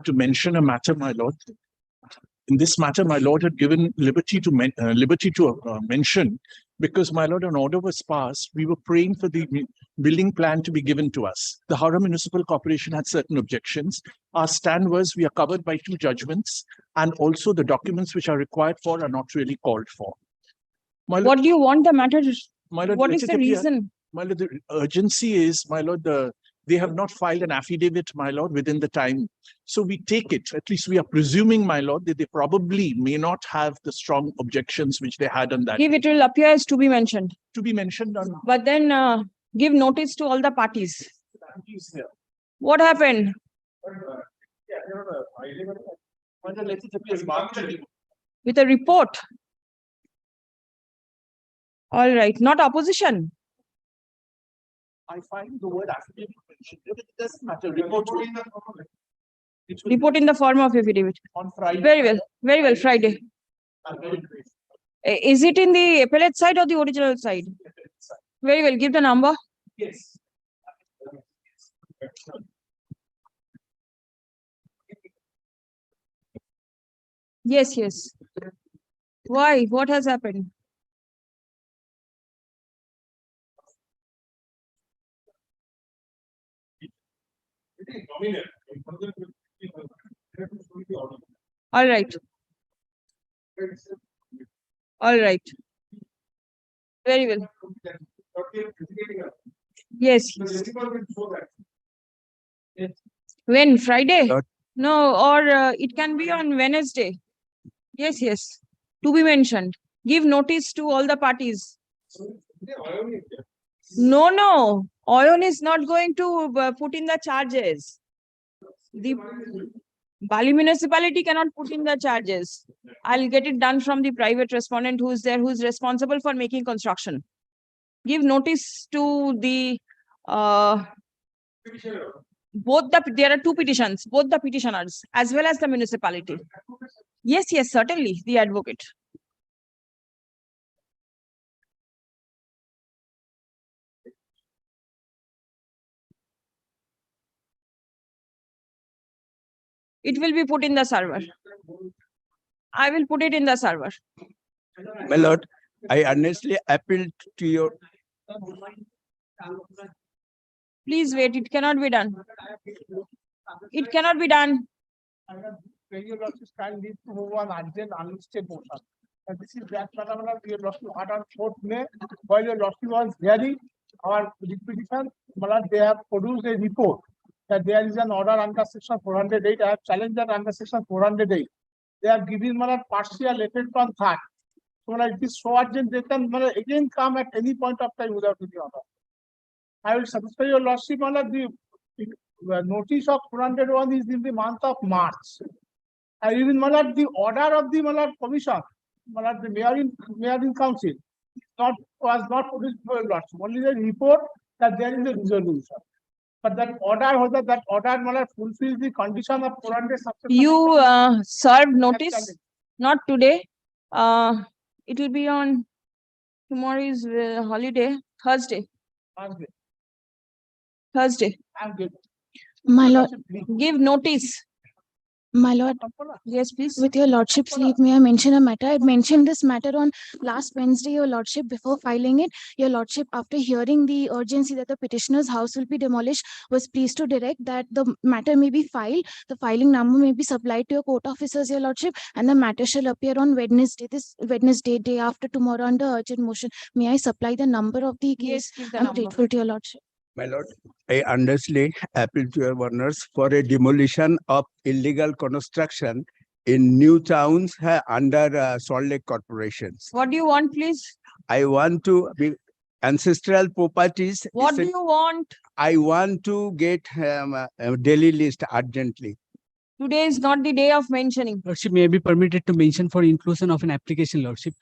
to mention a matter, my lord. In this matter, my lord had given liberty to mention, because, my lord, an order was passed. We were praying for the building plan to be given to us. The Howrah Municipal Corporation had certain objections. Our stand was we are covered by 2 judgments, and also the documents which are required for are not really called for. My lord, What do you want the matter? my lord, What let is it the appear- reason? My lord, the urgency is, my lord, they have not filed an affidavit, my lord, within the time. So we take it, at least we are presuming, my lord, that they probably may not have the strong objections which they had on that. Give it will appear as to be mentioned. To be mentioned on. But then give notice to all the parties. What happened? With a report. All right, not opposition. I find the word affidavit mentioned. It doesn't matter. Report Report in the form of affidavit. on Friday. Very well, Friday. I'm very grateful. Is it in the appellate side or the original side? Very well, give the number. Yes. Yes. Why? What has happened? All right. Very well. Yes. When? Friday? No, or it can be on Wednesday. Yes. To be mentioned. Give notice to all the parties. No. Oyon is not going to put in the charges. The Bali municipality cannot put in the charges. I'll get it done from the private respondent who is there, who is responsible for making construction. Give notice to the there are 2 petitions, both the petitioners as well as the municipality. Yes, certainly, the advocate. It will be put in the server. I will put it in the server. My lord, I honestly appeal to your. Please wait, it cannot be done. It cannot be done. Your lordship can leave to move on urgent unlisted motion. And this is that phenomenon your lordship had on 4th May, while your lordship was hearing our petition, they have produced a report that there is an order under section 408. I have challenged that under section 408. They have given partial effect on that. So it is so urgent, they can again come at any point of time without any order. I will satisfy your lordship the notice of 401 is in the month of March. And even the order of the commission, the mayor in council, was not produced for your lordship. Only the report that there is a resolution. But that order fulfills the condition of 400. You served notice, not today. It will be on tomorrow is holiday, Thursday. I'm good. My lord, Give notice. my lord, Yes, please. with your lordship's leave, may I mention a matter? I mentioned this matter on last Wednesday, your lordship, before filing it. Your lordship, after hearing the urgency that the petitioner's house will be demolished, was pleased to direct that the matter may be filed. The filing number may be supplied to your court officers, your lordship, and the matter shall appear on Wednesday, this Wednesday, day after tomorrow, under urgent motion. May I supply the number of the case? Yes, give the I'm number. grateful to your lordship. My lord, I honestly appeal to your honors for a demolition of illegal construction in new towns under Salt Lake corporations. What do you want, please? I want to be ancestral properties. What do you want? I want to get a daily list urgently. Today is not the day of mentioning. Lordship may be permitted to mention for inclusion of an application, Lordship.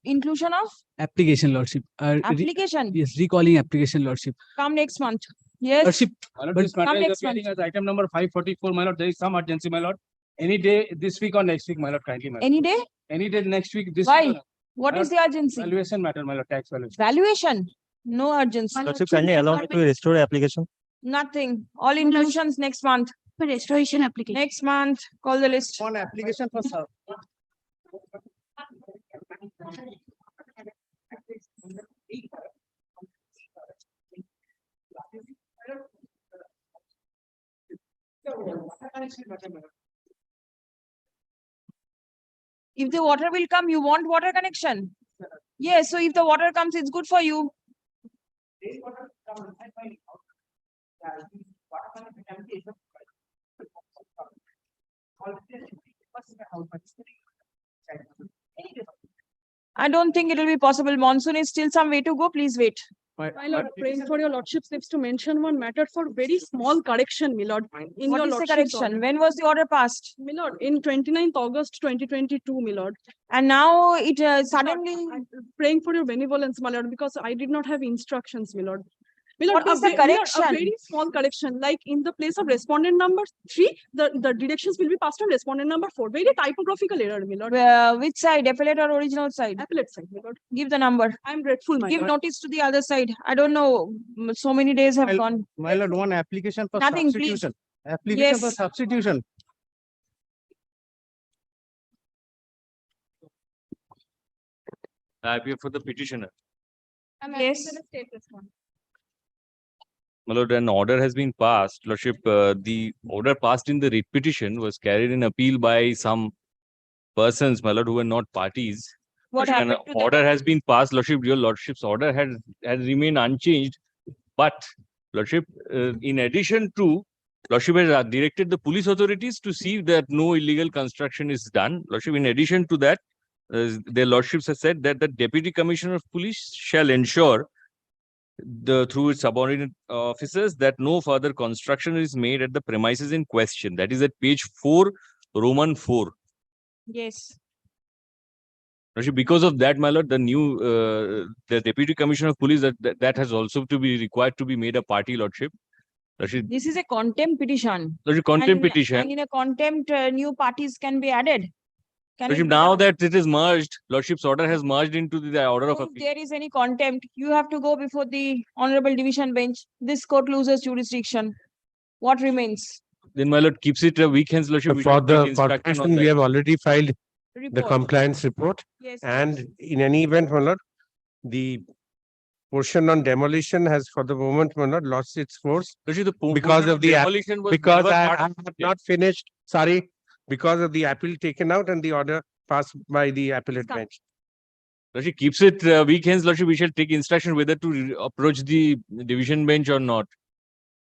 Inclusion of Application, Lordship. application. Yes, recalling application, Lordship. Come next month. Yes. Lordship, My lord, this matter Come is next appearing month. as item number 544, my lord. There is some urgency, my lord. Any day this week or next week, my lord, kindly, my lord. Any day? Any day next week, this Why? week. What My is the urgency? Valuation matter, my lord, tax valuation. Valuation. No urgency. My Lordship, lordship, can you allow me to restore the application? Nothing. All inclusions next month. For restoration application. Next month, call the list. One application for sir. If the water will come, you want water connection? Yes, so if the water comes, it's good for you. I don't think it will be possible. Monsoon is still some way to go. Please wait. My lord, praying for your lordship steps to mention one matter for very small correction, my lord. In What your is the lordship's correction? order. When was the order passed? My lord, in 29th August 2022, my lord. And now it suddenly, I'm praying for your benevolence, my lord, because I did not have instructions, my lord. My lord, What is the my lord, correction? A very small correction, like in the place of respondent number 3, the directions will be passed on respondent number 4. Very typographical error, my lord. which side, appellate or original side? Appellate side, my lord. Give the number. I'm grateful, my Give lord. notice to the other side. I don't know. So many days have gone. My lord, one application for Nothing, please. substitution. Application for Yes. substitution. I appear for the petitioner. Yes. My lord, an order has been passed. Lordship, the order passed in the writ petition was carried in appeal by some persons, my lord, who were not parties. What Lordship, an happened to them? order has been passed. Lordship, your lordship's order had remained unchanged. But lordship, in addition to, lordship has directed the police authorities to see that no illegal construction is done. Lordship, in addition to that, their lordships have said that the deputy commissioner of police shall ensure through its subordinate officers that no further construction is made at the premises in question. That is at page 4, Roman 4. Yes. Lordship, because of that, my lord, the new the deputy commissioner of police that has also to be required to be made a party, lordship. Lordship, This is a contempt petition. lordship, contempt And petition. in a contempt, new parties can be added. Can it Lordship, be now done? that it is merged, lordship's order has merged into the order of If appeal. there is any contempt, you have to go before the honorable division bench. This court loses jurisdiction. What remains? Then my lord keeps it a week hence, lordship. we For should take the instruction on corporation, we that. have already filed the Report. compliance report. Yes. And in any event, my lord, the portion on demolition has for the moment, my lord, lost its force Lordship, the because of the demolition was because never I part have of it. not finished, sorry, because of the appeal taken out and the order passed by the appellate Come. bench. Lordship keeps it week hence, lordship. We shall take instruction whether to approach the division bench or not.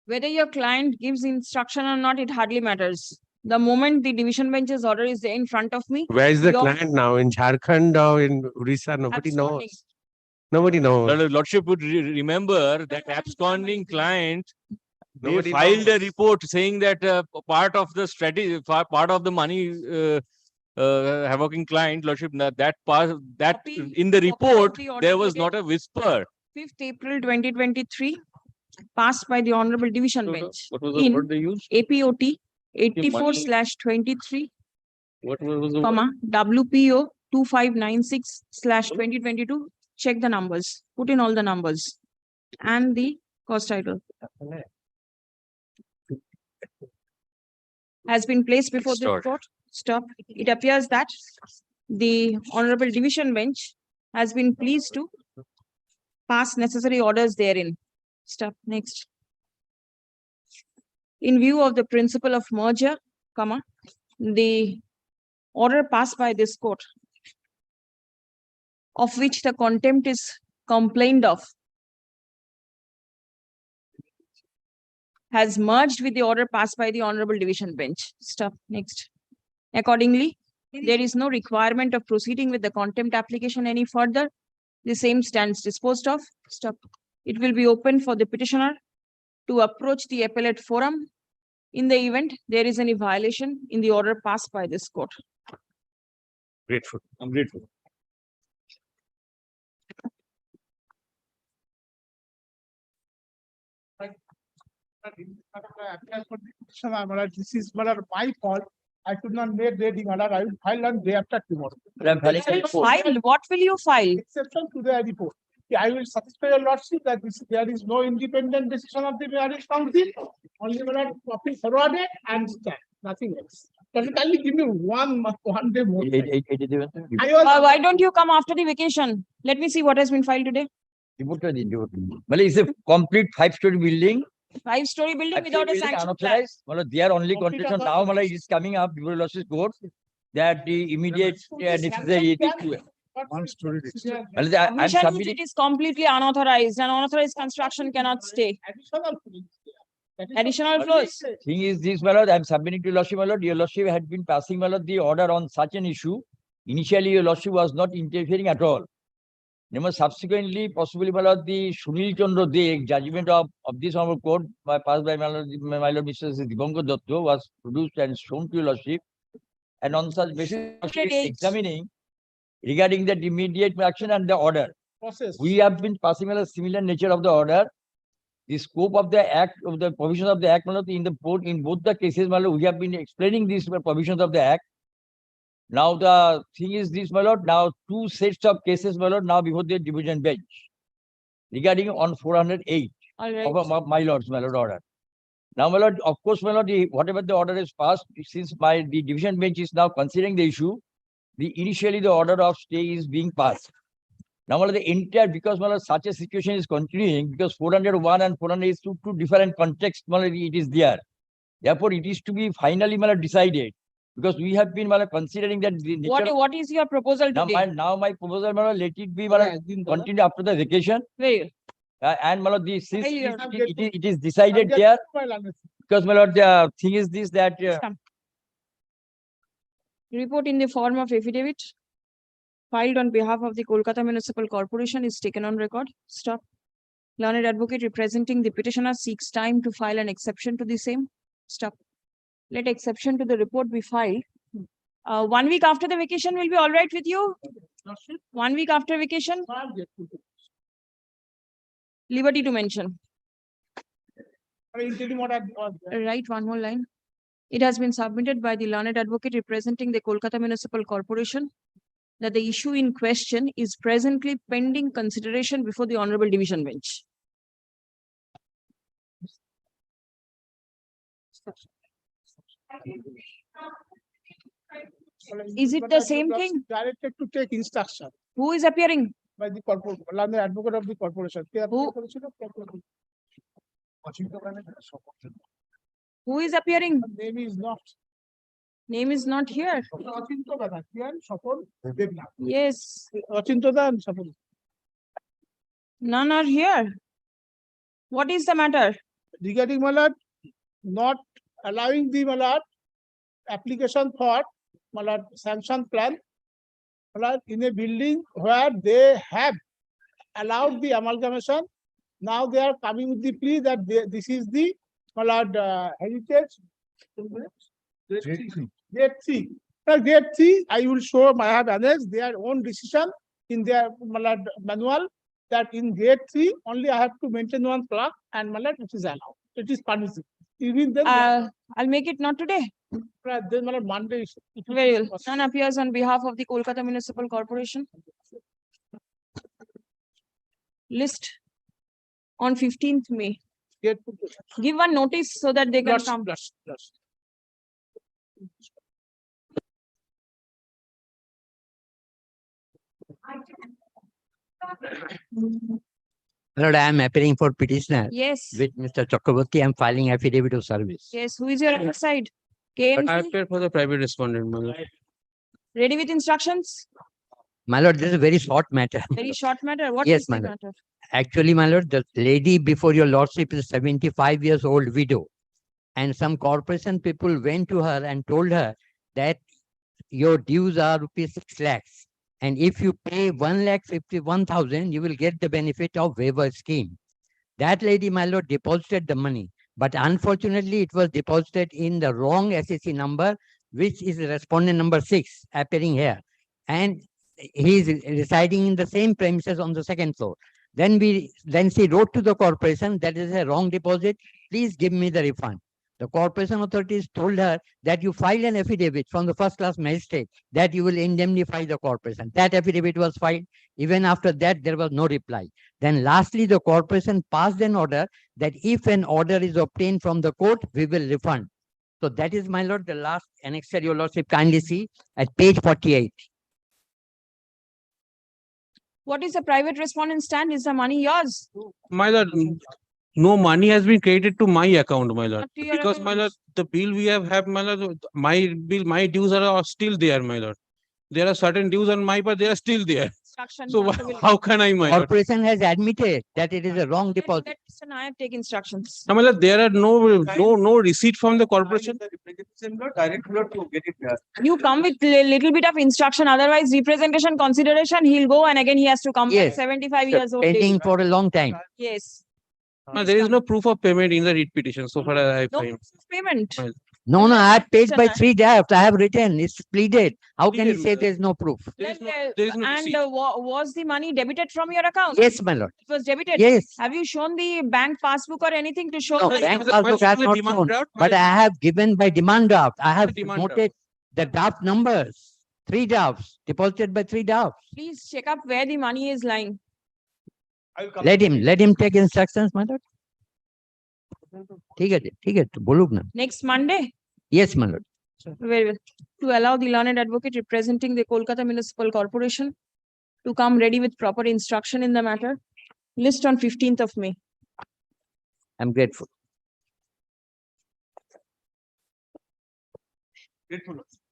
Whether your client gives instruction or not, it hardly matters. The moment the division bench's order is there in front of me, Where is the Your- client now? In Jharkhand or in Orissa? Nobody absconding. knows. Nobody knows. Lordship would remember that absconding client, they Nobody filed a knows. report saying that part of the strategy, part of the money havocing client, lordship, that part, that Copy- in the copy of report, the order there was dated not a whisper. 5th April 2023, passed by the honorable division bench. What was the In word they used? APOT 84/23, What was the comma, WPO 2596/2022. Check the numbers, put in all the numbers and the cost title. Has been placed before the Stop. court. Stop. It appears that the honorable division bench has been pleased to pass necessary orders therein. Stop. Next. In view of the principle of merger, comma, the order passed by this court, of which the contempt is complained of, has merged with the order passed by the honorable division bench. Stop. Next. Accordingly, there is no requirement of proceeding with the contempt application any further. The same stands disposed of. Stop. It will be open for the petitioner to approach the appellate forum in the event there is any violation in the order passed by this court. Grateful. I'm grateful. This is my fault. I could not make reading order. I will file on day after tomorrow. File. What will you file? Exception to the report. I will satisfy your lordship that there is no independent decision of the marriage council. Only my lord copy forwarded and stamp, nothing else. Can you give me one day more? time? I was Why don't you come after the vacation? Let me see what has been filed today. Well, it's a complete 5-story building. 5-story building without a sanction plan. Unauthorized. Well, they are only Complete condition now. unauthorized. Well, it is coming up. Your lordship court that the immediate necessary. One story. Well, I'm Commission which submitting. it is completely unauthorized and unauthorized construction cannot stay. additional feelings there. That is Additional what- floors. Thing is this, my lord, I'm submitting to your lordship, my lord. Your lordship had been passing, my lord, the order on such an issue. Initially, your lordship was not interfering at all. Then subsequently, possibly, my lord, the Sunil Chandra Deg judgment of this honorable court passed by my lord, Mr. Dipankar Datta was produced and shown to your lordship. And on such basis, lordship is Dates. examining regarding that immediate action and the order. Process. We have been passing on a similar nature of the order. The scope of the act, of the provisions of the act, my lord, in both the cases, my lord, we have been explaining these provisions of the act. Now the thing is this, my lord, now 2 sets of cases, my lord, now before the division bench. Regarding on 408 All right. of my lord's, my lord, order. Now, my lord, of course, my lord, whatever the order is passed, since the division bench is now considering the issue, initially the order of stay is being passed. Now, my lord, the entire, because my lord, such a situation is continuing, because 401 and 400 is two different contexts, my lord, it is there. Therefore, it is to be finally, my lord, decided. Because we have been, my lord, considering that the nature of- What is your proposal now, today? my proposal, my lord, let it be, my lord, continue after the vacation. Where? And my lord, since Hey, it is decided Subject there, to my lordship. because my lord, the thing is this, that Come. Report in the form of affidavit filed on behalf of the Kolkata Municipal Corporation is taken on record. Stop. Learned advocate representing the petitioner seeks time to file an exception to the same. Stop. Let exception to the report be filed. 1 week after the vacation will be all right with you? Lordship, 1 week after vacation? subject to the- Liberty to mention. interim order was there. Write one more line. It has been submitted by the learned advocate representing the Kolkata Municipal Corporation that the issue in question is presently pending consideration before the Honorable Division Bench. Is it the same thing? Directed to take instruction Who is appearing? by the corporate, learned advocate of the corporation. K Who? appeal করেছিল? Who is appearing? Name is not. Name is not here. Achinta দাদা, কি আর সফল Debnath. Yes, Achinta the and সফল। none are here. What is the matter? Regarding my lord, not allowing the my lord application for my lord sanction plan, my lord, in a building where they have allowed the amalgamation. Now they are coming with the plea that this is the my lord heritage. Grade 3. Now, grade 3, I will show, I have annexed their own decision in their my lord, manual that in grade 3, only I have to maintain one plug and my lord, it is allowed. It is permissible. Even then, I'll make it not today. then my lord, Monday. it is Very well. possible. None appears on behalf of the Kolkata Municipal Corporation. List on 15th May. Grade 2. Give one notice so that they can Lordship, come. lordship, lordship. Lord, I am appearing for petitioner Yes, with Mr. Chakraborty. I am filing affidavit of service. yes. Who is your other side? I KMC, appear for the private respondent, my lord. ready with instructions? My lord, this is a very short matter. Very short matter. What Yes, is the my lord. matter? Actually, my lord, the lady before your lordship is 75 years old widow. And some corporation people went to her and told her that your dues are rupees 6 lakhs. And if you pay 1,51,000, you will get the benefit of waiver scheme. That lady, my lord, deposited the money. But unfortunately, it was deposited in the wrong SSC number, which is respondent number 6 appearing here. And he is residing in the same premises on the 2nd floor. Then she wrote to the corporation, that is a wrong deposit. Please give me the refund. The corporation authorities told her that you filed an affidavit from the first class magistrate that you will indemnify the corporation. That affidavit was filed. Even after that, there was no reply. Then lastly, the corporation passed an order that if an order is obtained from the court, we will refund. So that is, my lord, the last annexure your lordship kindly see at page 48. What is the private respondent stand? Is the money yours? My lord, no money has been credited to my account, my lord. Not to your Because my account. lord, the bill we have, my lord, my bill, my dues are still there, my lord. There are certain dues on my part, they are still there. Instruction. So Not to will- how can I, my lord? Corporation has admitted that it is a wrong deposit. Let Mr. Nayak take instructions. No, my lord, there are no receipt from the corporation. You come with little bit of instruction, otherwise representation consideration, he'll go and again he has to come back Yes. 75 So years old. pending lady. for a long time. Yes. There is no proof of payment in the writ petition, so far as I No find. payment. Well, No, I have paid Mr. by Nayak. 3 drafts. I have written. It's pleaded. How can you Pleaded, say madam. there is no proof? There is Then, no and receipt. was the money debited from your account? Yes, my lord. It was debited. Yes. Have you shown the bank passbook or anything to show? No, that- bank Is it- passbook I have is it not demand shown, draft? but I have given by demand draft. I have demand noted the draft numbers. 3 drafts, deposited by 3 drafts. Please check up where the money is lying. Let him take instructions, my lord. ठीक है, बोलूँ ना. Next Monday. Yes, my lord. Very well. To allow the learned advocate representing the Kolkata Municipal Corporation to come ready with proper instruction in the matter. List on 15th of May. I'm grateful.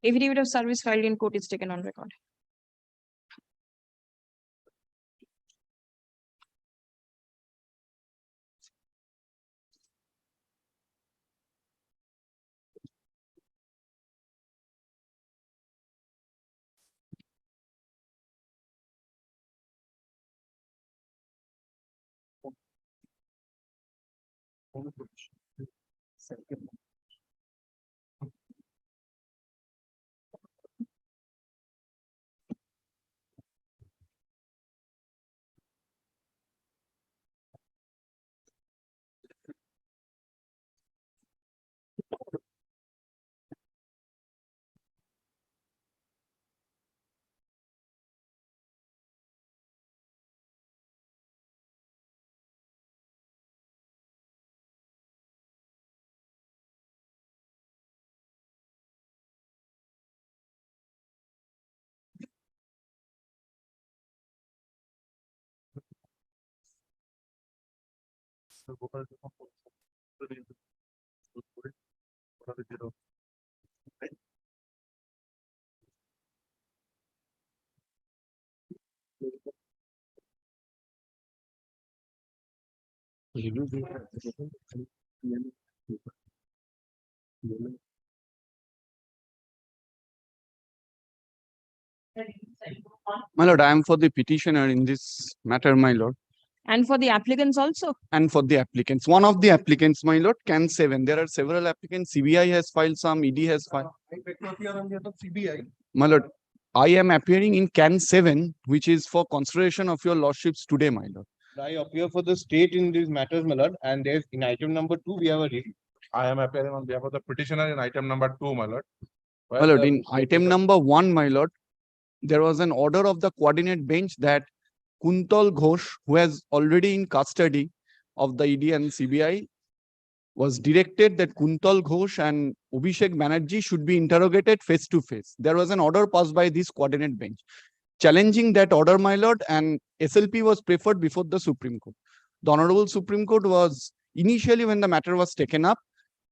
Affidavit of service filed in court is taken on record. My lord, I am for the petitioner in this matter, my lord, And for the applicants also. and for the applicants. One of the applicants, my lord, can 7. There are several applicants. CBI has filed some, ED has filed. My lord, I am appearing in can 7, which is for consideration of your lordships today, my lord. I appear for the state in these matters, my lord, and there's in item number 2, we have a review. I am appearing on behalf of the petitioner in item number 2, my lord. My lord, in item number 1, my lord, there was an order of the coordinate bench that Kuntal Ghosh, who has already in custody of the ED and CBI, was directed that Kuntal Ghosh and Abhishek Banerjee should be interrogated face to face. There was an order passed by this coordinate bench. Challenging that order, my lord, and SLP was preferred before the Supreme Court. The Honorable Supreme Court was initially, when the matter was taken up,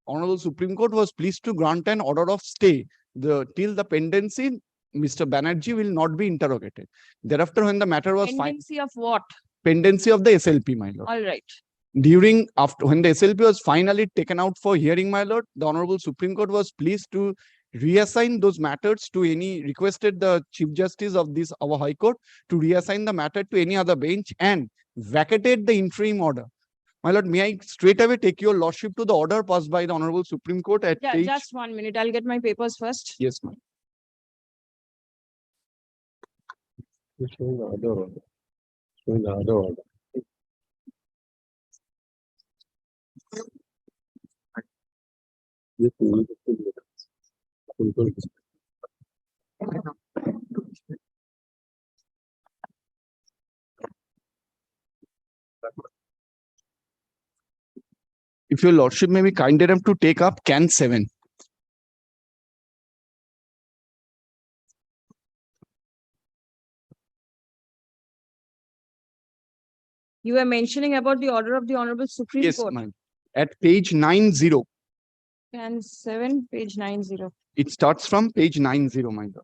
Honorable Supreme Court was pleased to grant an order of stay till the pendency. Mr. Banerjee will not be interrogated. Thereafter, when the matter was Tendency of what? pendency of the SLP, my lord. All right. When the SLP was finally taken out for hearing, my lord, the Honorable Supreme Court was pleased to reassign those matters to any, requested the Chief Justice of this our High Court to reassign the matter to any other bench and vacated the interim order. My lord, may I straight away take your lordship to the order passed by the Honorable Supreme Court at Yeah, page? just 1 minute. I'll get my papers first. Yes, ma'am. Showing the other order. Showing the other order. If your lordship may be kind enough to take up can 7. You were mentioning about the order of the Honorable Supreme Yes, Court. ma'am. At page 90. And 7, page 90. It starts from page 90, my lord.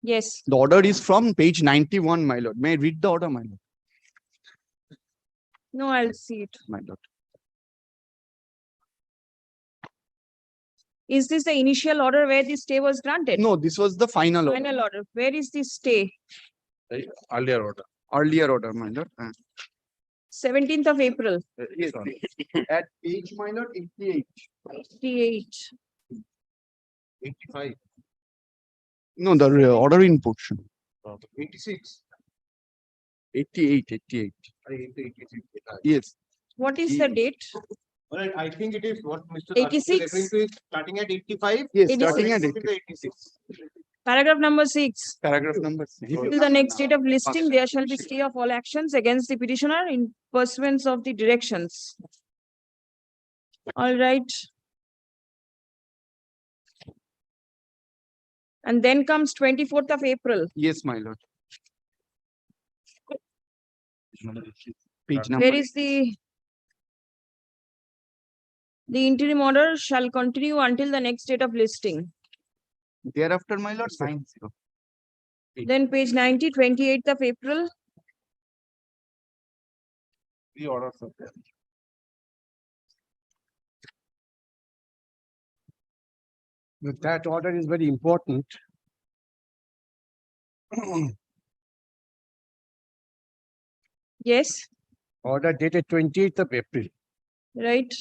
Yes. The order is from page 91, my lord. May I read the order, my lord? No, I'll see it. My lord. Is this the initial order where the stay was granted? No, this was the final order. Final order. Where is the stay? Earlier order. Earlier order, my lord. 17th of April. Yes, at page, my lord, 88. 88. 85. No, the order in portion. 86. 88. Yes. What is the date? Well, I think it is what Mr. 86? referring to is starting at 85. Yes, 86. starting at 86. Paragraph number 6. Paragraph number 6. Till the next date of listing, there shall be stay of all actions against the petitioner in pursuance of the directions. All right. And then comes 24th of April. Yes, my lord. Page number. Where is the interim order shall continue until the next date of listing. Thereafter, my lord, 90. Then page 90, 28th of April. The orders are there. That order is very important. Yes, Order dated 28th of April. right.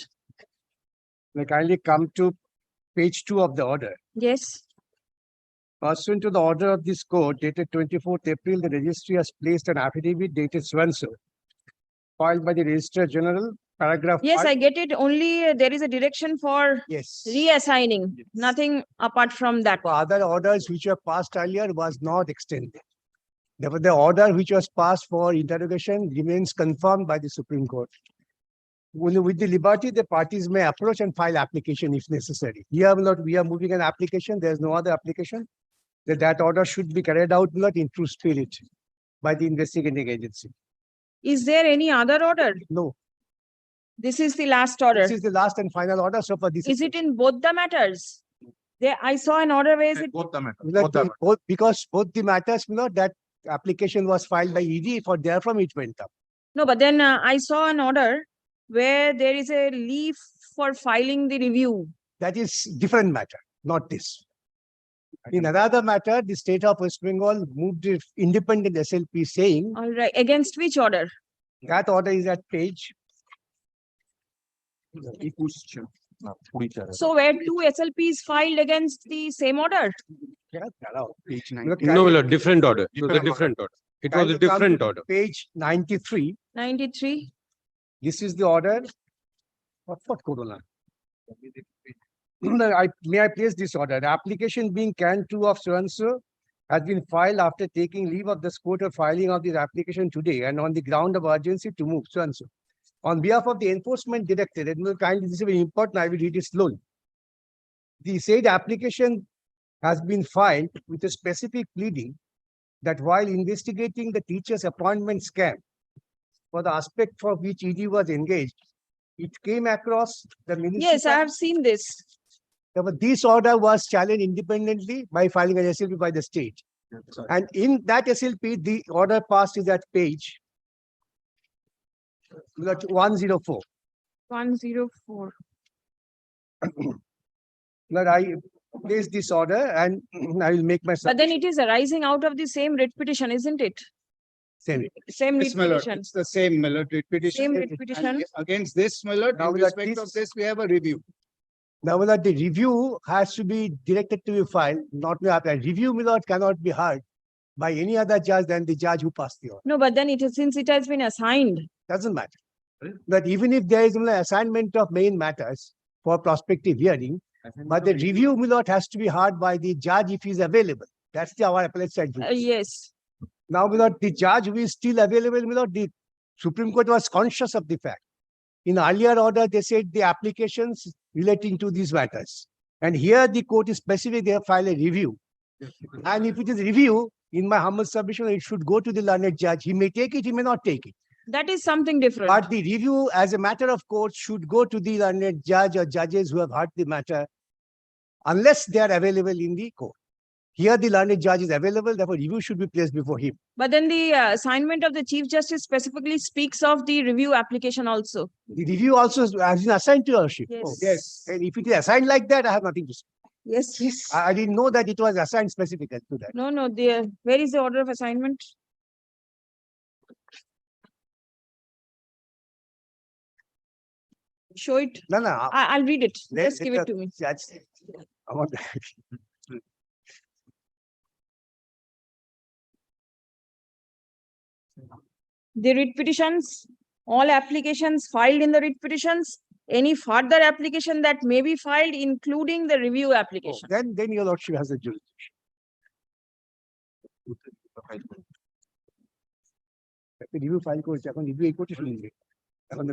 May kindly come to page 2 of the order. Yes. Pursuant to the order of this court dated 24th April, the registry has placed an affidavit dated so-and-so, filed by the Registrar General, paragraph. Yes, 5. I get it. Only there is a direction for Yes. reassigning, nothing apart from that. For other orders which were passed earlier was not extended. Therefore, the order which was passed for interrogation remains confirmed by the Supreme Court. With the liberty, the parties may approach and file application if necessary. Here, we are moving an application. There is no other application. That order should be carried out not in true spirit by the investigating agency. Is there any other order? No. This is the last order. This is the last and final order. So for this, Is it in both the matters? There, I saw an order where is it? Both the matter. because both the matters, that application was filed by ED, for therefrom it went up. No, but then I saw an order where there is a leave for filing the review. That is different matter, not this. In another matter, the state of West Bengal moved it independent SLP saying All right. Against which order? that order is at page. So where two SLPs filed against the same order? Page Look, 90. No, my lord, different order. It was a Different different order. It was kindly a come different to order. Page 93. 93. This is the order. What Corona? May I place this order? The application being can 2 of so-and-so has been filed after taking leave of this court of filing of this application today and on the ground of urgency to move so-and-so. On behalf of the enforcement director, and kindly, this is very important, I will read it slowly. The said application has been filed with a specific pleading that while investigating the teacher's appointment scam for the aspect for which ED was engaged, it came across the municipal. Yes, I have seen this. This order was challenged independently by filing an SLP by the state. And in that SLP, the order passed is at page 104. 104. But I place this order and I will make my. But then it is arising out of the same writ petition, isn't it? Same. Same writ Yes, my lord, petition. it's the same, my lord, writ petition. Same writ petition. And against this, my lord, Now in that respect of this, we have a review. Now that the review has to be directed to be filed, not a review, my lord, cannot be heard by any other judge than the judge who passed the order. No, but then it is, since it has been assigned. Doesn't matter. But even if there is an assignment of main matters, for prospective hearing, but the review, my lord, has to be heard by the judge if he is available. That's our appellate side. Yes. Now, my lord, the judge who is still available, my lord, the Supreme Court was conscious of the fact. In earlier order, they said the applications relating to these matters. And here the court is specific, they have filed a review. And if it is review, in my humble submission, it should go to the learned judge. He may take it, he may not take it. That is something different. But the review, as a matter of course, should go to the learned judge or judges who have heard the matter, unless they are available in the court. Here, the learned judge is available, therefore review should be placed before him. But then the assignment of the Chief Justice specifically speaks of the review application also. The review also has been assigned to your lordship. Yes. Oh, yes. And if it is assigned like that, I have nothing to say. Yes, yes. I didn't know that it was assigned specifically to that. No, no, where is the order of assignment? Show it. No, no. I'll read it. Just give it to me. Judge, I want that. The writ petitions, all applications filed in the writ petitions, any further application that may be filed, including the review application. Then your lordship has a jurisdiction. Review file করছে এখন review এই কোর্টে শুনবে এখন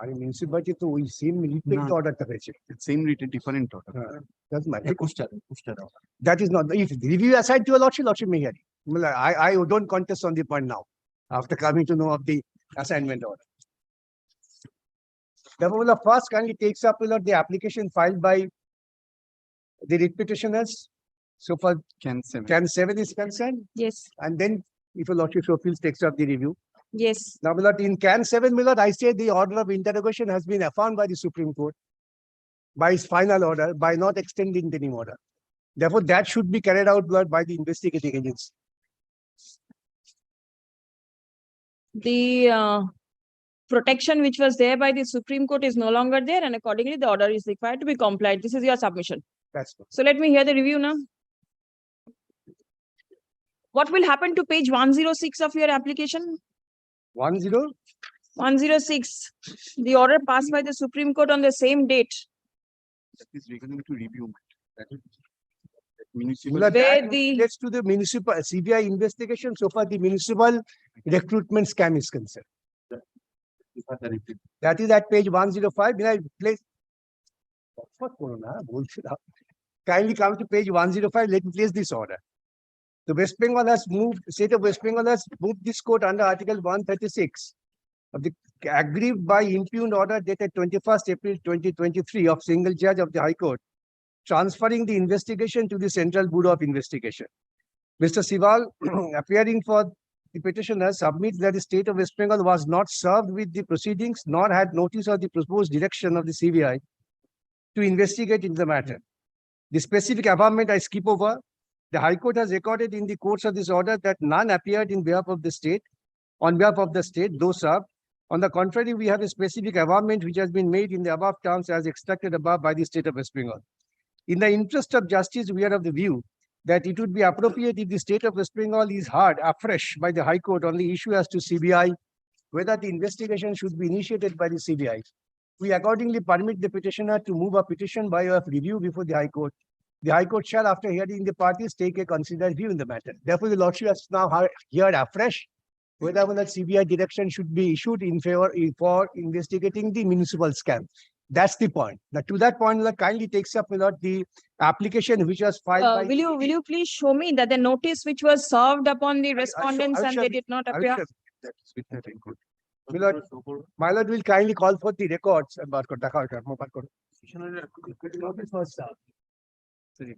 আরে municipality তো ওই same repeat অর্ডারটা হয়েছে Same written, different order. doesn't matter that is not if the review assigned to a lordship may hear it. I don't contest on the point now after coming to know of the assignment order. Therefore, the first kindly takes up the application filed by the writ petitioners. So for Can 7 is concerned, Yes, and then if a lordship so feels takes up the review. yes. Now, my lord, in Can 7, my lord, I say the order of interrogation has been affirmed by the Supreme Court by its final order by not extending the new order. Therefore, that should be carried out by the investigating agency. The protection which was there by the Supreme Court is no longer there, and accordingly the order is required to be complied. This is your submission. That's good. So let me hear the review now. What will happen to page 106 of your application? 10? 106, the order passed by the Supreme Court on the same date. That is regarding to review. That is My municipal. lord, Where that the- relates to the municipal CBI investigation. So far, the municipal recruitment scam is concerned. That is at page 105. May I place? Kindly come to page 105. Let me place this order. The West Bengal has moved, state of West Bengal has moved this court under Article 136 of the aggrieved by impugned order dated 21st April 2023 of single judge of the High Court, transferring the investigation to the Central Bureau of Investigation. Mr. Sival, appearing for the petitioner, submits that the state of West Bengal was not served with the proceedings nor had notice of the proposed direction of the CBI to investigate into the matter. The specific affirmation I skip over. The High Court has recorded in the course of this order that none appeared in behalf of the state, on behalf of the state, though served. On the contrary, we have a specific affirmation which has been made in the above terms as extracted above by the state of West Bengal. In the interest of justice, we are of the view that it would be appropriate if the state of West Bengal is heard afresh by the High Court on the issue as to CBI, whether the investigation should be initiated by the CBI. We accordingly permit the petitioner to move a petition by way of review before the High Court. The High Court shall, after hearing the parties, take a considered view in the matter. Therefore, the Lordship has now heard afresh whether the CBI direction should be issued in favor for investigating the municipal scam. That's the point. Now, to that point, kindly takes up the application which was filed by. Will you please show me that the notice which was served upon the respondents and they did not appear? My lord will kindly call for the records.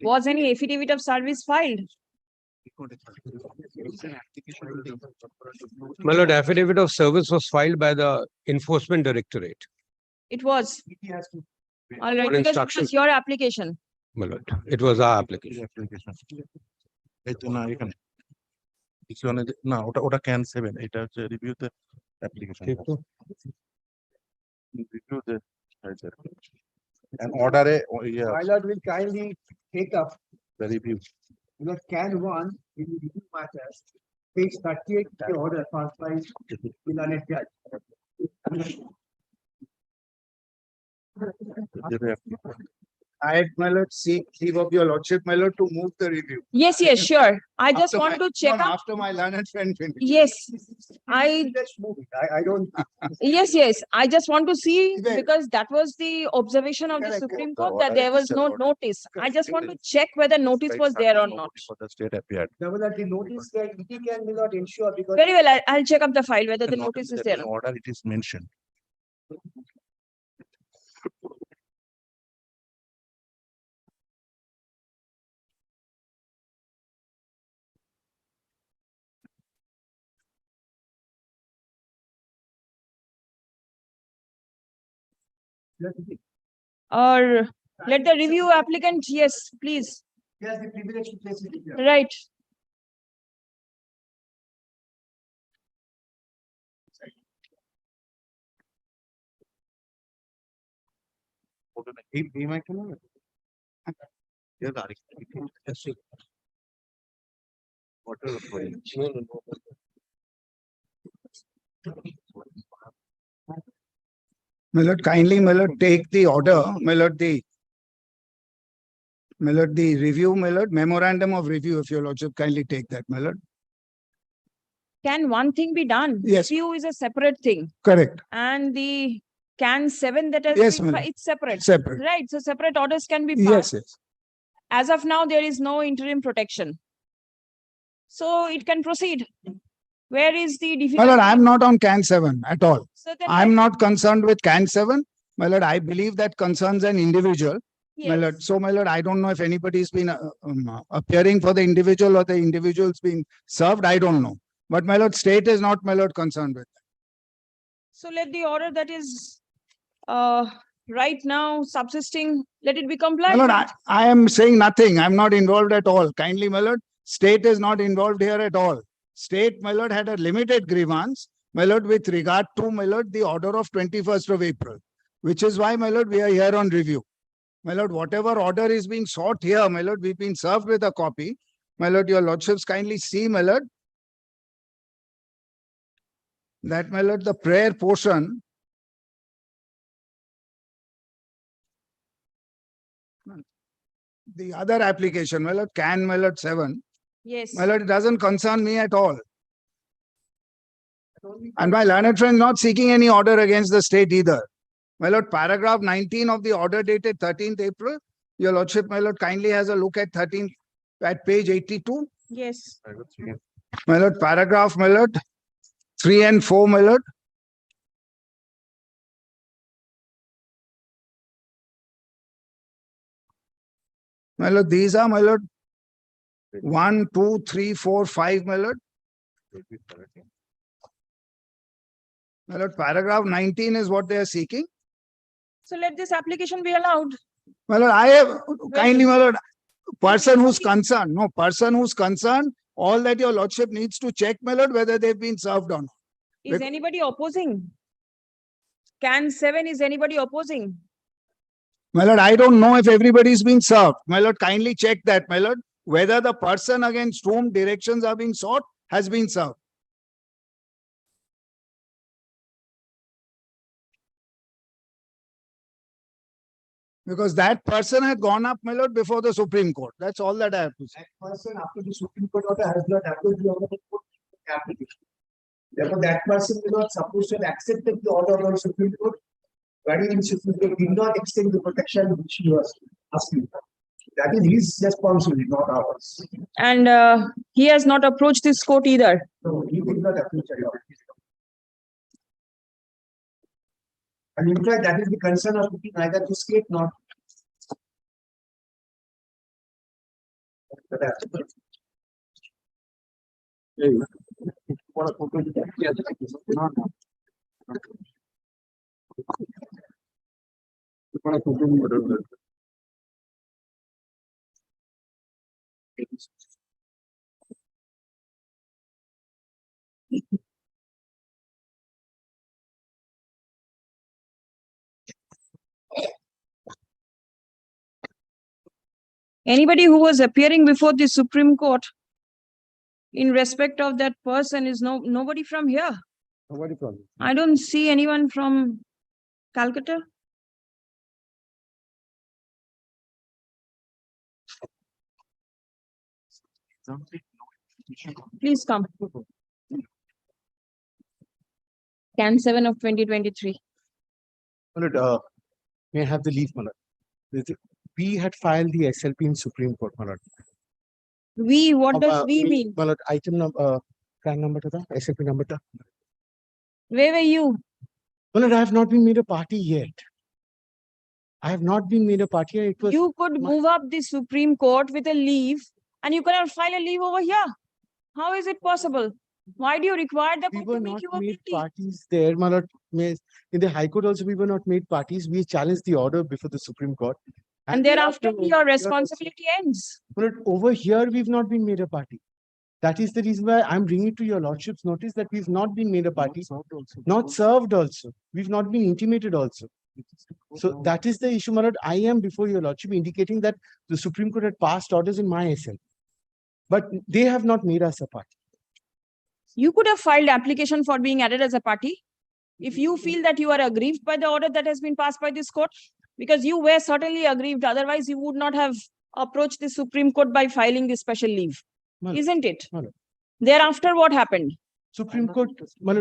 Was any affidavit of service filed? My lord, affidavit of service was filed by the Enforcement Directorate. It was. All right, For because it instruction. was your application. My lord, it was our application. না ওটা can 7 এটা হচ্ছে review the application review the and order My lord will kindly take up the review. Can 1 in the review matters, page 38, the order passed by the learned judge. I, my lord, seek leave of your lordship, my lord, to move the review. Yes, yes, sure. I just After want my- to check no, up. After my learned friend finishes. Yes, I, Just move it. I don't. yes, yes. I just want to see, Well- because that was the observation of the Correct. Supreme The Court, that order there was is an no order. notice. I Correct. just want to It is. check whether notice Right, was there or nobody not. For the state appeared. The notice that ET can will not ensure because. Very well, I'll check up the file whether the Not notice in is the there. or not. Order it is mentioned. Or let the review applicant, yes, please. Yes, the privilege to place it here. Right. He might know. My lord, kindly, my lord, take the order, my lord, the review, my lord, memorandum of review, if your lordship kindly take that, my lord. Can one thing be done? Yes. Review is a separate thing. Correct, And the can 7 that has Yes, been, madam. it's separate. separate. Right, so separate orders can be Yes, passed. yes. As of now, there is no interim protection. So it can proceed. Where is the My difficulty? lord, I'm not on CAN 7 at all. So then I'm let- not concerned with CAN 7. My lord, I believe that concerns an individual. My yes. lord, so my lord, I don't know if anybody's been appearing for the individual or the individual's being served. I don't know. But my lord, state is not, my lord, concerned with. So let the order that is right now subsisting, let it be My complied. lord, with. I am saying nothing. I'm not involved at all. Kindly, my lord, state is not involved here at all. State, my lord, had a limited grievance, my lord, with regard to, my lord, the order of 21st of April, which is why, my lord, we are here on review. My lord, whatever order is being sought here, my lord, we've been served with a copy. My lord, your lordships kindly see, my lord, that, my lord, the prayer portion, the other application, my lord, CAN, my lord, 7, Yes. my lord, it doesn't concern me at all. And my learned friend not seeking any order against the state either. My lord, paragraph 19 of the order dated 13th April, your lordship, my lord, kindly has a look at 13, at page 82. Yes. My lord, paragraph, my lord, 3 and 4, my lord. My lord, these are, my lord, 1, 2, 3, 4, 5, my lord. My lord, paragraph 19 is what they are seeking. So let this application be allowed. My lord, I have, kindly, my lord, person who's please. concerned, no, person who's concerned, all that your lordship needs to check, my lord, whether they've been served or not. Is anybody opposing? CAN 7, is anybody opposing? My lord, I don't know if everybody's been served. My lord, kindly check that, my lord, whether the person against whom directions are being sought has been served. Because that person had gone up, my lord, before the Supreme Court. That's all that I have to say. That person after the Supreme Court order has not approached the order of court application. Therefore, that person will not supposed to have accepted the order of the Supreme Court. Wherein the Supreme Court did not extend the protection which he was asking for. That is his responsibility, not ours. And he has not approached this court either. No, he did not approach at all. And in fact, that is the concern of neither the state nor. Anybody who was appearing before the Supreme Court in respect of that person is nobody from here. Nobody called. I don't see anyone from Calcutta. Please come. Can 7 of 2023. May I have the leave, my lord? We had filed the SLP in Supreme Court, my lord. We, what does we mean? My lord, item number, plan number to the SLP number to. Where were you? My lord, I have not been made a party yet. I have not been made a party. It was. You could move up the Supreme Court with a leave and you cannot file a leave over here. How is it possible? Why do you require the We court were to make not you a made party? parties there, my lord. In the High Court also, we were not made parties. We challenged the order before the Supreme Court. And thereafter over your here responsibility ends. also- But over here, we've not been made a party. That is the reason why I'm bringing to your lordship's notice that we've not been made a party, not served also. We've not been intimated also. So that is the issue, my lord. I am before your lordship indicating that the Supreme Court had passed orders in my SL. But they have not made us a party. You could have filed application for being added as a party. If you feel that you are aggrieved by the order that has been passed by this court, because you were certainly aggrieved, otherwise you would not have approached the Supreme Court by filing this special leave. Well, Isn't it? well. Thereafter, what happened? Supreme Court, my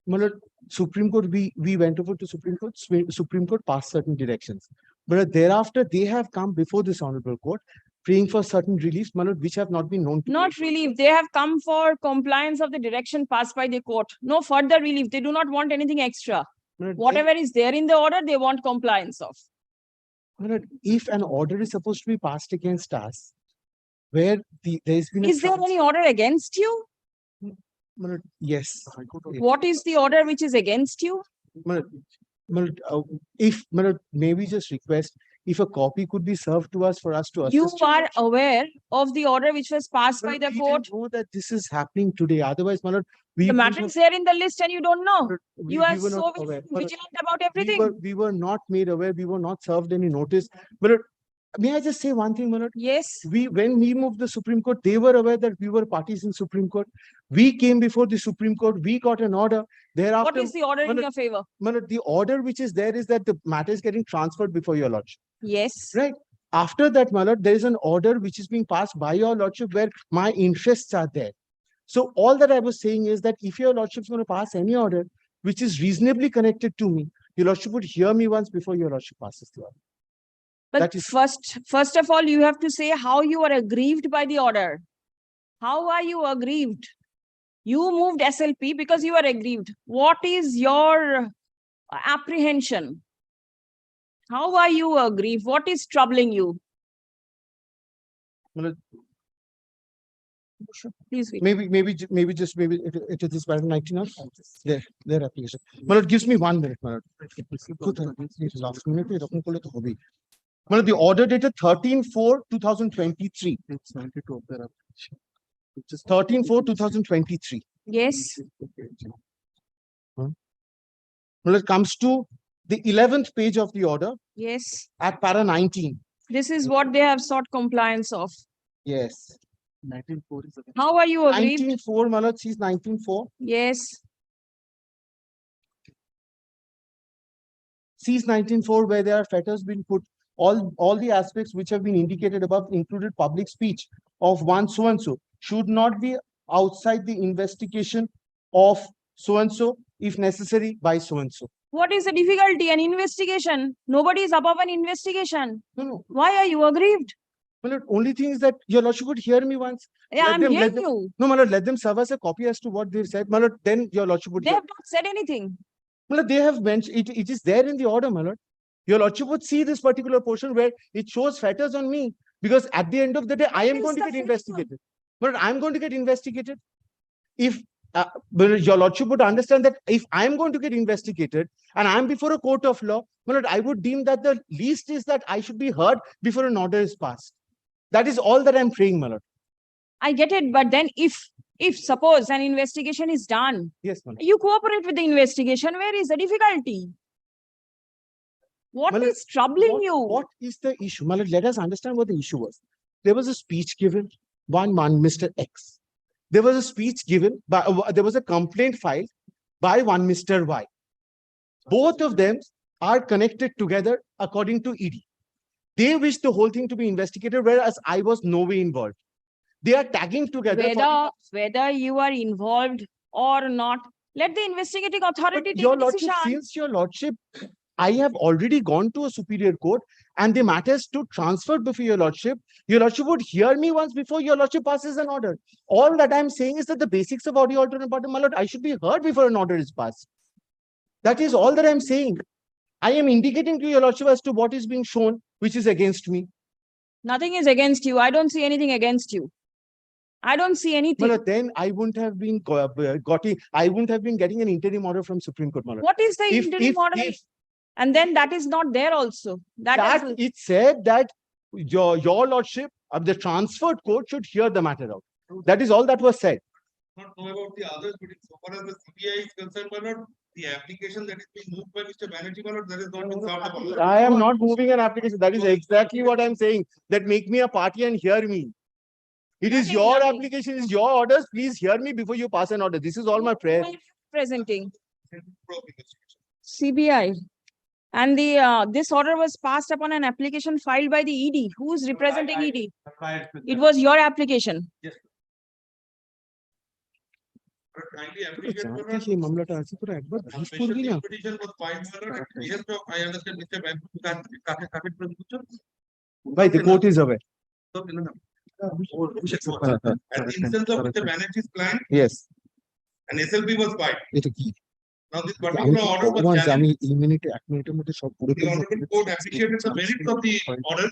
lord, Supreme Court, we went over to Supreme Court, Supreme Court passed certain directions. But thereafter, they have come before this honorable court, praying for certain reliefs, my lord, which have not been known to. Not relief. They have come for compliance of the direction passed by the court. No further relief. They do not want anything extra. My lord, Whatever is there in the order, they want compliance of. my lord, if an order is supposed to be passed against us, where there's been. Is there any order against you? My lord, yes. What is the order which is against you? My lord, if, my lord, may we just request if a copy could be served to us for us to assist. You are aware of the order which was passed by the We court. didn't know that this is happening today. Otherwise, my lord, we. The would matter have- is there in the list and you don't know. we- You we are were so not aware. My lord, vigilant about everything. we were not made aware. We were not served any notice. But may I just say one thing, my lord? Yes. When we moved the Supreme Court, they were aware that we were parties in Supreme Court. We came before the Supreme Court. We got an order. Thereafter, What is the order in Well, your favor? my lord, the order which is there is that the matter is getting transferred before your lordship. Yes. Right. After that, my lord, there is an order which is being passed by your lordship where my interests are there. So all that I was saying is that if your lordship is going to pass any order which is reasonably connected to me, your lordship would hear me once before your lordship passes the order. But That is- first of all, you have to say how you are aggrieved by the order. How are you aggrieved? You moved SLP because you are aggrieved. What is your apprehension? How are you aggrieved? What is troubling you? My lord, Please wait. maybe it is by 19 their application. My lord, gives me 1 minute, my lord. Last minute, my lord, the order dated 13/4/2023. It's 13/4/2023. Yes. My lord, comes to the 11th page of the order Yes. at para 19. This is what they have sought compliance of. Yes. How are you aggrieved? 19/4, my lord, sees 19/4. Yes. Sees 19/4 where there are fetters been put. All the aspects which have been indicated above included public speech of one so and so should not be outside the investigation of so and so if necessary by so and so. What is the difficulty? An investigation. Nobody is above an investigation. No. Why are you aggrieved? My lord, only thing is that your lordship would hear me once. Yeah, Let I'm them- let hearing them- you. No, my lord, let them serve us a copy as to what they've said. My lord, then your lordship would They hear. have not said anything. My lord, they have mentioned it is there in the order, my lord. Your lordship would see this particular portion where it shows fetters on me because at the end of the day, I am is going to the get fetter? investigated. But I'm going to get investigated. If but your lordship would understand that if I'm going to get investigated and I'm before a court of law, my lord, I would deem that the least is that I should be heard before an order is passed. That is all that I'm praying, my lord. I get it, but then if suppose an investigation is done, Yes, my lord. you cooperate with the investigation. Where is the difficulty? What My lord, is troubling you? What is the issue? My lord, let us understand what the issue was. There was a speech given, one man, Mr. X. there was a speech given by, there was a complaint filed by one Mr. Y. Both of them are connected together according to ED. They wish the whole thing to be investigated, whereas I was no way involved. They are tagging together. Whether you are involved or not, let the investigating authority take Your a lordship, decision. since your lordship, I have already gone to a superior court and the matter is to transfer before your lordship would hear me once before your lordship passes an order. All that I'm saying is that the basics of audio alter and bottom, my lord, I should be heard before an order is passed. That is all that I'm saying. I am indicating to your lordship as to what is being shown, which is against me. Nothing is against you. I don't see anything against you. I don't see anything. Well, then I wouldn't have been I wouldn't have been getting an interim order from Supreme Court. What is the interim order? And then that is not there also. It said that your lordship of the transferred court should hear the matter out. That is all that was said. Not know about the others, but so far as the CBI is concerned, my lord, the application that is being moved by Mr. Banerjee, my lord, that is not been solved upon. I am not moving an application. That is exactly what I'm saying. That make me a party and hear me. It is your application, it is your orders. Please hear me before you pass an order. This is all my prayer. Presenting CBI. And this order was passed upon an application filed by the ED. Who is representing ED? It was your application. Yes. Petition was filed, yes, I understand, Mr. Why the court is aware. At the instance of Mr. Banerjee's client, Yes. an SLP was filed. Now this particular order was challenged. The Honorable Court appreciated the merits of the order.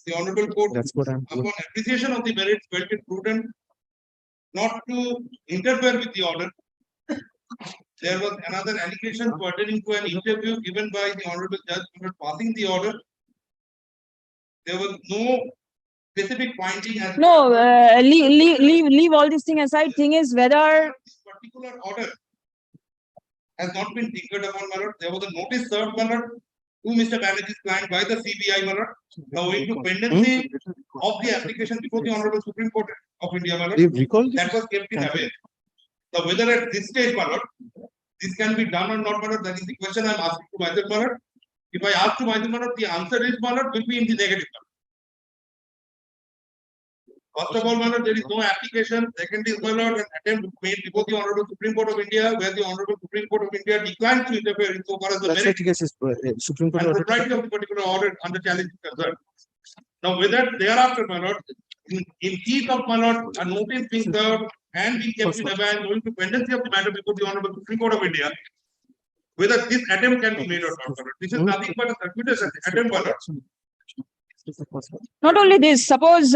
The Honorable Court, upon appreciation of the merits, felt it prudent not to interfere with the order. There was another allegation pertaining to an interview given by the Honorable Judge before passing the order. There was no specific finding as no, leave all this thing aside. Thing is whether this particular order has not been tinkered upon, my lord. There was a notice served, my lord, to Mr. Banerjee's client by the CBI, my lord, owing to pendency of the application before the Honorable Supreme Court of India, my lord. That was kept in away. Now, whether at this stage, my lord, this can be done or not, my lord, that is the question I'm asking to myself, my lord. If I ask to myself, my lord, the answer is, my lord, will be in the negative. First of all, my lord, there is no application. Second is, my lord, an attempt made before the Honorable Supreme Court of India, where the Honorable Supreme Court of India declined to interfere in so far as the merit Supreme Court and propriety of the particular order under challenge is concerned. Now, whether thereafter, my lord, in teeth of, my lord, a notice being served and being kept in abeyance owing to pendency of the matter before the Honorable Supreme Court of India, whether this attempt can be made or not, my lord. This is nothing but a circuitous attempt, my lord. not only this, suppose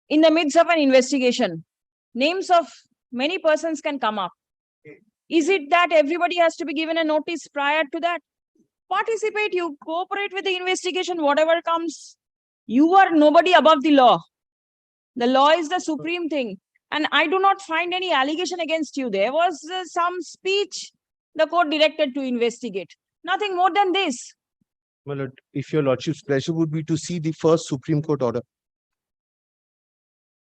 in the midst of an investigation, names of many persons can come up. Is it that everybody has to be given a notice prior to that? Participate, you cooperate with the investigation, whatever comes. You are nobody above the law. The law is the supreme thing. And I do not find any allegation against you. There was some speech the court directed to investigate. Nothing more than this. My lord, if your lordship's pleasure would be to see the first Supreme Court order,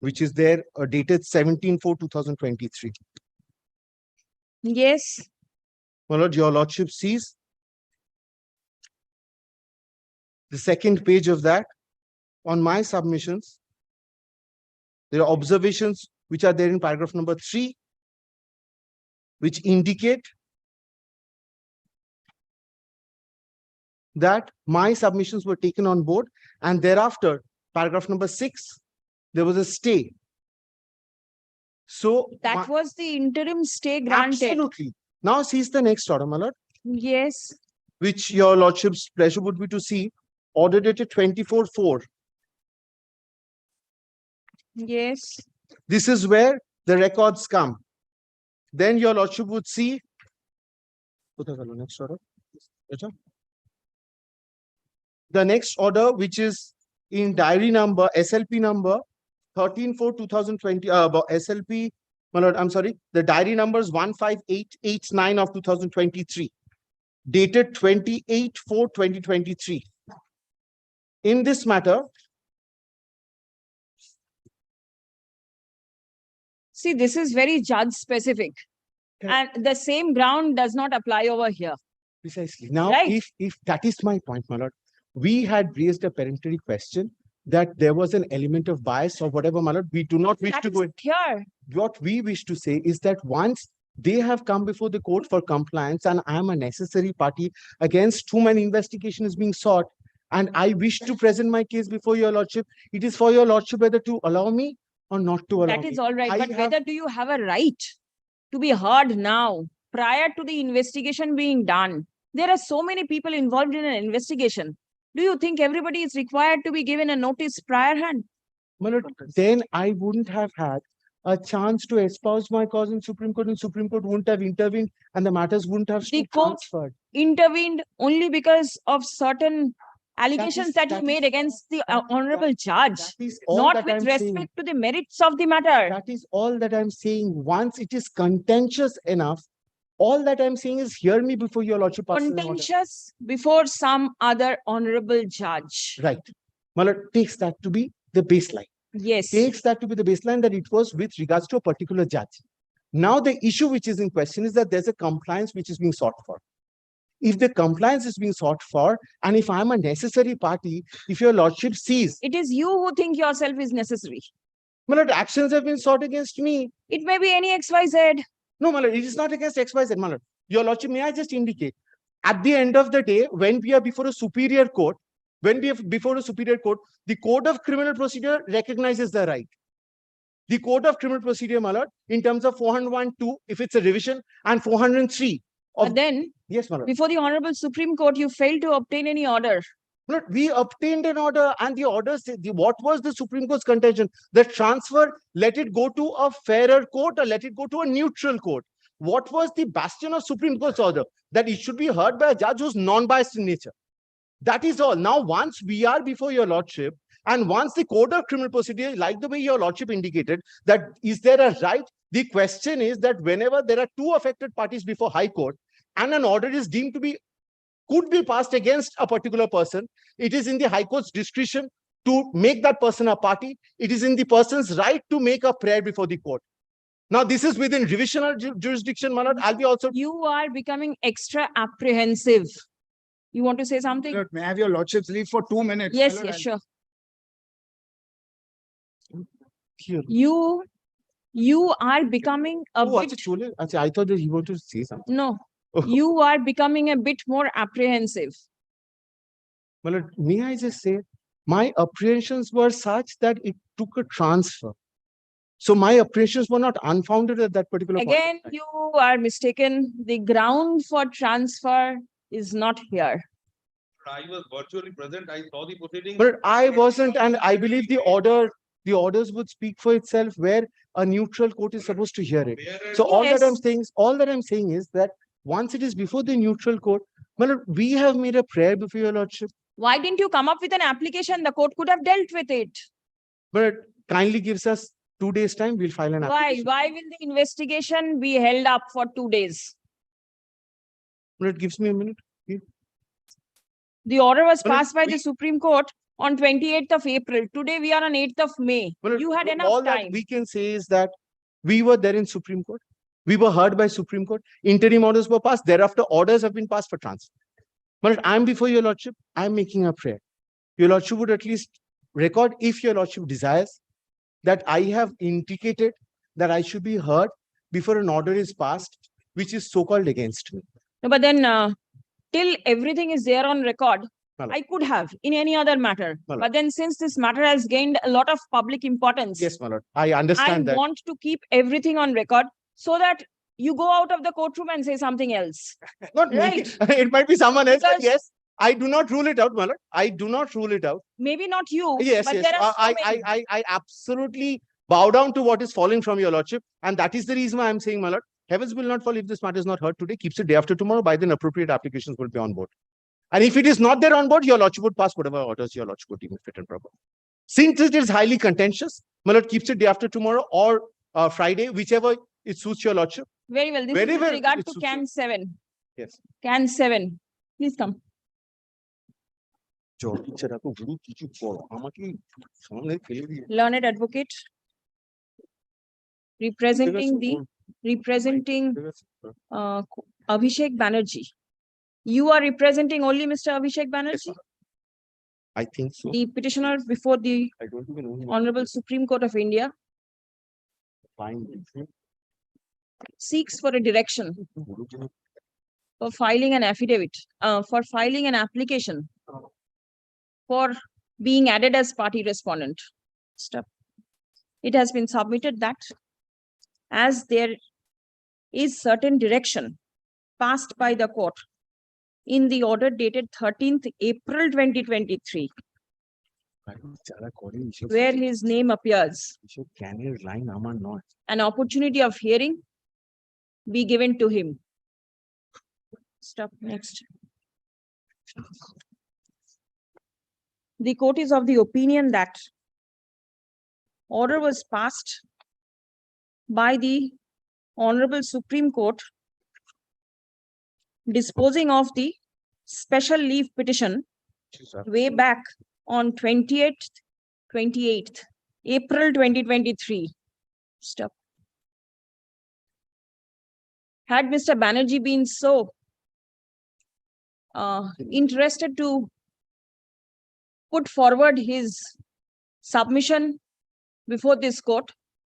which is there dated 17/4/2023. Yes. My lord, your lordship sees the second page of that. On my submissions, there are observations which are there in paragraph number 3, which indicate that my submissions were taken on board, and thereafter, paragraph number 6, there was a stay. So that was the interim stay granted. Absolutely. Now sees the next order, my lord. Yes. Which your lordship's pleasure would be to see, order dated 24/4. Yes. This is where the records come. Then your lordship would see next order. The next order, which is in diary number, SLP number 13/4/2020, SLP, my lord, I'm sorry, the diary number is 15889 of 2023, dated 28/4/2023. In this matter, See, this is very judge specific. And the same ground does not apply over here. Precisely. Now, Right. if that is my point, my lord, we had raised a peremptory question that there was an element of bias or whatever, my lord. We do not wish That to is go in. here. What we wish to say is that once they have come before the court for compliance and I am a necessary party against whom an investigation is being sought, and I wish to present my case before your lordship, it is for your lordship whether to allow me or not to allow That is me. all right. I But have- whether do you have a right to be heard now prior to the investigation being done? There are so many people involved in an investigation. Do you think everybody is required to be given a notice prior hand? My lord, then I wouldn't have had a chance to espouse my cause in Supreme Court, and Supreme Court wouldn't have intervened and the matters wouldn't have The stood court transferred. intervened only because of certain allegations that you that made is- against the honorable judge, That is all not that with I'm respect saying. to the merits of the matter. That is all that I'm saying. Once it is contentious enough, all that I'm saying is hear me before your lordship passes an order. Contentious before some other honorable judge. Right. My lord takes that to be the baseline. Yes. Takes that to be the baseline that it was with regards to a particular judge. Now the issue which is in question is that there's a compliance which is being sought for. If the compliance is being sought for, and if I'm a necessary party, if your lordship sees, It is you who think yourself is necessary. my lord, actions have been sought against me. It may be any XYZ. No, my lord, it is not against XYZ, my lord. Your lordship, may I just indicate, at the end of the day, when we are before a superior court, the Code of Criminal Procedure recognizes the right. The Code of Criminal Procedure, my lord, in terms of 401(2), if it's a revision, and 403. But then, Yes, my lord. before the Honorable Supreme Court, you failed to obtain any order. Lord, we obtained an order, and the order said, what was the Supreme Court's contention? The transfer, let it go to a fairer court or let it go to a neutral court. What was the bastion of Supreme Court's order? That it should be heard by a judge who's non-biased in nature. That is all. Now, once we are before your lordship, and once the Code of Criminal Procedure, like the way your lordship indicated, that is there a right? The question is that whenever there are two affected parties before High Court, and an order is deemed to be could be passed against a particular person, it is in the High Court's discretion to make that person a party. It is in the person's right to make a prayer before the court. Now, this is within revisional jurisdiction, my lord. I'll be also. You are becoming extra apprehensive. You want to say something? Lord, may I have your lordship's leave for 2 minutes? Yes, My lord, yes, sure. Here. You are becoming a Oh, bit, Acha, I thought that he wanted to say something. no, Oh. you are becoming a bit more apprehensive. My lord, may I just say, my apprehensions were such that it took a transfer. So my apprehensions were not unfounded at that particular point. Again, you are mistaken. The ground for transfer is not here. I was virtually present. I saw the proceedings. But I wasn't, and I believe the orders would speak for itself where a neutral court is supposed to hear it. So all that I'm saying is that once it is before the neutral court, well, we have made a prayer before your lordship. Why didn't you come up with an application? The court could have dealt with it. But kindly gives us 2 days time, we'll file an application. Why will the investigation be held up for 2 days? But it gives me a minute. The order was Well, passed by the Supreme Court on 28th of April. Today we are on 8th of May. Well, You had all enough that time. we can say is that we were there in Supreme Court. We were heard by Supreme Court. Interim orders were passed. Thereafter, orders have been passed for transfer. But I'm before your lordship. I'm making a prayer. Your lordship would at least record, if your lordship desires, that I have indicated that I should be heard before an order is passed, which is so-called against me. No, but then till everything is there on record, Hello. I could have in any other matter. Hello. But then since this matter has gained a lot of public importance, Yes, my lord. I I understand that. want to keep everything on record so that you go out of the courtroom and say something else. Not Right. me. It might be someone else. But Because- yes, I do not rule it out, my lord. I do not rule it out. Maybe not you, Yes, but yes. there are so many. I absolutely bow down to what is falling from your lordship. And that is the reason why I'm saying, my lord, heavens will not fall if this matter is not heard today. Keeps it day after tomorrow. By then, appropriate applications will be on board. And if it is not there on board, your lordship would pass whatever orders your lordship would deem fit and proper. Since it is highly contentious, my lord keeps it day after tomorrow or Friday, whichever it suits your lordship. Very well. This Very is with well, regard it to suits CAN 7. Yes. CAN 7. Please come. Learned advocate. representing Abhishek Banerjee. You are representing only Mr. Abhishek Banerjee, I think so. the petitioner before the I don't even know. Honorable Supreme Court of India Fine. seeks for a direction for filing an affidavit, for filing an application for being added as party respondent. Stop. It has been submitted that as there is certain direction passed by the court in the order dated 13th April 2023, where his name appears, an opportunity of hearing be given to him. Stop. Next. The court is of the opinion that order was passed by the Honorable Supreme Court disposing of the special leave petition way back on 28th April 2023. Stop. Had Mr. Banerjee been so interested to put forward his submission before this court,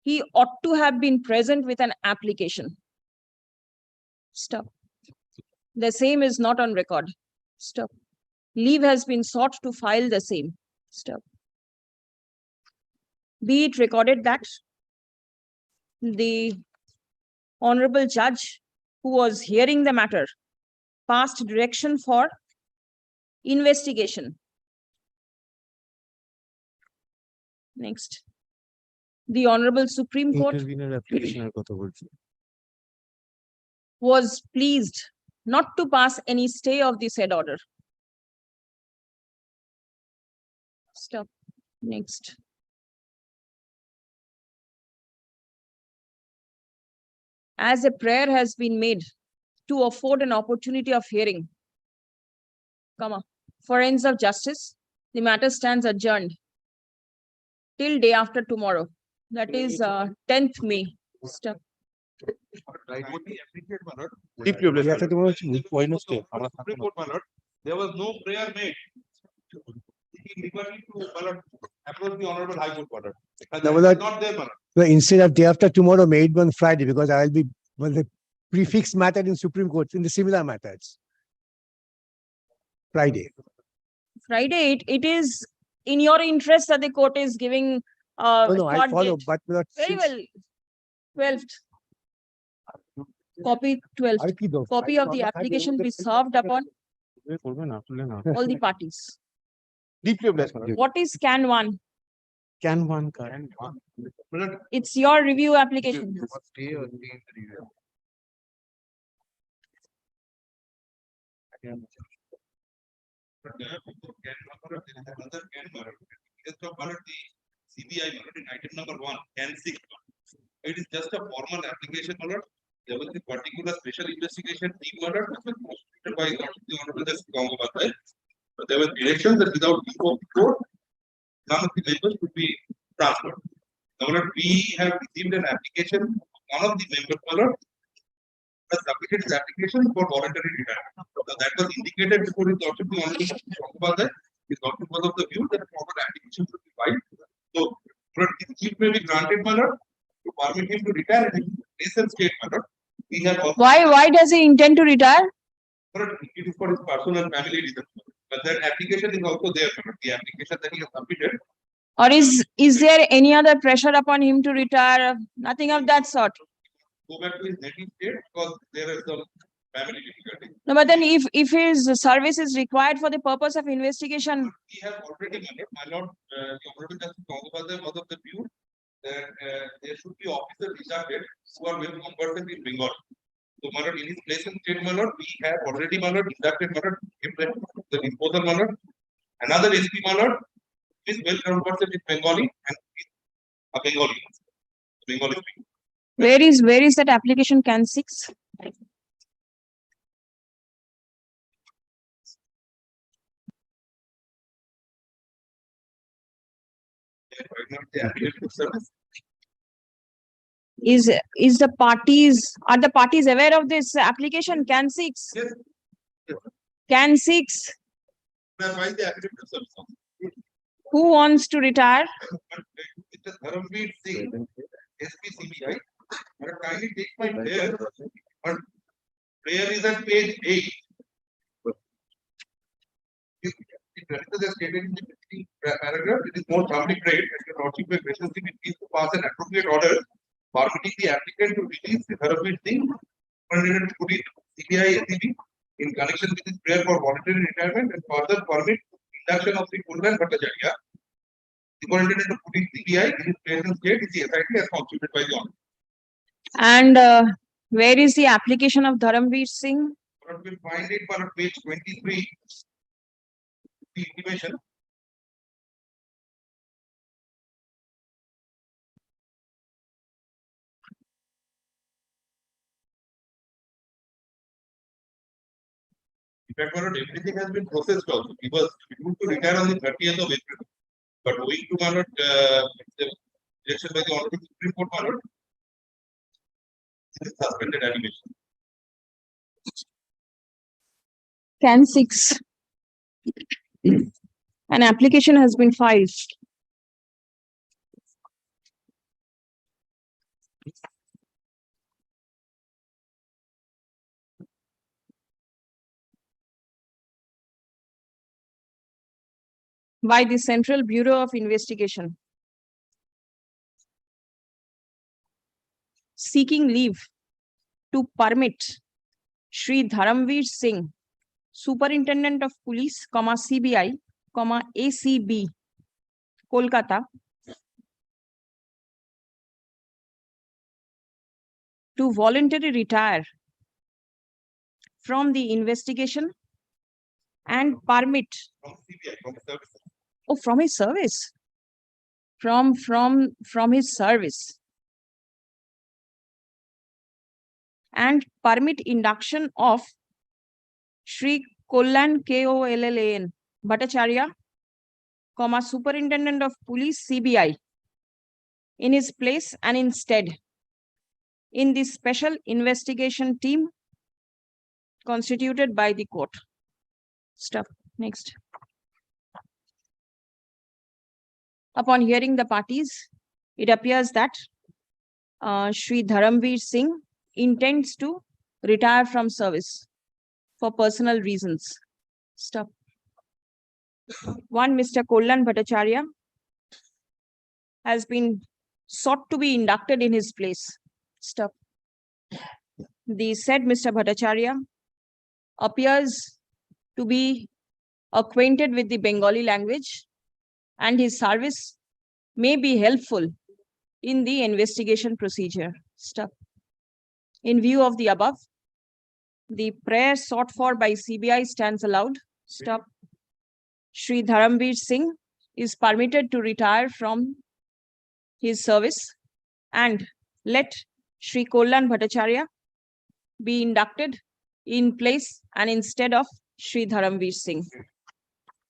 he ought to have been present with an application. Stop. The same is not on record. Stop. Leave has been sought to file the same. Stop. Be it recorded that the Honorable Judge who was hearing the matter passed direction for investigation. Next. The Honorable Supreme Court was pleased not to pass any stay of the said order. Stop. Next. As a prayer has been made to afford an opportunity of hearing, for ends of justice, the matter stands adjourned till day after tomorrow. That is 10th May. Stop. There was no prayer made. Liberty to approach the Honorable High Court order. Not there, So instead of day after tomorrow, made one Friday, because I will be the prefix matter in Supreme Court in the similar matters. Friday. It is in your interest that the court is giving No, I short follow, date. but Very well. 12th. Copy 12th. Copy of the application be served upon all the parties. What is Can 1? Can one? It's your review application. CBI in item number 1 and 6. It is just a formal application. There was a particular special investigation team which was constituted by the Honorable Justice Gangapathy. But there was direction that without court, none of the members would be transferred. Now, we have received an application. One of the members has submitted his application for voluntary retirement. So that was indicated before his lordship, the Honorable Justice Gangapathy. His lordship was of the view that a proper application should be filed. So, it may be granted, my lord, to permit him to retire in a state, my lord. We have also, Why does he intend to retire? it is for his personal and family reasons. But that application is also there, my lord. The application that he has submitted. Or is there any other pressure upon him to retire? Nothing of that sort. Go back to his native state because there is some family difficulty. No, but then if his service is required for the purpose of investigation. We have already, my lord, the Honorable Justice Gangapathy was of the view that there should be officers inducted who are well conversant in Bengal. So, my lord, in his place and state, my lord, we have already, my lord, inducted, my lord, the disposal, my lord. Another SP, my lord, is well conversant in Bengali and is a Bengali speaker. Where is that application Can 6? The application service. Is the are the parties aware of this application? Can 6? Yes. Can 6? That's why the affidavit of service. Who wants to retire? Mr. Dharamveer Singh, SP CBI. Kindly take my prayer. But prayer is at page 8. The director has stated in the paragraph, it is more humbly prayed that your lordship will graciously be pleased to pass an appropriate order permitting the applicant to release the Dharamveer Singh, superintendent to put CBI SCB in connection with his prayer for voluntary retirement and further permit induction of Sri Kullan Bhattacharya, superintendent to put CBI in his present state is the SIT as constituted by the honor. And where is the application of Dharamveer Singh? But we'll find it on page 23. The intimation. In fact, everything has been processed also. He was due to retire on the 30th of April. But owing to the direction by the Honorable Supreme Court, this is suspended animation. Can 6? An application has been filed. By the Central Bureau of Investigation, seeking leave to permit Shri Dharamveer Singh, Superintendent of Police, CBI, ACB, Kolkata, to voluntarily retire from the investigation and permit From CBI, from service. Oh, from his service. From his service. And permit induction of Shri Kollan KOLLAN Bhattacharya, Superintendent of Police CBI, in his place and instead in the special investigation team constituted by the court. Stuff. Next. Upon hearing the parties, it appears that Shri Dharamveer Singh intends to retire from service for personal reasons. Stop. 1. Mr. Kollan Bhattacharya has been sought to be inducted in his place. Stop. The said Mr. Bhattacharya appears to be acquainted with the Bengali language, and his service may be helpful in the investigation procedure. Stop. In view of the above, the prayer sought for by CBI stands allowed. Stop. Shri Dharamveer Singh is permitted to retire from his service, and let Shri Kollan Bhattacharya be inducted in place and instead of Shri Dharamveer Singh.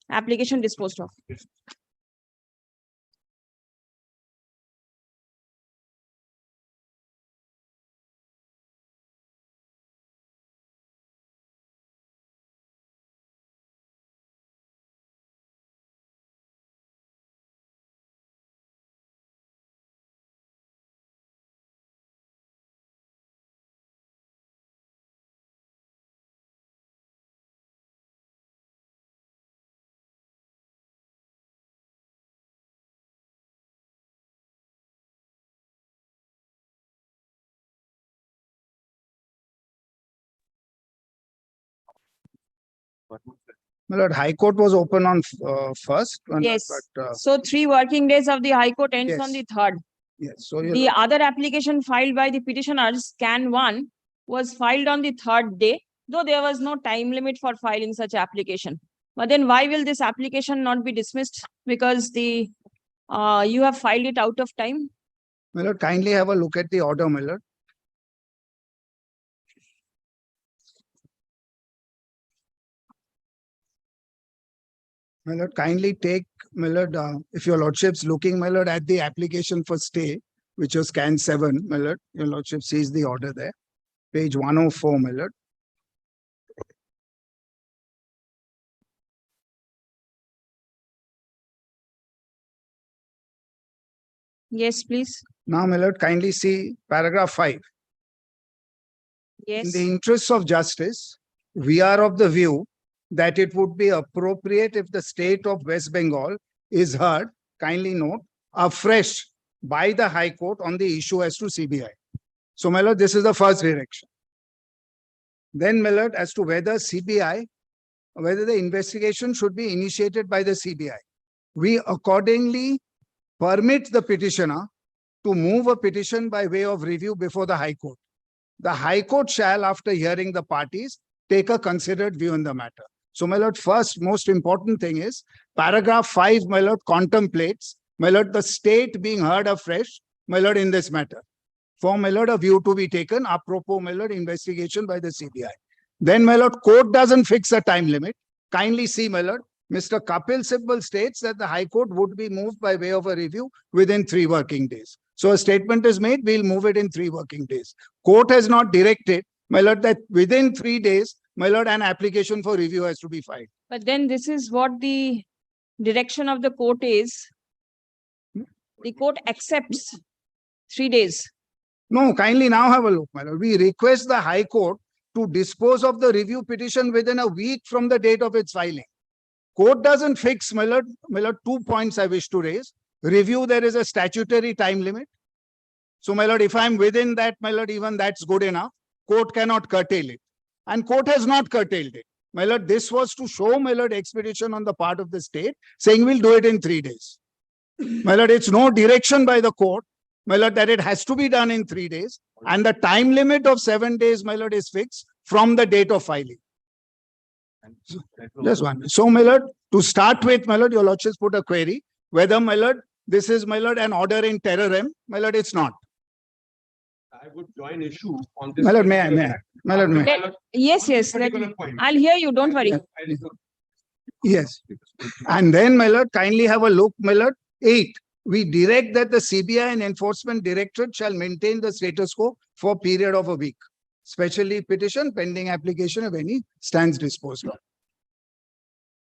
Application disposed of. My lord, High Court was open on first. Yes. But, So 3 working days of the High Court ends on the 3rd. yes. So The other application filed by the petitioners, Can 1, was filed on the 3rd day, though there was no time limit for filing such application. But then why will this application not be dismissed? Because the you have filed it out of time. my lord, kindly have a look at the order, my lord. My lord, kindly take, my lord, if your lordship's looking, my lord, at the application for stay, which was scan 7, my lord. Your lordship sees the order there. Page 104, my lord. Yes, please. Now, my lord, kindly see paragraph 5. In Yes. the interests of justice, we are of the view that it would be appropriate if the state of West Bengal is heard, kindly note, afresh by the High Court on the issue as to CBI. So, my lord, this is the first direction. Then, my lord, as to whether CBI, whether the investigation should be initiated by the CBI, we accordingly permit the petitioner to move a petition by way of review before the High Court. The High Court shall, after hearing the parties, take a considered view in the matter. So, my lord, first most important thing is paragraph 5, my lord, contemplates, my lord, the state being heard afresh, my lord, in this matter. For, my lord, a view to be taken, apropos, my lord, investigation by the CBI. Then, my lord, court doesn't fix a time limit. Kindly see, my lord, Mr. Kapil Sibal states that the High Court would be moved by way of a review within 3 working days. So a statement is made, we'll move it in 3 working days. Court has not directed, my lord, that within 3 days, my lord, an application for review has to be filed. But then this is what the direction of the court is. The court accepts 3 days. No, kindly now have a look, my lord. We request the High Court to dispose of the review petition within a week from the date of its filing. Court doesn't fix, my lord, 2 points I wish to raise. Review, there is a statutory time limit. So, my lord, if I'm within that, my lord, even that's good enough. Court cannot curtail it. And court has not curtailed it. My lord, this was to show, my lord, expedition on the part of the state, saying we'll do it in 3 days. My lord, it's no direction by the court, my lord, that it has to be done in 3 days. And the time limit of 7 days, my lord, is fixed from the date of filing. Just one. So, my lord, to start with, my lord, your lordships put a query whether, my lord, this is, my lord, an order in terrorem. My lord, it's not. I would join issue on this. My lord, may I? My lord, may I? Yes, I'll hear you, don't worry. Yes. And then, my lord, kindly have a look, my lord. 8. We direct that the CBI and Enforcement Directorate shall maintain the status quo for a period of a week. Specially petition pending application of any stands disposed of.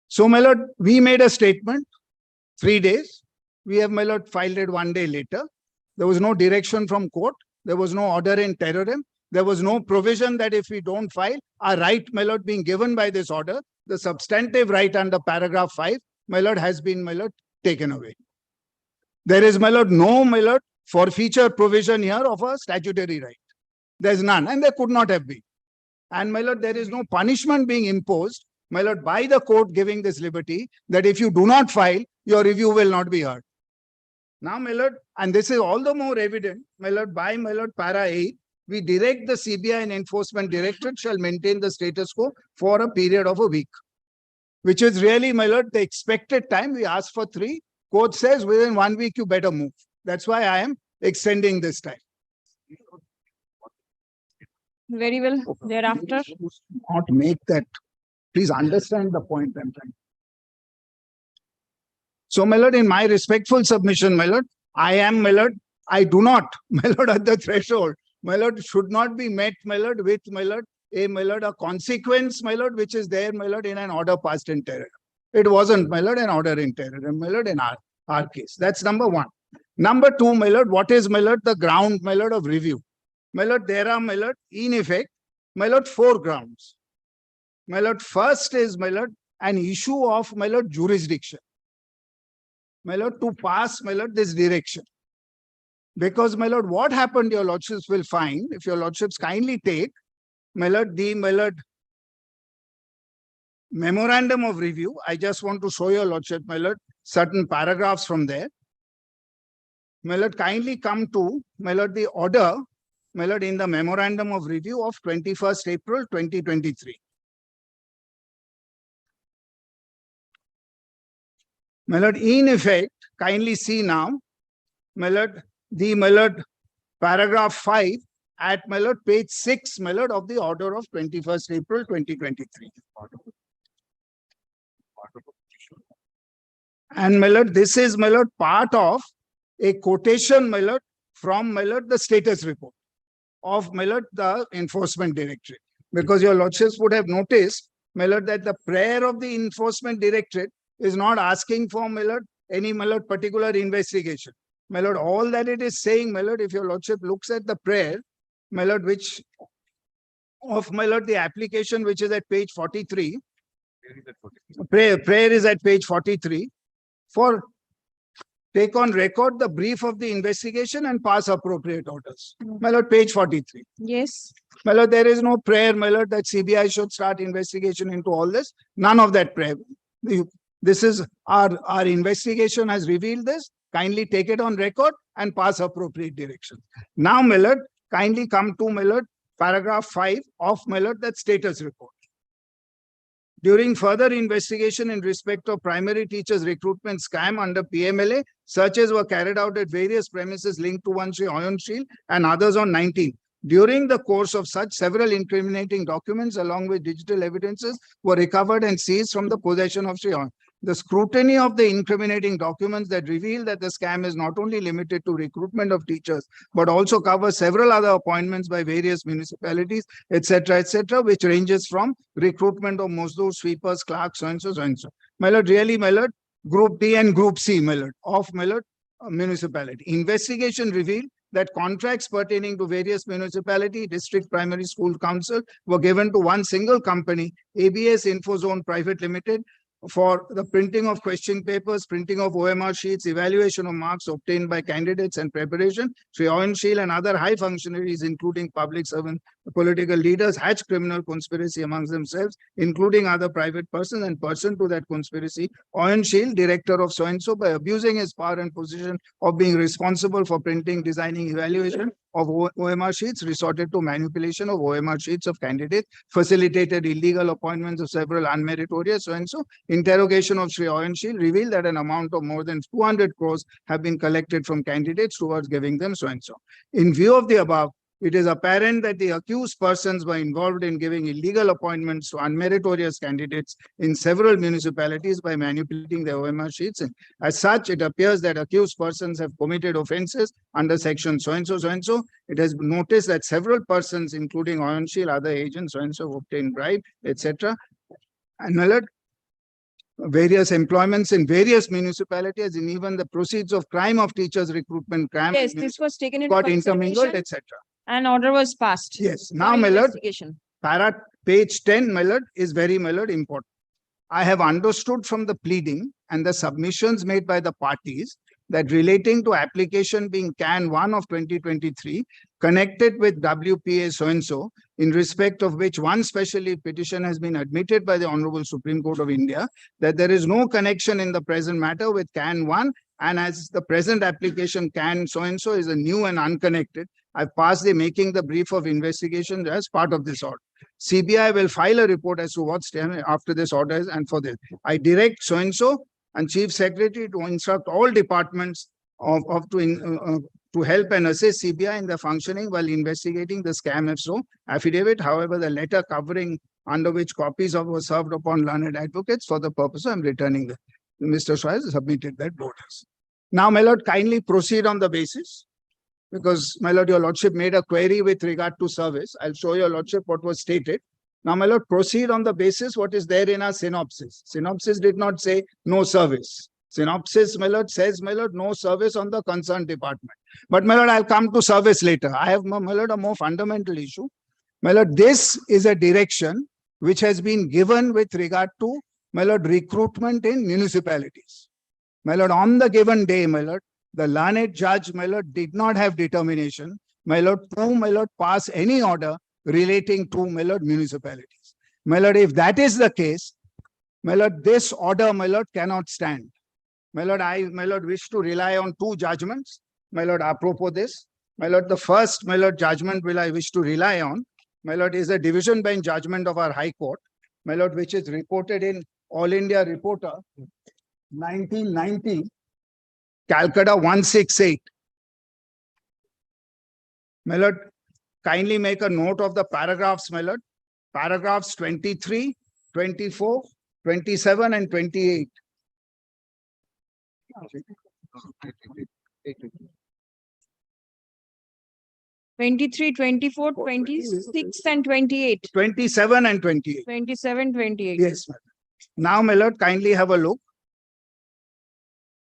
So, my lord, we made a statement, 3 days. We have, my lord, filed it 1 day later. There was no direction from court. There was no order in terrorem. There was no provision that if we don't file, our right, my lord, being given by this order, the substantive right under paragraph 5, my lord, has been, my lord, taken away. There is, my lord, no, my lord, forfeiture provision here of a statutory right. There's none, and there could not have been. And, my lord, there is no punishment being imposed, my lord, by the court giving this liberty that if you do not file, your review will not be heard. Now, my lord, and this is all the more evident, my lord, by, my lord, para 8, we direct the CBI and Enforcement Directorate shall maintain the status quo for a period of a week, which is really, my lord, the expected time. We asked for 3. Court says within 1 week, you better move. That's why I am extending this time. Very well. Thereafter. Not make that. Please understand the point I'm trying. So, my lord, in my respectful submission, my lord, I am, my lord, I do not, my lord, at the threshold, my lord, should not be met, my lord, with, my lord, a consequence, my lord, which is there, my lord, in an order passed in terror. It wasn't, my lord, an order in terror, my lord, in our case. That's number 1. Number 2, my lord, what is, my lord, the ground, my lord, of review? My lord, there are, my lord, in effect, my lord, 4 grounds. My lord, first is, my lord, an issue of, my lord, jurisdiction. My lord, to pass, my lord, this direction. Because, my lord, what happened, your lordships will find, if your lordships kindly take, my lord, the, my lord, memorandum of review. I just want to show your lordship, my lord, certain paragraphs from there. My lord, kindly come to, my lord, the order, my lord, in the memorandum of review of 21st April 2023. My lord, in effect, kindly see now, my lord, the, my lord, paragraph 5 at, my lord, page 6, my lord, of the order of 21st April 2023. And, my lord, this is, my lord, part of a quotation, my lord, from, my lord, the status report of, my lord, the enforcement directorate. Because your lordships would have noticed, my lord, that the prayer of the enforcement directorate is not asking for, my lord, any, my lord, particular investigation. My lord, all that it is saying, my lord, if your lordship looks at the prayer, my lord, which of, my lord, the application which is at page 43, prayer is at page 43, for take on record the brief of the investigation and pass appropriate orders. My lord, page 43. Yes. My lord, there is no prayer, my lord, that CBI should start investigation into all this. None of that prayer. This is our investigation has revealed this. Kindly take it on record and pass appropriate direction. Now, my lord, kindly come to, my lord, paragraph 5 of, my lord, that status report. During further investigation in respect of primary teachers recruitment scam under PMLA, searches were carried out at various premises linked to one Sri HON'BLE and others on 19. During the course of such, several incriminating documents along with digital evidences were recovered and seized from the possession of Sri HON'BLE. The scrutiny of the incriminating documents that reveal that the scam is not only limited to recruitment of teachers, but also covers several other appointments by various municipalities, etc., which ranges from recruitment of Mazdoor, sweepers, clerks, so and so, so and so. My lord, really, my lord, Group D and Group C, my lord, of, my lord, municipality. Investigation revealed that contracts pertaining to various municipality, district primary school council were given to one single company, ABS Infozone Private Limited, for the printing of question papers, printing of OMR sheets, evaluation of marks obtained by candidates and preparation. Sri HON'BLE and other high functionaries, including public servants, political leaders, hatched criminal conspiracy amongst themselves, including other private persons, and person to that conspiracy, HON'BLE, director of so-and-so, by abusing his power and position of being responsible for printing, designing, evaluation of OMR sheets, resorted to manipulation of OMR sheets of candidates, facilitated illegal appointments of several unmeritorious so-and-so. Interrogation of Sri HON'BLE revealed that an amount of more than 200 crores have been collected from candidates towards giving them so-and-so. In view of the above, it is apparent that the accused persons were involved in giving illegal appointments to unmeritorious candidates in several municipalities by manipulating their OMR sheets. And as such, it appears that accused persons have committed offences under section so-and-so, so-and-so. It has been noticed that several persons, including HON'BLE, other agents, so-and-so, obtained bribe, etc. And alert various employments in various municipalities, and even the proceeds of crime of teachers recruitment crime. Yes, this was taken into got intermingled, consideration. etc. An order was passed. Yes. for Now, my lord, investigation. page 10, my lord, is very, my lord, important. I have understood from the pleading and the submissions made by the parties that relating to application being CAN 1 of 2023, connected with WPA so-and-so, in respect of which one specially petition has been admitted by the Honorable Supreme Court of India, that there is no connection in the present matter with CAN 1, and as the present application CAN so-and-so is a new and unconnected, I've passed the making the brief of investigation as part of this order. CBI will file a report as to what's after this order is, and for this. I direct so-and-so and Chief Secretary to instruct all departments to help and assist CBI in the functioning while investigating the scam FSO affidavit. However, the letter covering under which copies of was served upon learned advocates for the purpose I'm returning the Mr. Shah has submitted that voters. Now, my lord, kindly proceed on the basis, because my lord, your lordship made a query with regard to service. I'll show your lordship what was stated. Now, my lord, proceed on the basis what is there in our synopsis. Synopsis did not say no service. Synopsis, my lord, says, my lord, no service on the concerned department. But, my lord, I'll come to service later. I have, my lord, a more fundamental issue. My lord, this is a direction which has been given with regard to, my lord, recruitment in municipalities. My lord, on the given day, my lord, the learned judge, my lord, did not have determination, my lord, to, my lord, pass any order relating to, my lord, municipalities. My lord, if that is the case, my lord, this order, my lord, cannot stand. My lord, my lord, wish to rely on two judgments. My lord, apropos this, my lord, the first, my lord, judgment will I wish to rely on, my lord, is a division bench judgment of our High Court, my lord, which is reported in All India Reporter, 1990, Calcutta 168. My lord, kindly make a note of the paragraphs, my lord. Paragraphs 23, 24, 27, and 28. 23, 24, 26 and 28. 27 and 28. 27, 28. Yes, madam. Now, my lord, kindly have a look.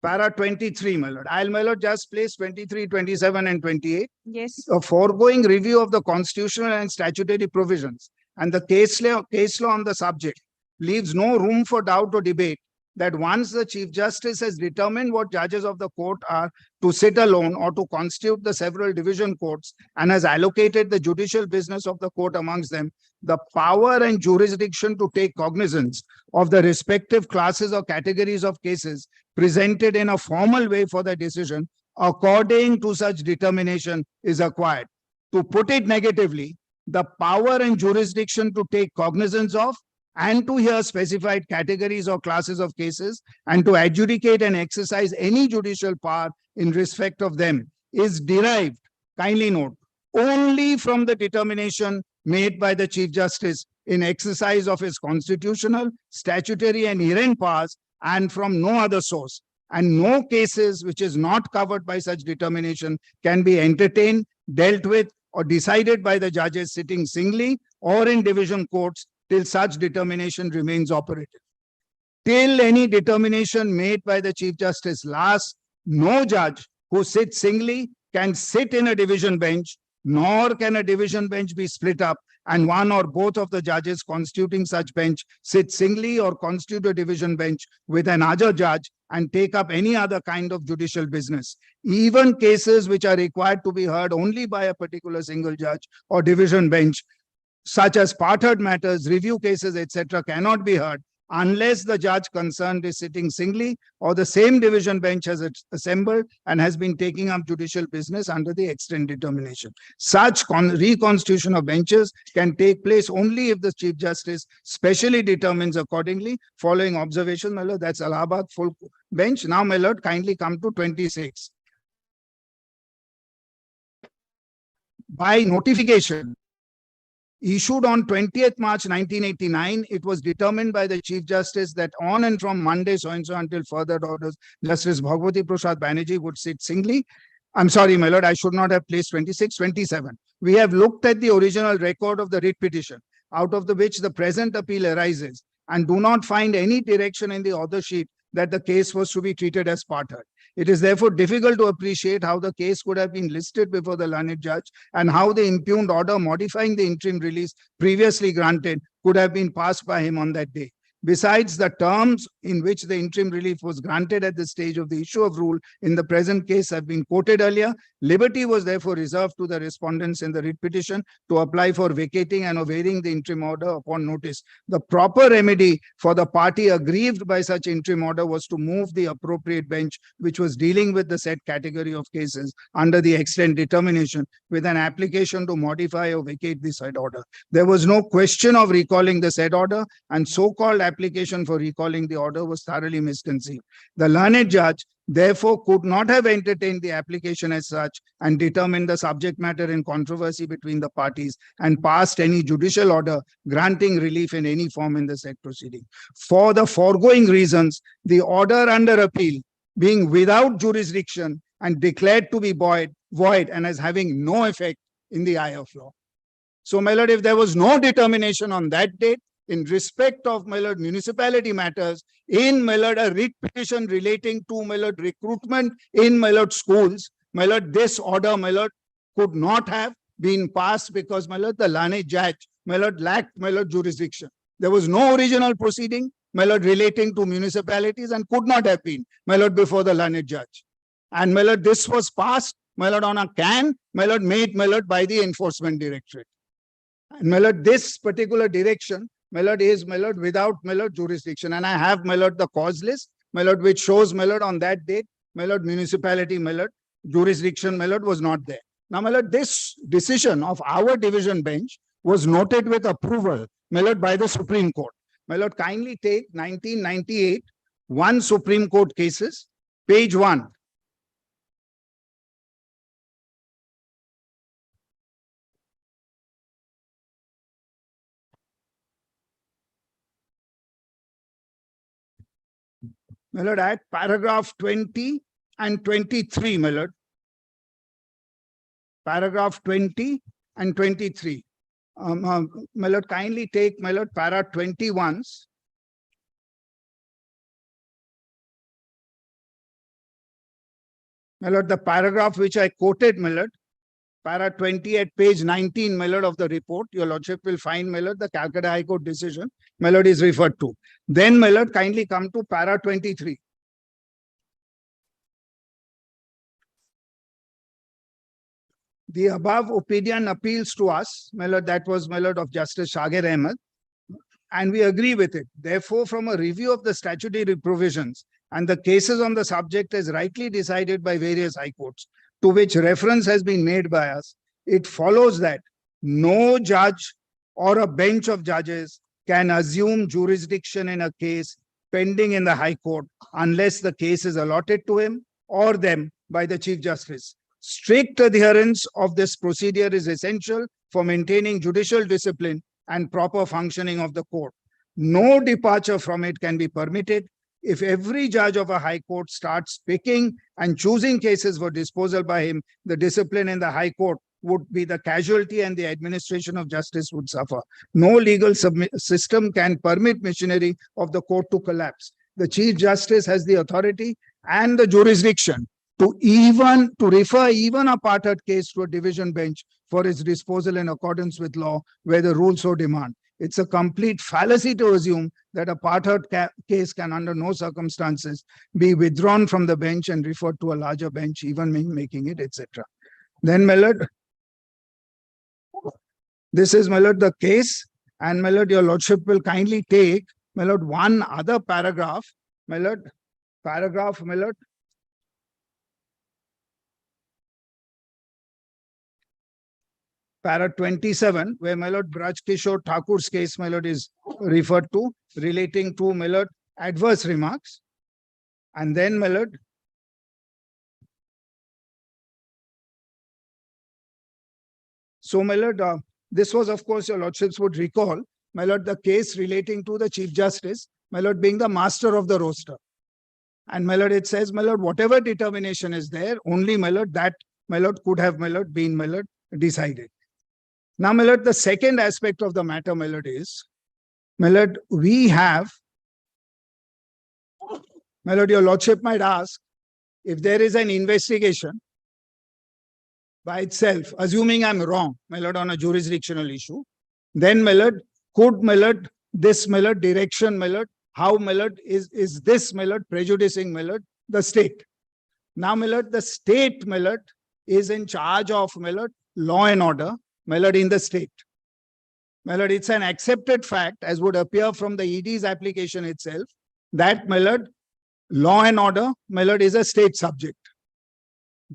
Para 23, my lord. I'll, my lord, just place 23, 27 and 28. Yes. A foregoing review of the constitutional and statutory provisions and the case law on the subject leaves no room for doubt or debate that once the Chief Justice has determined what judges of the court are to sit alone or to constitute the several division courts and has allocated the judicial business of the court amongst them, the power and jurisdiction to take cognizance of the respective classes or categories of cases presented in a formal way for the decision according to such determination is acquired. To put it negatively, the power and jurisdiction to take cognizance of and to hear specified categories or classes of cases and to adjudicate and exercise any judicial power in respect of them is derived, kindly note, only from the determination made by the Chief Justice in exercise of his constitutional, statutory and inherent powers and from no other source. And no cases which is not covered by such determination can be entertained, dealt with or decided by the judges sitting singly or in division courts till such determination remains operative. Till any determination made by the Chief Justice lasts, no judge who sits singly can sit in a division bench, nor can a division bench be split up and one or both of the judges constituting such bench sit singly or constitute a division bench with another judge and take up any other kind of judicial business. Even cases which are required to be heard only by a particular single judge or division bench, such as parted matters, review cases, etc., cannot be heard unless the judge concerned is sitting singly or the same division bench has assembled and has been taking up judicial business under the extent determination. Such reconstitution of benches can take place only if the Chief Justice specially determines accordingly. Following observation, my lord, that's Allahabad full bench. Now, my lord, kindly come to 26. By notification issued on 20th March 1989, it was determined by the Chief Justice that on and from Monday so-and-so until further orders, Justice Bhagwati Prasad Banerjee would sit singly. I'm sorry, my lord, I should not have placed 26, 27. We have looked at the original record of the writ petition, out of which the present appeal arises, and do not find any direction in the order sheet that the case was to be treated as parted. It is therefore difficult to appreciate how the case could have been listed before the learned judge and how the impugned order modifying the interim release previously granted could have been passed by him on that day. Besides, the terms in which the interim relief was granted at the stage of the issue of rule in the present case have been quoted earlier. Liberty was therefore reserved to the respondents in the writ petition to apply for vacating and varying the interim order upon notice. The proper remedy for the party aggrieved by such interim order was to move the appropriate bench which was dealing with the said category of cases under the extent determination with an application to modify or vacate the said order. There was no question of recalling the said order, and so-called application for recalling the order was thoroughly misconceived. The learned judge therefore could not have entertained the application as such and determined the subject matter in controversy between the parties and passed any judicial order granting relief in any form in the said proceeding. For the foregoing reasons, the order under appeal being without jurisdiction and declared to be void and as having no effect in the eye of law. So, my lord, if there was no determination on that date, in respect of, my lord, municipality matters, in, my lord, a writ petition relating to, my lord, recruitment in, my lord, schools, my lord, this order, my lord, could not have been passed because, my lord, the learned judge, my lord, lacked, my lord, jurisdiction. There was no original proceeding, my lord, relating to municipalities and could not have been, my lord, before the learned judge. And, my lord, this was passed, my lord, on a can, my lord, made, my lord, by the enforcement directorate. And, my lord, this particular direction, my lord, is, my lord, without, my lord, jurisdiction. And I have, my lord, the cause list, my lord, which shows, my lord, on that date, my lord, municipality, my lord, jurisdiction, my lord, was not there. Now, my lord, this decision of our division bench was noted with approval, my lord, by the Supreme Court. My lord, kindly take 1998, one Supreme Court cases, page 1. My lord, at paragraph 20 and 23, my lord. paragraph 20 and 23. My lord, kindly take, my lord, para 21. My lord, the paragraph which I quoted, my lord, para 20 at page 19, my lord, of the report, your lordship will find, my lord, the Calcutta High Court decision, my lord, is referred to. Then, my lord, kindly come to para 23. The above opinion appeals to us, my lord, that was, my lord, of Justice Shagir Ahmed, and we agree with it. Therefore, from a review of the statutory provisions and the cases on the subject as rightly decided by various high courts, to which reference has been made by us, it follows that no judge or a bench of judges can assume jurisdiction in a case pending in the High Court unless the case is allotted to him or them by the Chief Justice. Strict adherence of this procedure is essential for maintaining judicial discipline and proper functioning of the court. No departure from it can be permitted. If every judge of a high court starts picking and choosing cases for disposal by him, the discipline in the high court would be the casualty and the administration of justice would suffer. No legal system can permit machinery of the court to collapse. The Chief Justice has the authority and the jurisdiction to refer even a parted case to a division bench for its disposal in accordance with law where the rules so demand. It's a complete fallacy to assume that a parted case can under no circumstances be withdrawn from the bench and referred to a larger bench, even making it, etc. Then, my lord, this is, my lord, the case, and my lord, your lordship will kindly take, my lord, one other paragraph, my lord, my lord, para 27, where, my lord, Braj Kishore Thakur's case, my lord, is referred to, relating to, my lord, adverse remarks. And then, my lord, so, my lord, this was, of course, your lordships would recall, my lord, the case relating to the Chief Justice, my lord, being the master of the roster. And, my lord, it says, my lord, whatever determination is there, only, my lord, that, my lord, could have, my lord, been, my lord, decided. Now, my lord, the second aspect of the matter, my lord, is, my lord, we have, my lord, your lordship might ask, if there is an investigation by itself, assuming I'm wrong, my lord, on a jurisdictional issue, then, my lord, could, my lord, this, my lord, direction, my lord, how, my lord, is this, my lord, prejudicing, my lord, the state? Now, my lord, the state, my lord, is in charge of, my lord, law and order, my lord, in the state. My lord, it's an accepted fact, as would appear from the ED's application itself, that, my lord, law and order, my lord, is a state subject.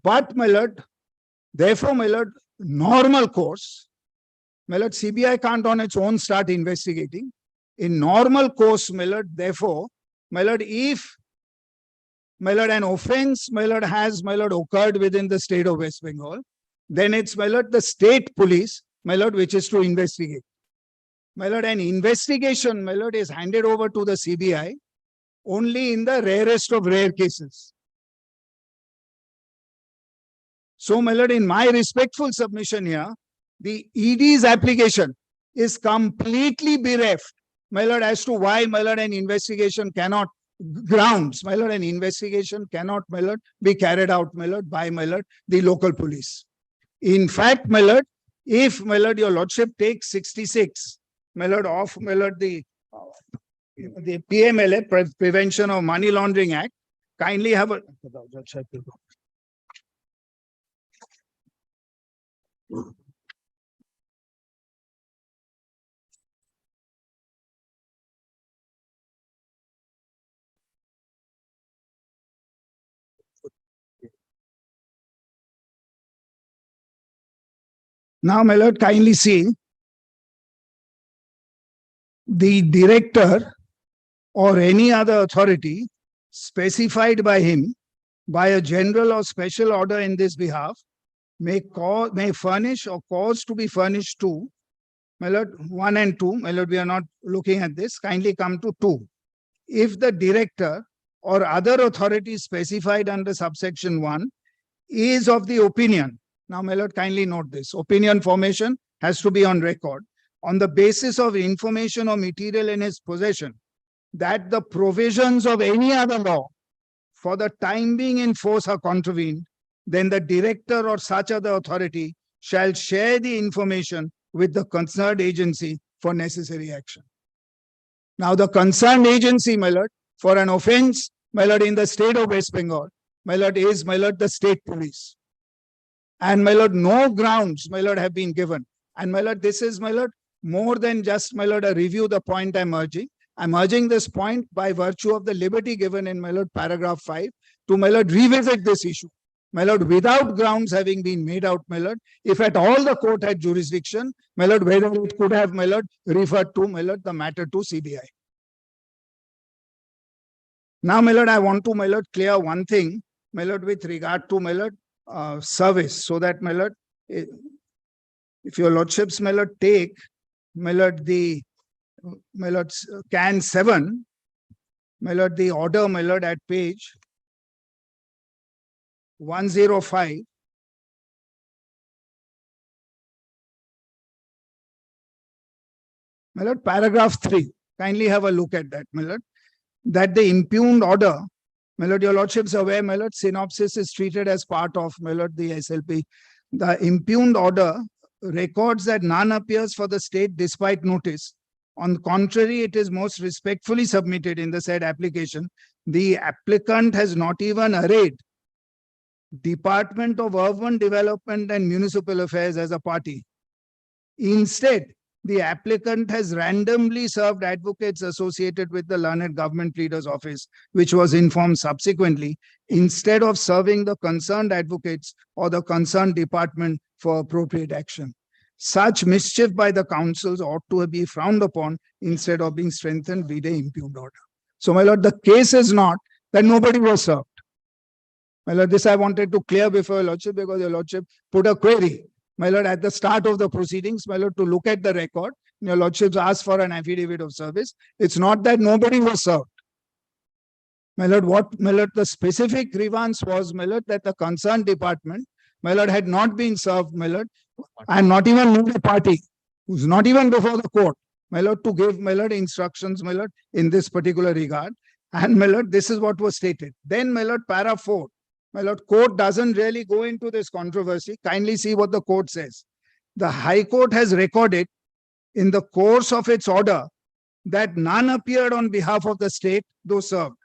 But, my lord, therefore, my lord, normal course, my lord, CBI can't on its own start investigating. In normal course, my lord, therefore, my lord, if, my lord, an offense, my lord, has, my lord, occurred within the state of West Bengal, then it's, my lord, the state police, my lord, which is to investigate. My lord, an investigation, my lord, is handed over to the CBI only in the rarest of rare cases. So, my lord, in my respectful submission here, the ED's application is completely bereft, my lord, as to why, my lord, an investigation cannot, grounds, my lord, an investigation cannot, my lord, be carried out, my lord, by, my lord, the local police. In fact, my lord, if, my lord, your lordship takes 66, my lord, of, my lord, the PMLA, Prevention of Money Laundering Act, kindly have a, now, my lord, kindly see the director or any other authority specified by him by a general or special order in this behalf may furnish or cause to be furnished to, my lord, 1 and 2, my lord, we are not looking at this, kindly come to 2. If the director or other authority specified under subsection 1 is of the opinion Now, my lord, kindly note this. Opinion formation has to be on record. On the basis of information or material in his possession, that the provisions of any other law for the time being in force are contravened, then the director or such other authority shall share the information with the concerned agency for necessary action. Now, the concerned agency, my lord, for an offense, my lord, in the state of West Bengal, my lord, is, my lord, the state police. And, my lord, no grounds, my lord, have been given. And, my lord, this is, my lord, more than just, my lord, a review the point I'm urging. I'm urging this point by virtue of the liberty given in, my lord, paragraph 5 to, my lord, revisit this issue. My lord, without grounds having been made out, my lord, if at all the court had jurisdiction, my lord, whether it could have, my lord, referred to, my lord, the matter to CBI. Now, my lord, I want to, my lord, clear one thing, my lord, with regard to, my lord, service, so that, my lord, if your lordships, my lord, take, my lord, the, my lord, can 7, my lord, the order, my lord, at page 105. My lord, paragraph 3. Kindly have a look at that, my lord. That the impugned order, my lord, your lordships are aware, my lord, synopsis is treated as part of, my lord, the SLP. The impugned order records that none appears for the state despite notice. On the contrary, it is most respectfully submitted in the said application. The applicant has not even arrayed Department of Urban Development and Municipal Affairs as a party. Instead, the applicant has randomly served advocates associated with the learned government pleader's office, which was informed subsequently, instead of serving the concerned advocates or the concerned department for appropriate action. Such mischief by the councils ought to be frowned upon instead of being strengthened with the impugned order. So, my lord, the case is not that nobody was served. My lord, this I wanted to clear before your lordship, because your lordship put a query, my lord, at the start of the proceedings, my lord, to look at the record. Your lordships asked for an affidavit of service. It's not that nobody was served. My lord, what, my lord, the specific grievance was, my lord, that the concerned department, my lord, had not been served, my lord, and not even moved a party, who's not even before the court, my lord, to give, my lord, instructions, my lord, in this particular regard. And, my lord, this is what was stated. Then, my lord, para 4. My lord, court doesn't really go into this controversy. Kindly see what the court says. The High Court has recorded in the course of its order that none appeared on behalf of the state, though served.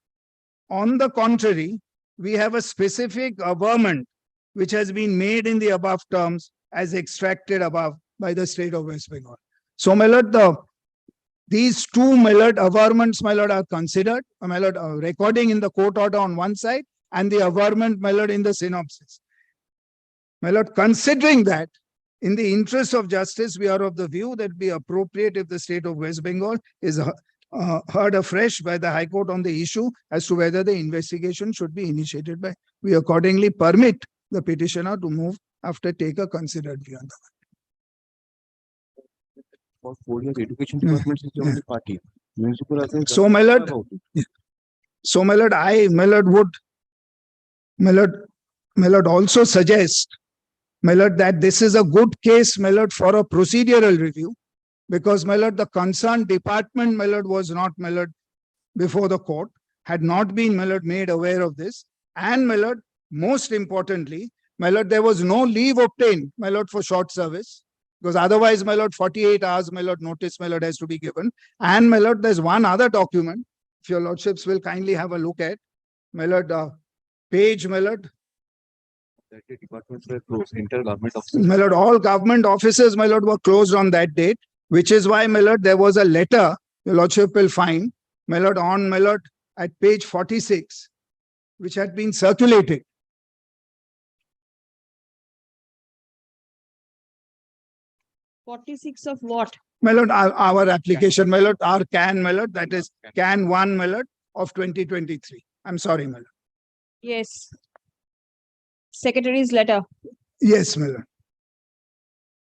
On the contrary, we have a specific averment which has been made in the above terms as extracted above by the state of West Bengal. So, my lord, these two, my lord, averments, my lord, are considered, my lord, recording in the court order on one side, and the averment, my lord, in the synopsis. My lord, considering that, in the interest of justice, we are of the view that it would be appropriate if the state of West Bengal is heard afresh by the High Court on the issue as to whether the investigation should be initiated by. We accordingly permit the petitioner to move after take a considered view on the For 4 years, education department is the only party. Municipal affairs. So, my lord, so, my lord, my lord, would, my lord, also suggest, my lord, that this is a good case, my lord, for a procedural review, because, my lord, the concerned department, my lord, was not, my lord, before the court, had not been, my lord, made aware of this. And, my lord, most importantly, my lord, there was no leave obtained, my lord, for short service, because otherwise, my lord, 48 hours, my lord, notice, my lord, has to be given. And, my lord, there's one other document, if your lordships will kindly have a look at, my lord, page, my lord. That the departments were closed, inter-government offices. My lord, all government offices, my lord, were closed on that date, which is why, my lord, there was a letter, your lordship will find, my lord, on, my lord, at page 46, which had been circulated. (46) of what? My lord, our application, my lord, our can, my lord, that is can 1, my lord, of 2023. I'm sorry, my lord. Yes. Secretary's letter. Yes, my lord.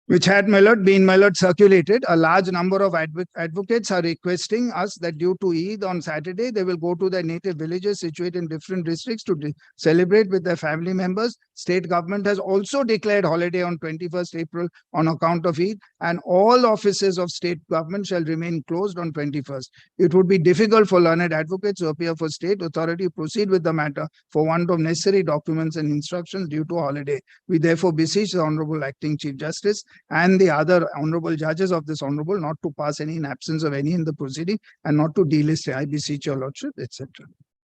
which had, my lord, been, my lord, circulated. A large number of advocates are requesting us that due to Eid on Saturday, they will go to their native villages situated in different districts to celebrate with their family members. State government has also declared holiday on 21st April on account of Eid, and all offices of state government shall remain closed on 21st. It would be difficult for learned advocates who appear for state authority to proceed with the matter for want of necessary documents and instructions due to holiday. We therefore beseech the Honorable Acting Chief Justice and the other honorable judges of this honorable not to pass any in absence of any in the proceeding and not to delist. I beseech your lordship, etc.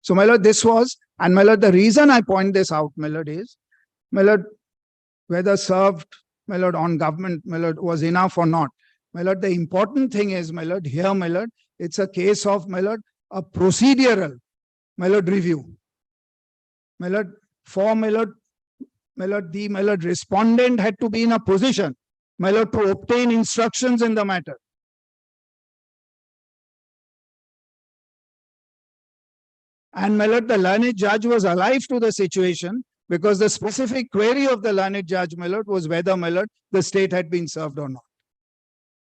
So, my lord, this was, and my lord, the reason I point this out, my lord, is, my lord, whether served, my lord, on government, my lord, was enough or not. My lord, the important thing is, my lord, here, my lord, it's a case of, my lord, a procedural, my lord, review. My lord, for, my lord, the, my lord, respondent had to be in a position, my lord, to obtain instructions in the matter. And, my lord, the learned judge was alive to the situation, because the specific query of the learned judge, my lord, was whether, my lord, the state had been served or not.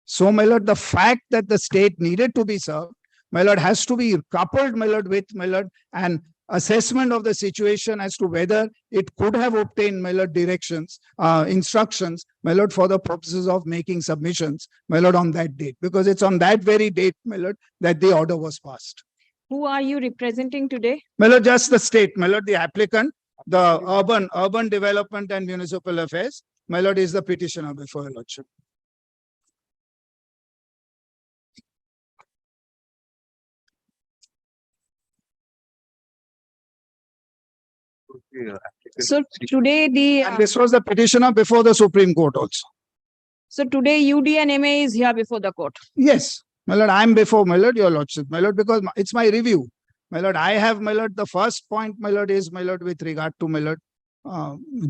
So, my lord, the fact that the state needed to be served, my lord, has to be coupled, my lord, with, my lord, an assessment of the situation as to whether it could have obtained, my lord, directions, instructions, my lord, for the purposes of making submissions, my lord, on that date. Because it's on that very date, my lord, that the order was passed. Who are you representing today? My lord, just the state, my lord, the applicant, the urban development and municipal affairs, my lord, is the petitioner before your lordship. So today the, And this was the petitioner before the Supreme Court also. so today UD and MA is here before the court. Yes, my lord, I am before, my lord, your lordship, my lord, because it's my review. My lord, I have, my lord, the first point, my lord, is, my lord, with regard to, my lord,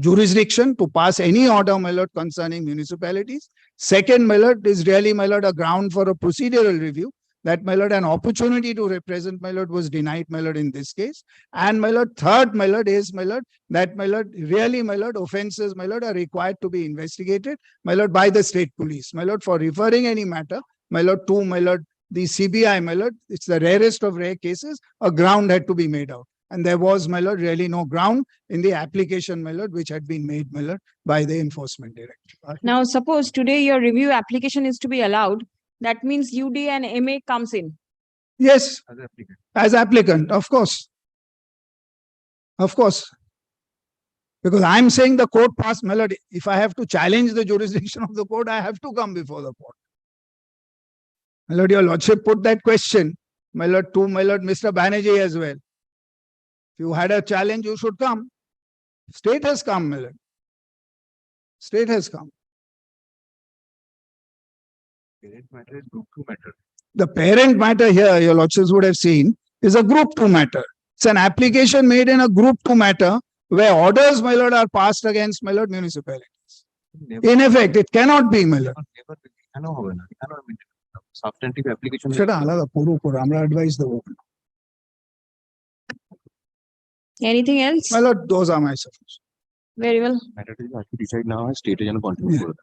jurisdiction to pass any order, my lord, concerning municipalities. Second, my lord, is really, my lord, a ground for a procedural review. That, my lord, an opportunity to represent, my lord, was denied, my lord, in this case. And, my lord, third, my lord, is, my lord, that, my lord, really, my lord, offences, my lord, are required to be investigated, my lord, by the state police. My lord, for referring any matter, my lord, to, my lord, the CBI, my lord, it's the rarest of rare cases, a ground had to be made out. And there was, my lord, really no ground in the application, my lord, which had been made, my lord, by the enforcement director. Now, suppose today your review application is to be allowed. That means UD and MA comes in. Yes, as applicant, of course. Of course. Because I'm saying the court passed, my lord, if I have to challenge the jurisdiction of the court, I have to come before the court. My lord, your lordship put that question, my lord, to, my lord, Mr. Banerjee as well. If you had a challenge, you should come. State has come, my lord. State has come. Parent matter is group 2 matter. The parent matter here, your lordships would have seen, is a group 2 matter. It's an application made in a group 2 matter where orders, my lord, are passed against, my lord, municipalities. In effect, it cannot be, my lord. Substantive application. Advise the vote. Anything else? My lord, those are my suggestions. Very well. Matter is actually decide now, state is contribute.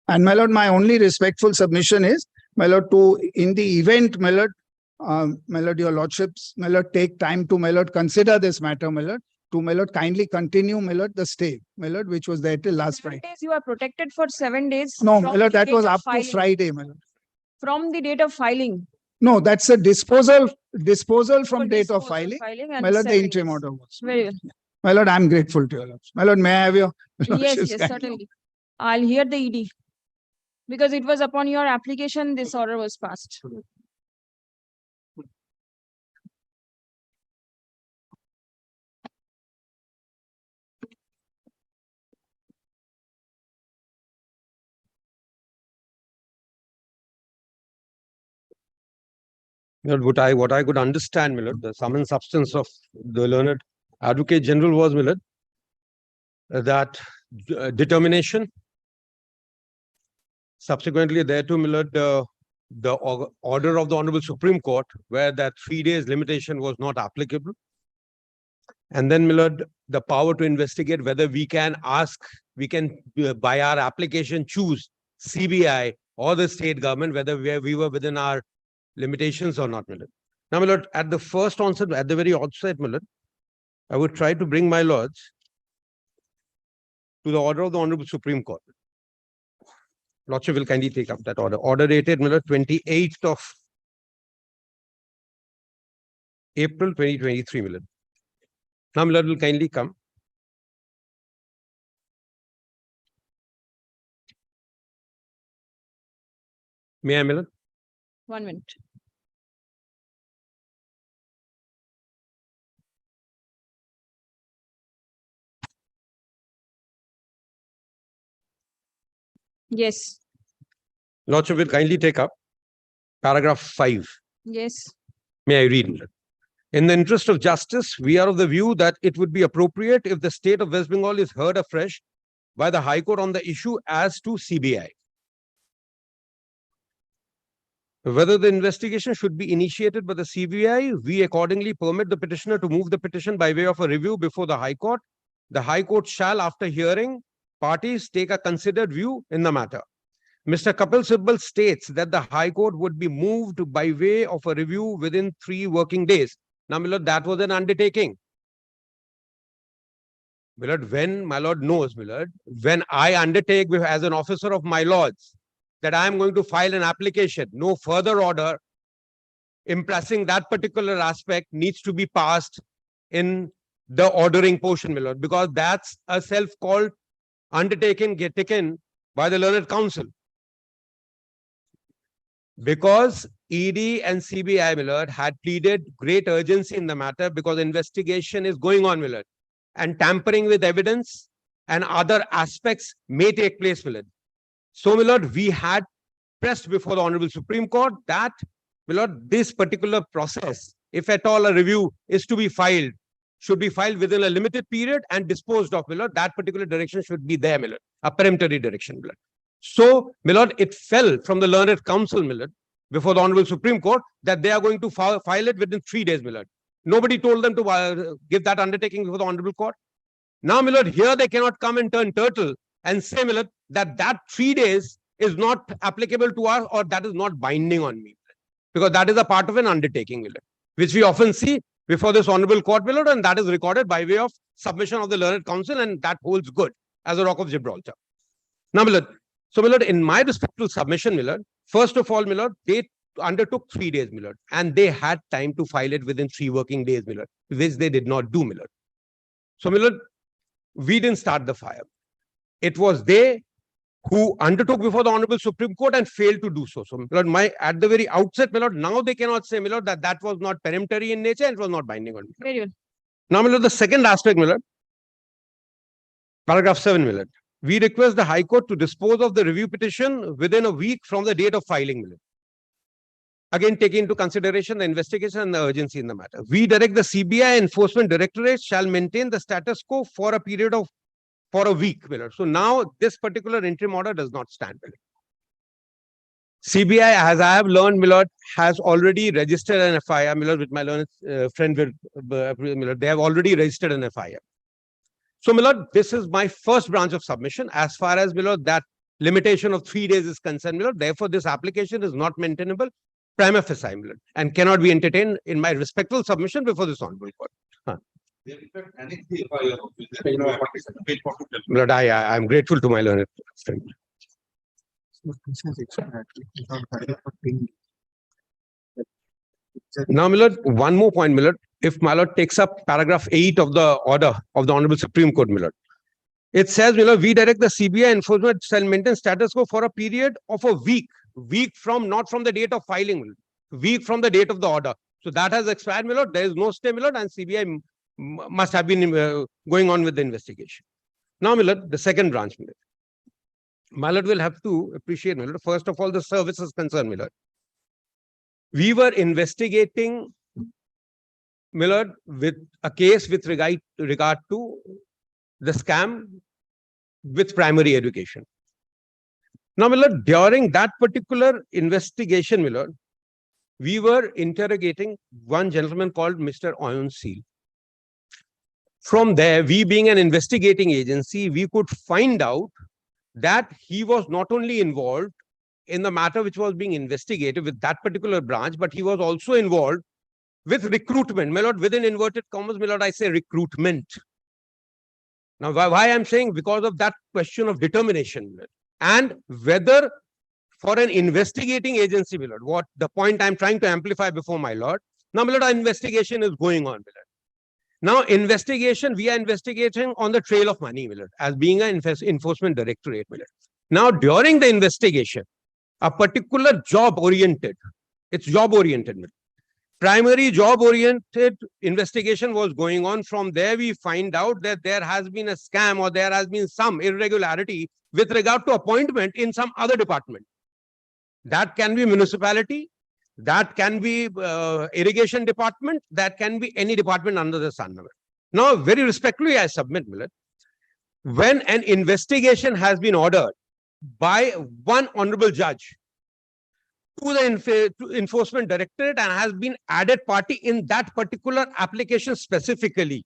And my lord, my only respectful submission is, my lord, to, in the event, my lord, your lordships, my lord, take time to, my lord, consider this matter, my lord, to, my lord, kindly continue, my lord, the stay, my lord, which was there till last 7 Friday. days you are protected for 7 days. No, from my lord, the that date was of up to filing. Friday, my lord. From the date of filing. No, that's a disposal from date of Disposal, filing. and My lord, the 7 interim days. order was. Very well. My lord, I'm grateful to your lords. My lord, may I have your Yes, lordships yes, kindly? certainly. I'll hear the ED. Because it was upon your application, this order was passed. What I could understand, my lord, the sum and substance of the learned Advocate General was, my lord, that determination. Subsequently, thereto, my lord, the order of the Honorable Supreme Court, where that 3 days limitation was not applicable. And then, my lord, the power to investigate whether we can by our application, choose CBI or the state government, whether we were within our limitations or not, my lord. Now, my lord, at the first onset, at the very outset, my lord, I would try to bring my lords to the order of the Honorable Supreme Court. Lordship will kindly take up that order. Order dated, my lord, 28th of April 2023, my lord. Now, my lord will kindly come. May I, my lord? 1 minute. Yes, Lordship will kindly take up paragraph 5. yes. May I read, my lord? In the interest of justice, we are of the view that it would be appropriate if the state of West Bengal is heard afresh by the High Court on the issue as to CBI. Whether the investigation should be initiated by the CBI, we accordingly permit the petitioner to move the petition by way of a review before the High Court. The High Court shall, after hearing parties, take a considered view in the matter. Mr. Kapil Sibal states that the High Court would be moved by way of a review within 3 working days. Now, my lord, that was an undertaking. My lord, when my lord knows, my lord, when I undertake as an officer of my lords that I am going to file an application, no further order impressing that particular aspect needs to be passed in the ordering portion, my lord, because that's a self-called undertaking taken by the learned counsel. Because ED and CBI, my lord, had pleaded great urgency in the matter because investigation is going on, my lord, and tampering with evidence and other aspects may take place, my lord. So, my lord, we had pressed before the Honorable Supreme Court that, my lord, this particular process, if at all a review is to be filed, should be filed within a limited period and disposed of, my lord. That particular direction should be there, my lord, a peremptory direction, my lord. So, my lord, it fell from the learned counsel, my lord, before the Honorable Supreme Court that they are going to file it within 3 days, my lord. Nobody told them to give that undertaking before the Honorable Court. Now, my lord, here they cannot come and turn turtle and say, my lord, that 3 days is not applicable to us or that is not binding on me. Because that is a part of an undertaking, my lord, which we often see before this Honorable Court, my lord, and that is recorded by way of submission of the learned counsel, and that holds good as a rock of Gibraltar. Now, my lord, so, my lord, in my respectful submission, my lord, first of all, my lord, they undertook 3 days, my lord, and they had time to file it within 3 working days, my lord, which they did not do, my lord. So, my lord, we didn't start the fire. It was they who undertook before the Honorable Supreme Court and failed to do so. So, my lord, at the very outset, my lord, now they cannot say, my lord, that was not peremptory in nature and it was not binding on me. Very well. Now, my lord, the second aspect, my lord, paragraph 7, my lord. We request the High Court to dispose of the review petition within a week from the date of filing, my lord. Again, taking into consideration the investigation and the urgency in the matter. We direct the CBI Enforcement Directorate shall maintain the status quo for a period of for a week, my lord. So now this particular interim order does not stand, my lord. CBI, as I have learned, my lord, has already registered an FIR, my lord, with my learned friend, my lord. They have already registered an FIR. So, my lord, this is my first branch of submission as far as, my lord, that limitation of 3 days is concerned, my lord. Therefore, this application is not maintainable prima facie, my lord, and cannot be entertained in my respectful submission before this Honorable Court. Lord, I am grateful to my learned friend. Now, my lord, one more point, my lord. If my lord takes up paragraph 8 of the order of the Honorable Supreme Court, my lord, it says, my lord, we direct the CBI enforcement shall maintain status quo for a period of a week from, not from the date of filing, my lord, week from the date of the order. So that has expired, my lord. There is no stay, my lord, and CBI must have been going on with the investigation. Now, my lord, the second branch, my lord. My lord will have to appreciate, my lord, first of all, the services concerned, my lord. We were investigating, my lord, with a case with regard to the scam with primary education. Now, my lord, during that particular investigation, my lord, we were interrogating one gentleman called Mr. HON'BLE. From there, we being an investigating agency, we could find out that he was not only involved in the matter which was being investigated with that particular branch, but he was also involved with recruitment. My lord, within inverted commas, my lord, I say recruitment. Now, why I'm saying? Because of that question of determination, my lord, and whether for an investigating agency, my lord, what the point I'm trying to amplify before my lord. Now, my lord, our investigation is going on, my lord. Now, investigation, we are investigating on the trail of money, my lord, as being an enforcement directorate, my lord. Now, during the investigation, a particular job-oriented, it's job-oriented, my lord. Primary job-oriented investigation was going on. From there, we find out that there has been a scam or there has been some irregularity with regard to appointment in some other department. That can be municipality, that can be irrigation department, that can be any department under the sun. Now, very respectfully, I submit, Millet, when an investigation has been ordered by one honorable judge to the enforcement directorate and has been added party in that particular application specifically.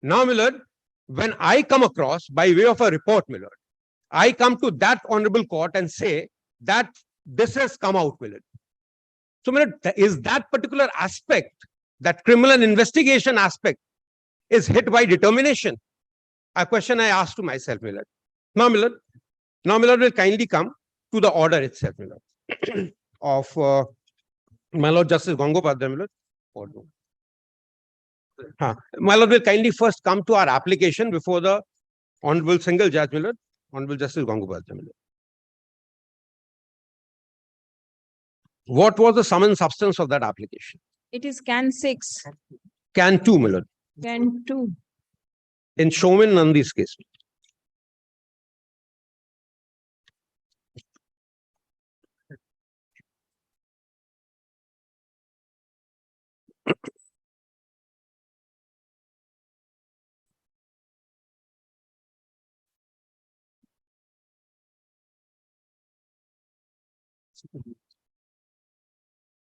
Now, Millet, when I come across by way of a report, Millet, I come to that honorable court and say that this has come out, Millet. So, Millet, is that particular aspect, that criminal investigation aspect, is hit by determination? A question I asked to myself, Millet. Now, Millet will kindly come to the order itself, Millet, of my Lord Justice Gangopadhyay, Millet. My Lord will kindly first come to our application before the Honorable Single Judge, Millet, Honorable Justice Gangopadhyay, Millet. What was the sum and substance of that application? It is can 6. Can 2, Millet. Can 2. In Showman Nandi's case.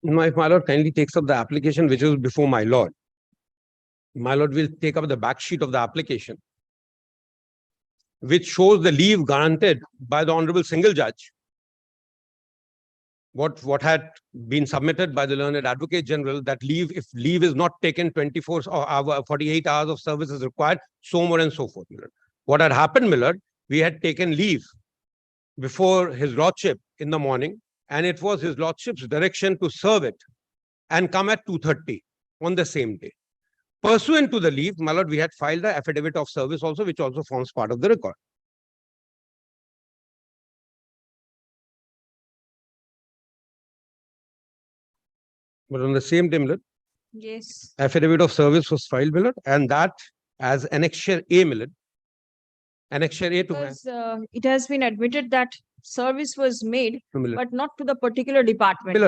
Now, if my lord kindly takes up the application which is before my lord will take up the back sheet of the application, which shows the leave granted by the Honorable Single Judge. What had been submitted by the learned Advocate General, that leave, if leave is not taken 24 or 48 hours of service is required, so on and so forth. What had happened, Millard, we had taken leave before his lordship in the morning, and it was his lordship's direction to serve it and come at 2:30 on the same day. Pursuant to the leave, my lord, we had filed the affidavit of service also, which also forms part of the record. But on the same day, Millard, Yes. affidavit of service was filed, Millard, and that as Annexure A, Millard. Annexure A to Because it has been admitted that service was made, but not to the particular department.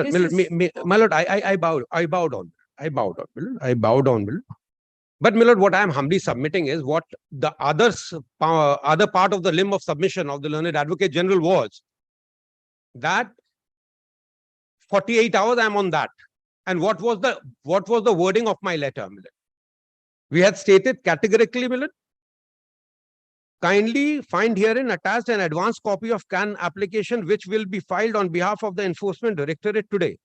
My lord, I bowed down, Millard. I bowed down, Millard. But Millard, what I am humbly submitting is what the other part of the limb of submission of the learned Advocate General was that 48 hours I am on that. And what was the wording of my letter, Millard? We had stated categorically, Millard, kindly find herein attached an advance copy of CAN application which will be filed on behalf of the Enforcement Directorate today.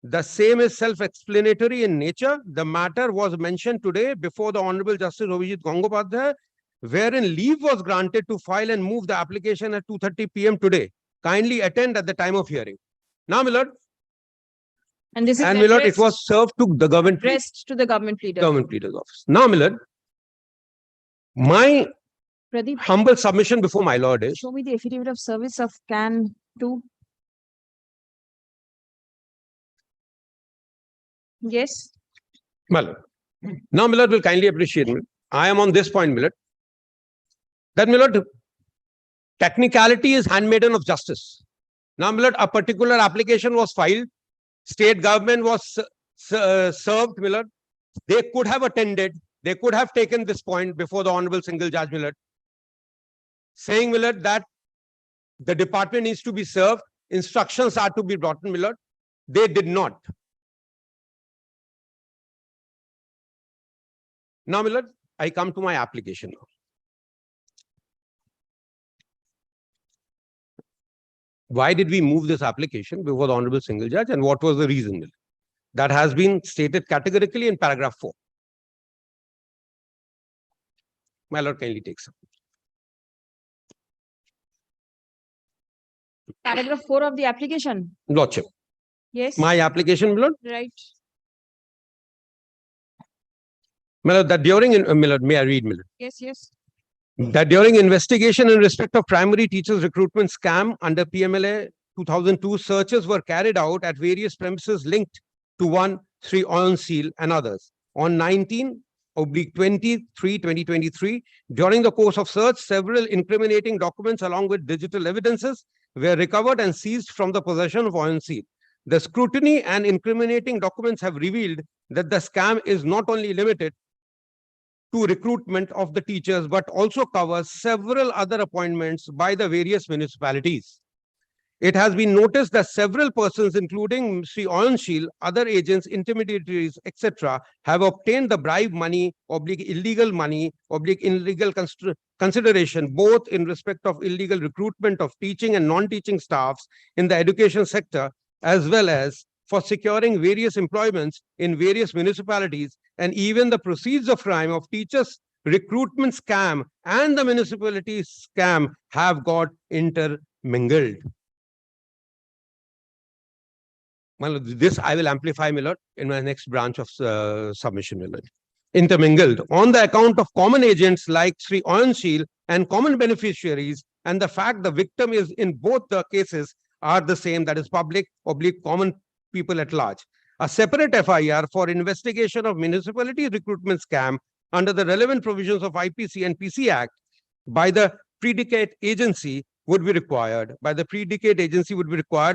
The same is self-explanatory in nature. The matter was mentioned today before the Honorable Justice Abhijit Gangopadhyay, wherein leave was granted to file and move the application at 2:30 p.m. today. Kindly attend at the time of hearing. Now, Millard. And this is Millard, it was served to the government. Addressed to the government leader. Government leader's office. Now, Millard, my Pradeep, humble submission before my lord is. show me the affidavit of service of CAN 2. Yes. Millard. Now, Millard will kindly appreciate me. I am on this point, Millard. That, Millard, technicality is handmaiden of justice. Now, Millard, a particular application was filed. State government was served, Millard. They could have attended. They could have taken this point before the Honorable Single Judge, Millard, saying, Millard, that the department needs to be served. Instructions are to be brought in, Millard. They did not. Now, Millard, I come to my application now. Why did we move this application before the Honorable Single Judge, and what was the reason? That has been stated categorically in paragraph 4. My lord, kindly take some. Paragraph 4 of the application. Lordship, Yes. my application, my lord, Right. my lord, that during, my lord, may I read, my lord? Yes, yes. That during investigation in respect of primary teachers recruitment scam under PMLA 2002, searches were carried out at various premises linked to one Sri HON'BLE and others. On 19/23/2023, during the course of search, several incriminating documents along with digital evidences were recovered and seized from the possession of HON'BLE. The scrutiny and incriminating documents have revealed that the scam is not only limited to recruitment of the teachers, but also covers several other appointments by the various municipalities. It has been noticed that several persons, including Sri HON'BLE, other agents, intermediaries, etc., have obtained the bribe money, illegal money, illegal consideration, both in respect of illegal recruitment of teaching and non-teaching staffs in the education sector, as well as for securing various employments in various municipalities, and even the proceeds of crime of teachers recruitment scam and the municipality scam have got intermingled. My lord, this I will amplify, my lord, in my next branch of submission, my lord. Intermingled on the account of common agents like Sri HON'BLE and common beneficiaries, and the fact the victim is in both the cases are the same, that is public, common people at large. A separate FIR for investigation of municipality recruitment scam under the relevant provisions of IPC and PC Act by the predicate agency would be required.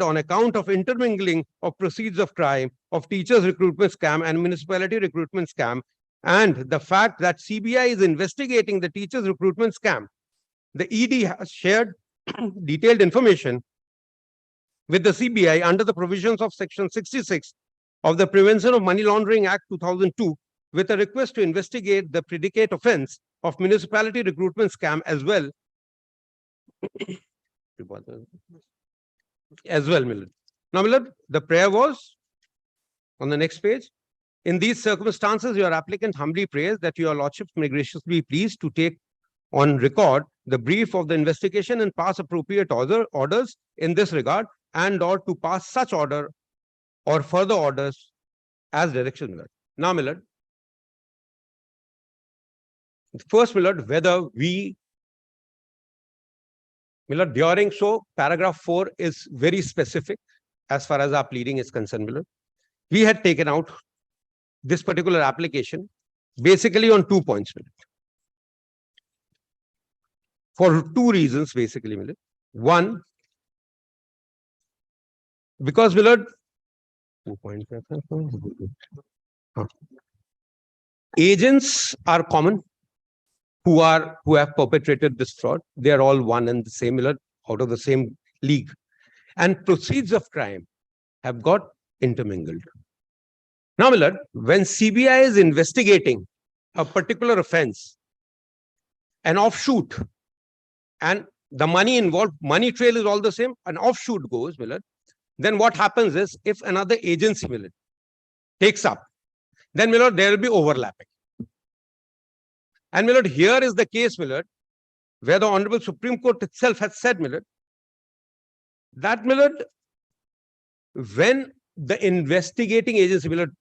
On account of intermingling of proceeds of crime of teachers recruitment scam and municipality recruitment scam, and the fact that CBI is investigating the teachers recruitment scam. The ED has shared detailed information with the CBI under the provisions of Section 66 of the Prevention of Money Laundering Act 2002, with a request to investigate the predicate offense of municipality recruitment scam as well. Millard. Now, Millard, the prayer was on the next page. In these circumstances, your applicant humbly prays that your lordships may graciously be pleased to take on record the brief of the investigation and pass appropriate orders in this regard, and or to pass such order or further orders as direction, Millard. Now, Millard, first, Millard, whether we, Millard, during, so paragraph 4 is very specific as far as our pleading is concerned, Millard. We had taken out this particular application basically on 2 points, Millard. For 2 reasons, basically, Millard. One, because, Millard, agents are common who have perpetrated this fraud. They are all one and the same, Millard, out of the same league. And proceeds of crime have got intermingled. Now, Millard, when CBI is investigating a particular offense, an offshoot, and the money involved, money trail is all the same, an offshoot goes, Millard, then what happens is, if another agency, Millard, takes up, then, Millard, there will be overlapping. And, Millard, here is the case, Millard, where the Honorable Supreme Court itself has said, Millard, that, Millard, when the investigating agency, Millard,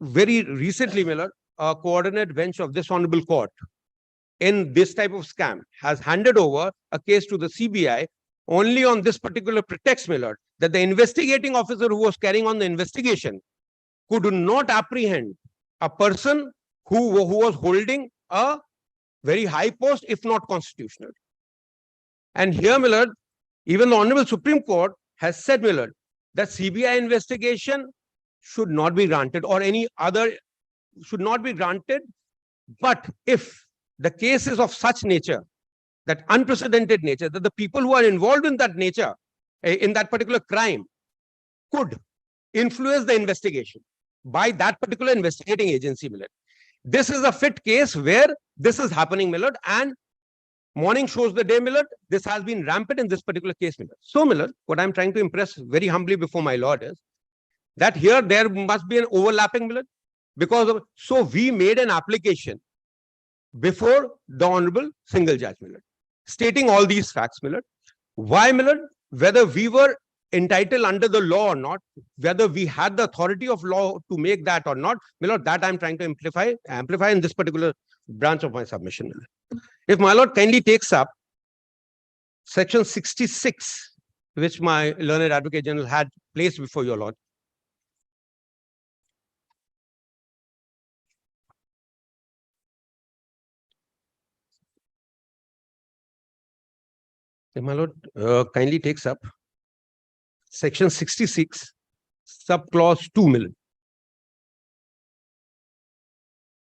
very recently, Millard, a coordinate bench of this Honorable Court in this type of scam has handed over a case to the CBI only on this particular pretext, Millard, that the investigating officer who was carrying on the investigation could not apprehend a person who was holding a very high post, if not constitutional. And here, Millard, even the Honorable Supreme Court has said, Millard, that CBI investigation should not be granted, or any other should not be granted. But if the case is of such nature, that unprecedented nature, that the people who are involved in that nature, in that particular crime, could influence the investigation by that particular investigating agency, Millard. This is a fit case where this is happening, Millard, and Morning shows the day, my lord. This has been rampant in this particular case, my lord. So, my lord, what I'm trying to impress very humbly before my lord is that here there must be an overlapping, my lord, because of, so we made an application before the Honorable Single Judge, my lord, stating all these facts, my lord. Why, my lord? Whether we were entitled under the law or not, whether we had the authority of law to make that or not, my lord, that I'm trying to amplify in this particular branch of my submission, my lord. If my lord kindly takes up section 66, which my learned advocate general had placed before your lord. If my lord kindly takes up section 66, subclause 2, my lord.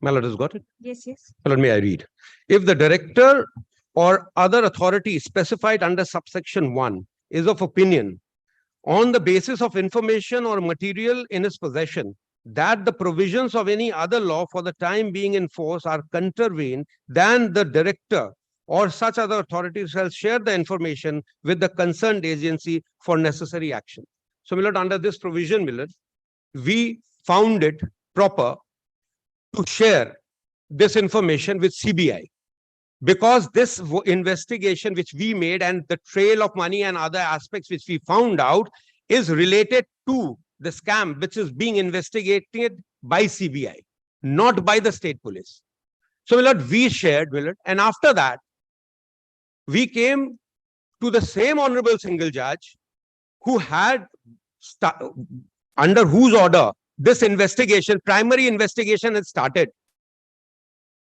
My lord has got it? Yes, yes. My lord, may I read? If the director or other authority specified under subsection 1 is of opinion on the basis of information or material in his possession that the provisions of any other law for the time being in force are contravened, then the director or such other authority shall share the information with the concerned agency for necessary action. So, my lord, under this provision, my lord, we found it proper to share this information with CBI, because this investigation which we made and the trail of money and other aspects which we found out is related to the scam which is being investigated by CBI, not by the state police. So, my lord, we shared, my lord, and after that, we came to the same Honorable Single Judge who had, under whose order this investigation, primary investigation, had started.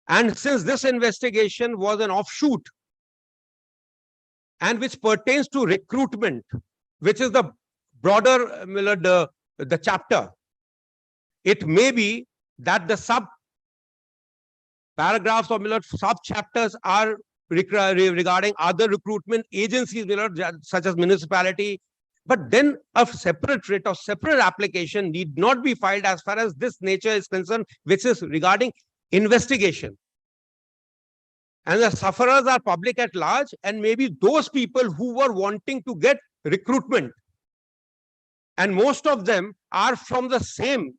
And since this investigation was an offshoot and which pertains to recruitment, which is the broader, the chapter, it may be that the sub paragraphs or sub chapters are regarding other recruitment agencies, such as municipality. But then a separate writ or separate application need not be filed as far as this nature is concerned, which is regarding investigation. And the sufferers are public at large, and maybe those people who were wanting to get recruitment. And most of them are from the same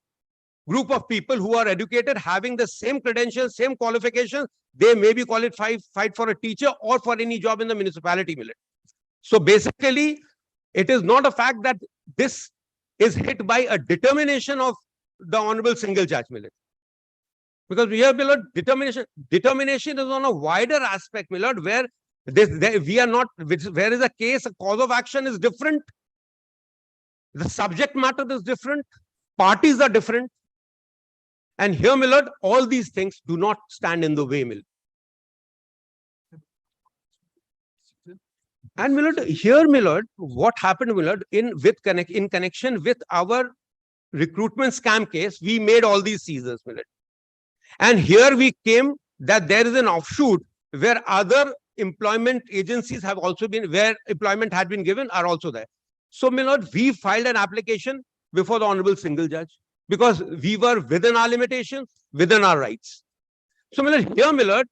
group of people who are educated, having the same credentials, same qualifications. They may be qualified fight for a teacher or for any job in the municipality. So basically, it is not a fact that this is hit by a determination of the Honorable Single Judge, because we have, determination is on a wider aspect, where we are not, where is a case, a cause of action is different, the subject matter is different, parties are different, and here, all these things do not stand in the way, And here, what happened, in connection with our recruitment scam case, we made all these seizures, And here we came that there is an offshoot where other employment agencies have also been, where employment had been given, are also there. So, we filed an application before the Honorable Single Judge because we were within our limitations, within our rights. So, here,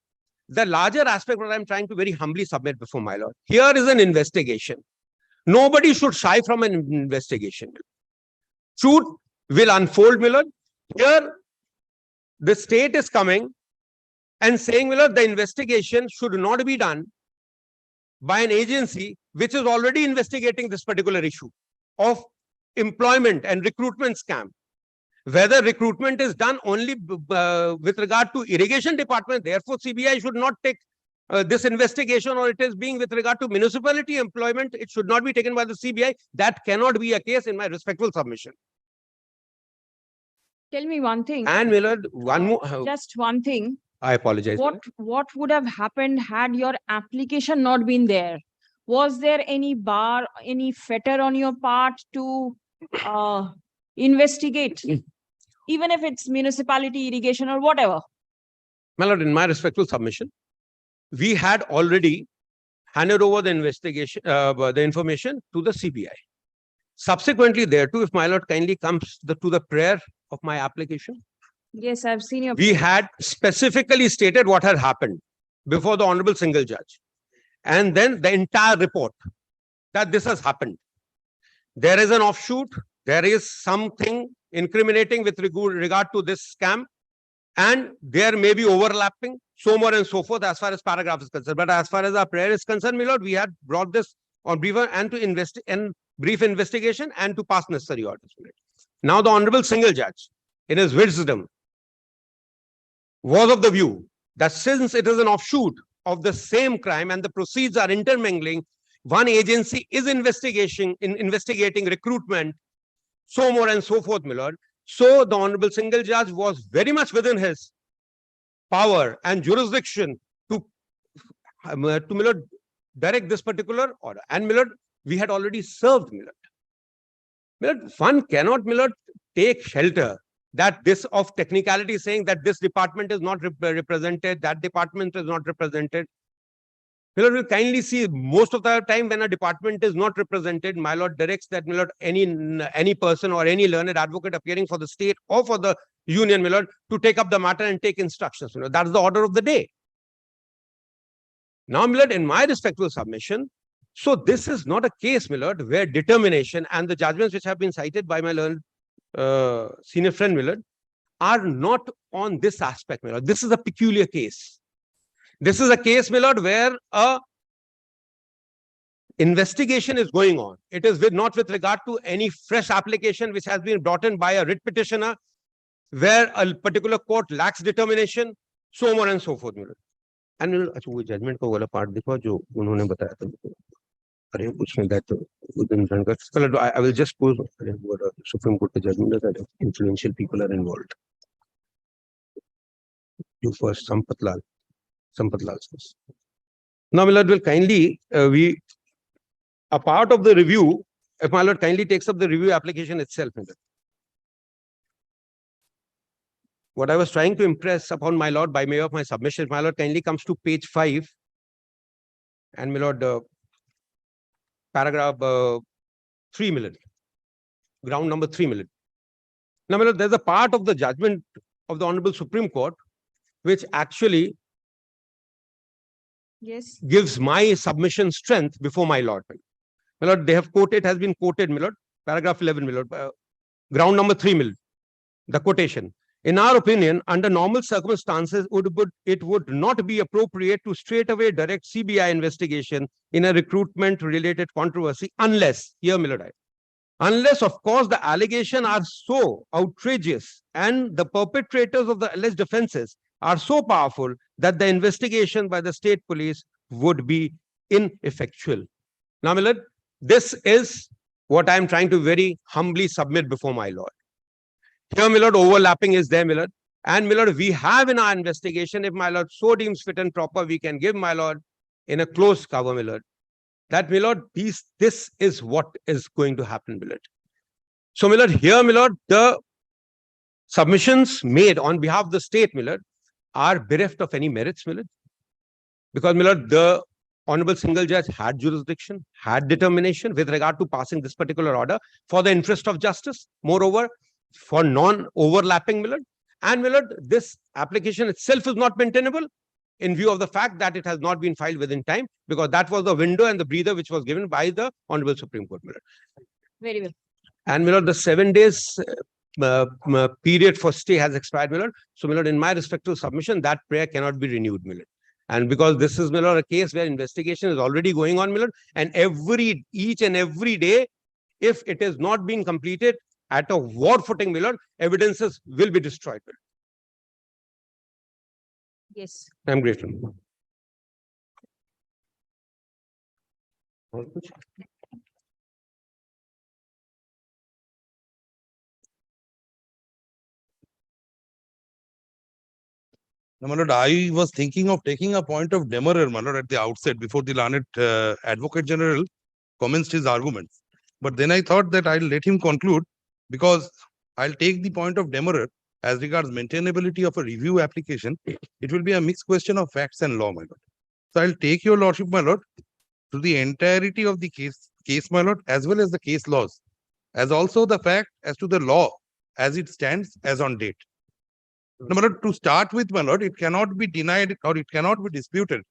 the larger aspect what I'm trying to very humbly submit before my lord. Here is an investigation. Nobody should shy from an investigation. Truth will unfold, my lord. Here, the state is coming and saying, my lord, the investigation should not be done by an agency which is already investigating this particular issue of employment and recruitment scam. Whether recruitment is done only with regard to irrigation department, therefore CBI should not take this investigation, or it is being with regard to municipality employment, it should not be taken by the CBI. That cannot be a case in my respectful submission. Tell me one thing. And Millard, one more. Just one thing. I apologize. What would have happened had your application not been there? Was there any bar, any fetter on your part to investigate, even if it's municipality, irrigation, or whatever? My lord, in my respectful submission, we had already handed over the investigation, the information to the CBI. Subsequently, thereto, if my lord kindly comes to the prayer of my application. Yes, I've seen your. We had specifically stated what had happened before the Honorable Single Judge. and then the entire report that this has happened. There is an offshoot, there is something incriminating with regard to this scam, and there may be overlapping, so on and so forth, as far as paragraph is concerned. But as far as our prayer is concerned, my lord, we had brought this on briefer and to brief investigation and to pass necessary orders. Now, the Honorable Single Judge, in his wisdom, was of the view that since it is an offshoot of the same crime and the proceeds are intermingling, one agency is investigating recruitment, so on and so forth, my lord. So the Honorable Single Judge was very much within his power and jurisdiction to my lord, direct this particular order. And my lord, we had already served, my lord. My lord, one cannot, my lord, take shelter that this of technicality saying that this department is not represented, that department is not represented. My lord, will kindly see most of the time when a department is not represented, my lord directs that, my lord, any person or any learned advocate appearing for the state or for the union, my lord, to take up the matter and take instructions. My lord, that's the order of the day. Now, my lord, in my respectful submission, so this is not a case, my lord, where determination and the judgments which have been cited by my learned senior friend, my lord, are not on this aspect, my lord. This is a peculiar case. This is a case, my lord, where a investigation is going on. It is not with regard to any fresh application which has been brought in by a writ petitioner, where a particular court lacks determination, so on and so forth, my lord. And अच्छा वो judgment का वाला part देखो जो उन्होंने बताया था अरे उसमें that I will just pose what Supreme Court judgment is that influential people are involved. You first, Sampath Lal says. Now, my lord, will kindly a part of the review, if my lord kindly takes up the review application itself. What I was trying to impress upon my lord by way of my submission, my lord kindly comes to page 5, and my lord paragraph 3 million, ground number 3 million. Now, my lord, there's a part of the judgment of the Honorable Supreme Court which actually gives my submission strength before my lord. My lord, they have quoted, has been quoted, my lord, paragraph 11, my lord, ground number 3 million, the quotation. In our opinion, under normal circumstances, it would not be appropriate to straightaway direct CBI investigation in a recruitment-related controversy unless, here, my lord, unless, of course, the allegations are so outrageous and the perpetrators of the alleged offences are so powerful that the investigation by the state police would be ineffectual. Now, my lord, this is what I am trying to very humbly submit before my lord. Here, my lord, overlapping is there, my lord. And, my lord, we have in our investigation, if my lord so deems fit and proper, we can give, my lord, in a closed cover, my lord, that, my lord, this is what is going to happen, my lord. So, my lord, here, my lord, the submissions made on behalf of the state, my lord, are bereft of any merits, my lord. Because, my lord, the Honorable Single Judge had jurisdiction, had determination with regard to passing this particular order for the interest of justice. Moreover, for non-overlapping, my lord. And, my lord, this application itself is not maintainable in view of the fact that it has not been filed within time, because that was the window and the breather which was given by the Honorable Supreme Court, my lord. Very well. And, my lord, the 7 days period for stay has expired, my lord. So, my lord, in my respective submission, that prayer cannot be renewed, my lord. And because this is, my lord, a case where investigation is already going on, my lord, and each and every day, if it is not being completed at a war footing, my lord, evidences will be destroyed. Yes. I'm grateful. No, my lord, I was thinking of taking a point of demurrer, my lord, at the outset before the learned Advocate General commenced his arguments. But then I thought that I'll let him conclude, because I'll take the point of demurrer as regards maintainability of a review application. It will be a mixed question of facts and law, my lord. So I'll take your lordship, my lord, to the entirety of the case, my lord, as well as the case laws, as also the fact as to the law as it stands as on date. No, my lord, to start with, my lord, it cannot be denied or it cannot be disputed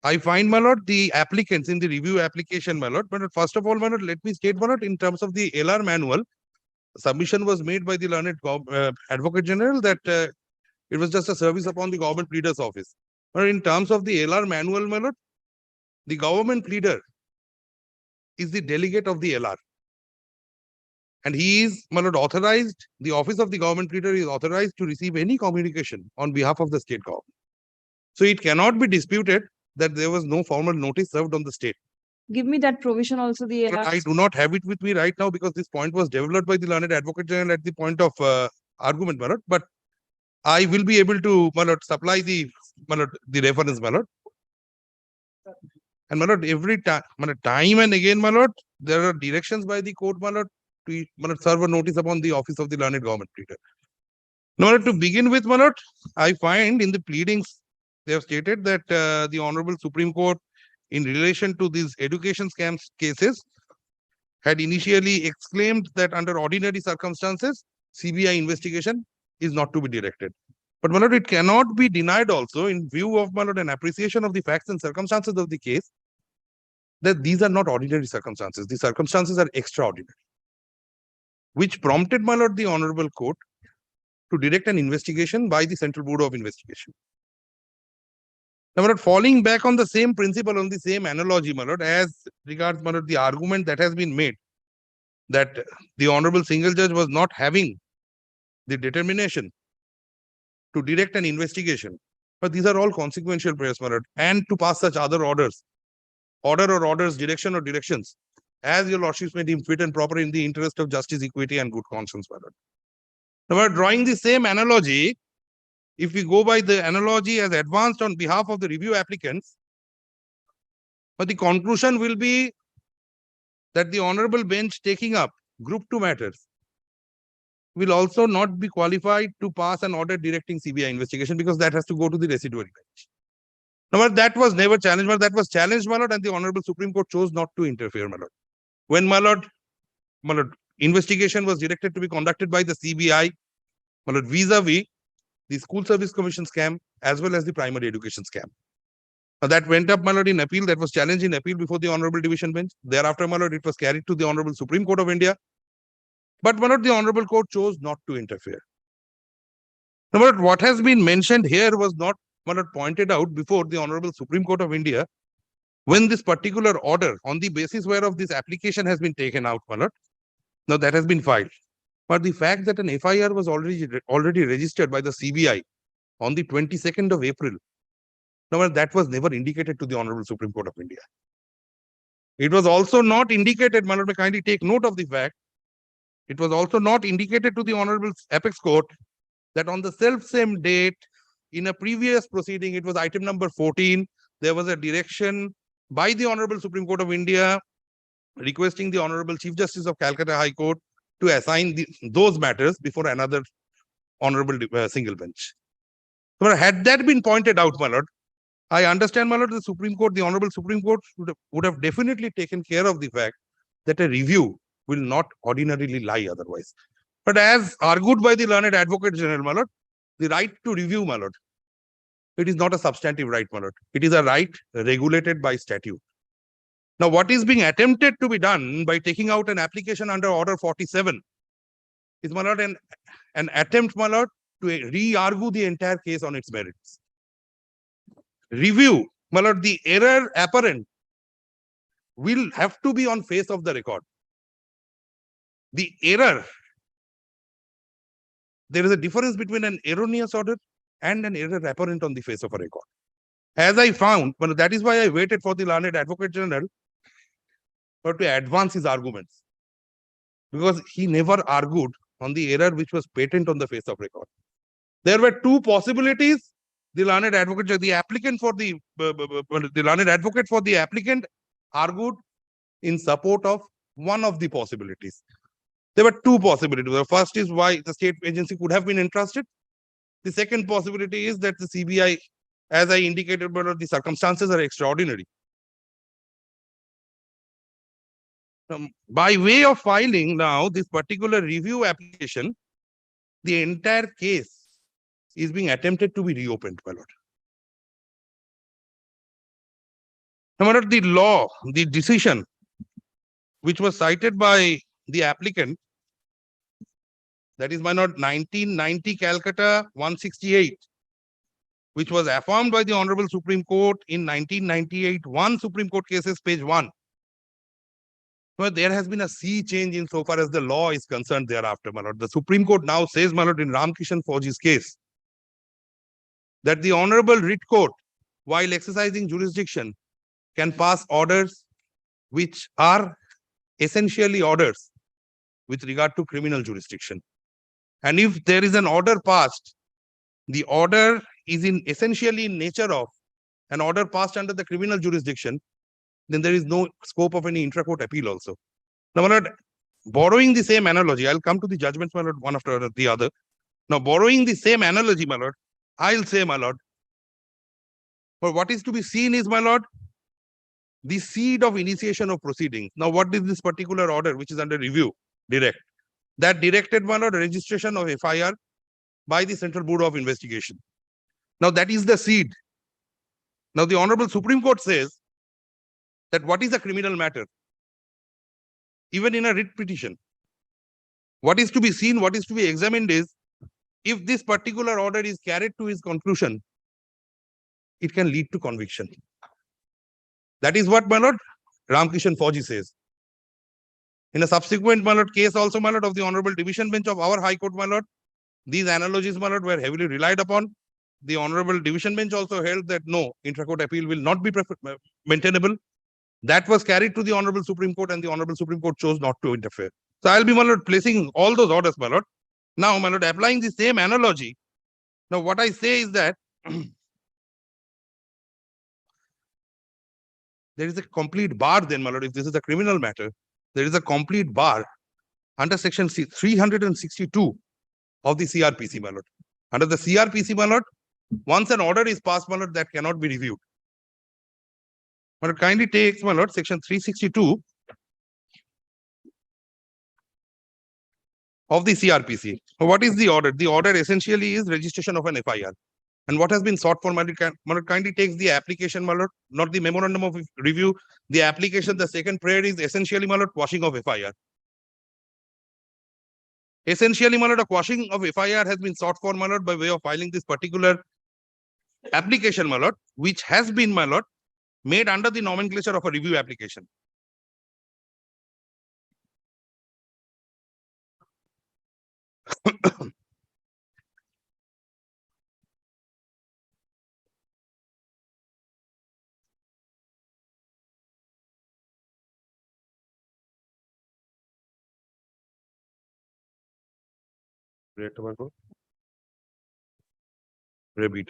I find, my lord, the applicants in the review application, my lord. But first of all, my lord, let me state, my lord, in terms of the LR manual, submission was made by the learned Advocate General that it was just a service upon the government pleader's office. But in terms of the LR manual, my lord, the government pleader is the delegate of the LR. And he is, my lord, authorized, the office of the government pleader is authorized to receive any communication on behalf of the state government. So it cannot be disputed that there was no formal notice served on the state. Give me that provision also, the But I LRs. do not have it with me right now because this point was developed by the learned Advocate General at the point of argument, my lord. But I will be able to, my lord, supply the, my lord, the reference, my lord. And my lord, every time, my lord, time and again, my lord, there are directions by the court, my lord, to, my lord, serve a notice upon the office of the learned government pleader. Now, to begin with, my lord, I find in the pleadings, they have stated that the Honorable Supreme Court, in relation to these education scams cases, had initially exclaimed that under ordinary circumstances, CBI investigation is not to be directed. But, my lord, it cannot be denied also in view of, my lord, an appreciation of the facts and circumstances of the case, that these are not ordinary circumstances. The circumstances are extraordinary, which prompted, my lord, the Honorable Court to direct an investigation by the Central Bureau of Investigation. Now, my lord, falling back on the same principle, on the same analogy, my lord, as regards, my lord, the argument that has been made that the Honorable Single Judge was not having the determination to direct an investigation. But these are all consequential prayers, my lord, and to pass such other orders, order or orders, direction or directions, as your lordships may deem fit and proper in the interest of justice, equity, and good conscience, my lord. Now, we're drawing the same analogy. If we go by the analogy as advanced on behalf of the review applicants, but the conclusion will be that the honorable bench taking up group 2 matters will also not be qualified to pass an order directing CBI investigation because that has to go to the residuary bench. Now, that was never challenged, but that was challenged, my lord, and the Honorable Supreme Court chose not to interfere, my lord. When, my lord, investigation was directed to be conducted by the CBI, my lord, vis-a-vis the School Service Commission scam as well as the primary education scam. Now, that went up, my lord, in appeal. That was challenged in appeal before the Honorable Division Bench. Thereafter, my lord, it was carried to the Honorable Supreme Court of India. But, my lord, the Honorable Court chose not to interfere. Now, my lord, what has been mentioned here was not, my lord, pointed out before the Honorable Supreme Court of India when this particular order on the basis whereof this application has been taken out, my lord. Now, that has been filed. But the fact that an FIR was already registered by the CBI on the 22nd of April, now, that was never indicated to the Honorable Supreme Court of India. It was also not indicated, my lord, may kindly take note of the fact, it was also not indicated to the Honorable Apex Court that on the self-same date, in a previous proceeding, it was item number 14, there was a direction by the Honorable Supreme Court of India requesting the Honorable Chief Justice of Calcutta High Court to assign those matters before another Honorable single bench. So, had that been pointed out, my lord, I understand, my lord, the Supreme Court, the Honorable Supreme Court would have definitely taken care of the fact that a review will not ordinarily lie otherwise. But as argued by the learned Advocate General, my lord, the right to review, my lord, it is not a substantive right, my lord. It is a right regulated by statute. Now, what is being attempted to be done by taking out an application under Order 47 is, my lord, an attempt, my lord, to re-argue the entire case on its merits. Review, my lord, the error apparent will have to be on face of the record. The error, there is a difference between an erroneous order and an error apparent on the face of a record. As I found, well, that is why I waited for the learned Advocate General to advance his arguments, because he never argued on the error which was patent on the face of record. There were two possibilities. The learned advocate, the applicant for the learned advocate for the applicant argued in support of one of the possibilities. There were two possibilities. The first is why the state agency could have been entrusted. The second possibility is that the CBI, as I indicated, but the circumstances are extraordinary. By way of filing now this particular review application, the entire case is being attempted to be reopened, my lord. Now, my lord, the law, the decision which was cited by the applicant, that is, my lord, 1990 Calcutta 168, which was affirmed by the Honorable Supreme Court in 1998, one Supreme Court cases, page 1. But there has been a sea change in so far as the law is concerned thereafter, my lord. The Supreme Court now says, my lord, in Ramkishan Fauji's case, that the Honorable Writ Court, while exercising jurisdiction, can pass orders which are essentially orders with regard to criminal jurisdiction. And if there is an order passed, the order is essentially in nature of an order passed under the criminal jurisdiction, then there is no scope of any intra-court appeal also. Now, my lord, borrowing the same analogy, I'll come to the judgments, my lord, one after the other. Now, borrowing the same analogy, my lord, I'll say, my lord, but what is to be seen is, my lord, the seed of initiation of proceedings. Now, what is this particular order which is under review? Direct. That directed, my lord, registration of FIR by the Central Bureau of Investigation. Now, that is the seed. Now, the Honorable Supreme Court says that what is a criminal matter? Even in a writ petition, what is to be seen, what is to be examined is, if this particular order is carried to its conclusion, it can lead to conviction. That is what, my lord, Ramkishan Fauji says. In a subsequent, my lord, case also, my lord, of the Honorable Division Bench of our High Court, my lord, these analogies, my lord, were heavily relied upon. The Honorable Division Bench also held that no, intra-court appeal will not be maintainable. That was carried to the Honorable Supreme Court, and the Honorable Supreme Court chose not to interfere. So I'll be, my lord, placing all those orders, my lord. Now, my lord, applying the same analogy. Now, what I say is that there is a complete bar then, my lord, if this is a criminal matter, there is a complete bar under section 362 of the CRPC, my lord. Under the CRPC, my lord, once an order is passed, my lord, that cannot be reviewed. My lord, kindly takes, my lord, section 362 of the CRPC. What is the order? The order essentially is registration of an FIR. And what has been sought for, my lord, kindly takes the application, my lord, not the memorandum of review. The application, the second prayer is essentially, my lord, quashing of FIR. Essentially, my lord, a quashing of FIR has been sought for, my lord, by way of filing this particular application, my lord, which has been, my lord, made under the nomenclature of a review application. Repeat.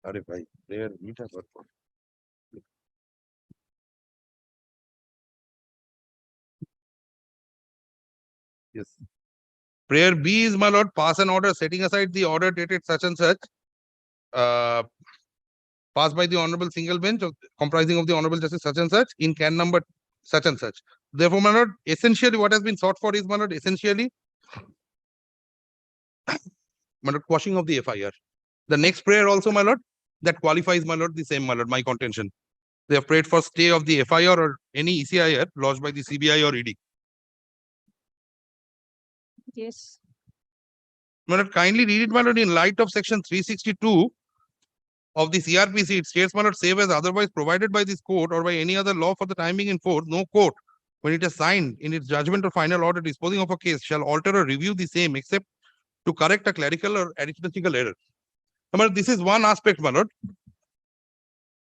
अरे भाई prayer मीठा कर yes. Prayer B is, my lord, pass an order setting aside the order dated such and such, passed by the Honorable Single Bench comprising of the Honorable Justice such and such in can number such and such. Therefore, my lord, essentially what has been sought for is, my lord, essentially, my lord, quashing of the FIR. The next prayer also, my lord, that qualifies, my lord, the same, my lord, my contention. They have prayed for stay of the FIR or any ECIR lodged by the CBI or ED. Yes. My lord, kindly read it, my lord, in light of section 362 of the CRPC. It states, my lord, save as otherwise provided by this court or by any other law for the time being in force, no court, when it is signed in its judgment or final order disposing of a case, shall alter or review the same except to correct a clerical or arithmetical error. My lord, this is one aspect, my lord.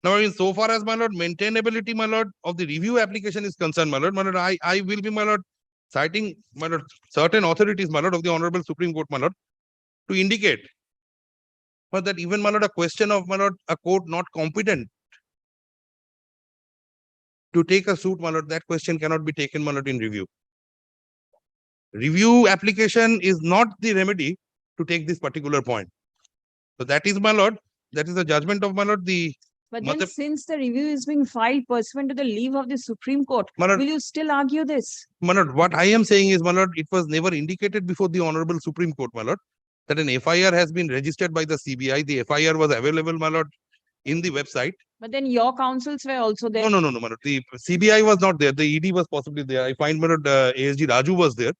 Now, in so far as, my lord, maintainability, my lord, of the review application is concerned, my lord, I will be, my lord, citing, my lord, certain authorities, my lord, of the Honorable Supreme Court, my lord, to indicate, but that even, my lord, a question of, my lord, a court not competent to take a suit, my lord, that question cannot be taken, my lord, in review. Review application is not the remedy to take this particular point. So that is, my lord, that is the judgment of, my lord, the But then Matlab- since the review is being filed pursuant to the leave of the Supreme Court, My lord, will you still argue this? my lord, what I am saying is, my lord, it was never indicated before the Honorable Supreme Court, my lord, that an FIR has been registered by the CBI. The FIR was available, my lord, in the website. But then your counsels were also there. No, my lord. The CBI was not there. The ED was possibly there. I find, my lord, ASG Raju was there.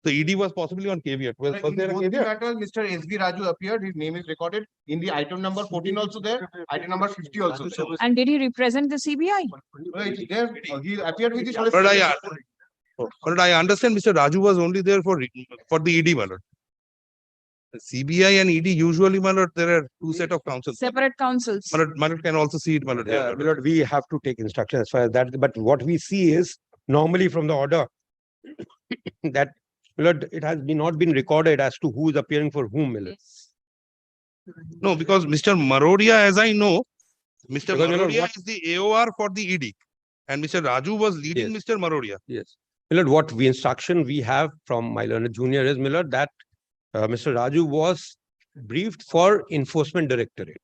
The ED was possibly on caveat. Was there a caveat? Mr. S.B. Raju appeared, his name is recorded in the item number 14 also there, item number 50 also there. And did he represent the CBI? He appeared with the But solicitor. but I understand Mr. Raju was only there for the ED, my lord. The CBI and ED usually, my lord, there are two set of counsels. Separate counsels. My lord can also see it, my lord. Yeah, my lord, we have to take instruction as far as that, but what we see is normally from the order that, my lord, it has not been recorded as to who is appearing for whom, my lord. No, because Mr. Marodia, as I know, Mr. Because, my lord, Marodia what- is the AOR for the ED. And Mr. Raju was leading Yes. Mr. Marodia. Yes. My lord, what we instruction we have from my learned junior is, my lord, that Mr. Raju was briefed for enforcement directorate.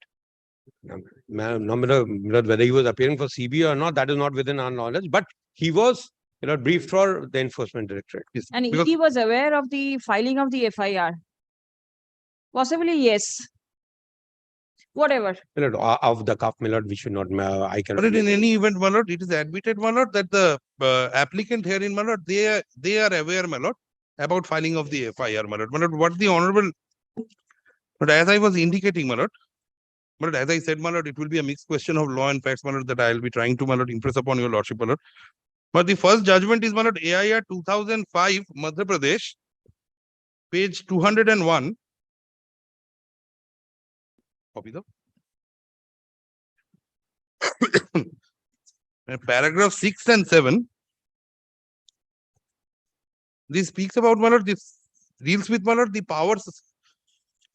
Now, my lord, whether he was appearing for CBI or not, that is not within our knowledge, but he was, my lord, briefed for the enforcement directorate. Yes. And Because- ED was aware of the filing of the FIR? Possibly, yes. Whatever. My lord, of the cuff, my lord, we should not, I cannot. But in any event, my lord, it is admitted, my lord, that the applicant herein, my lord, they are aware, my lord, about filing of the FIR, my lord. My lord, what the honorable, but as I was indicating, my lord, but as I said, my lord, it will be a mixed question of law and facts, my lord, that I will be trying to, my lord, impress upon your lordship, my lord. But the first judgment is, my lord, AIR 2005, Madhya Pradesh, page 201. Copy though. Paragraph 6 and 7. This speaks about, my lord, this deals with, my lord, the powers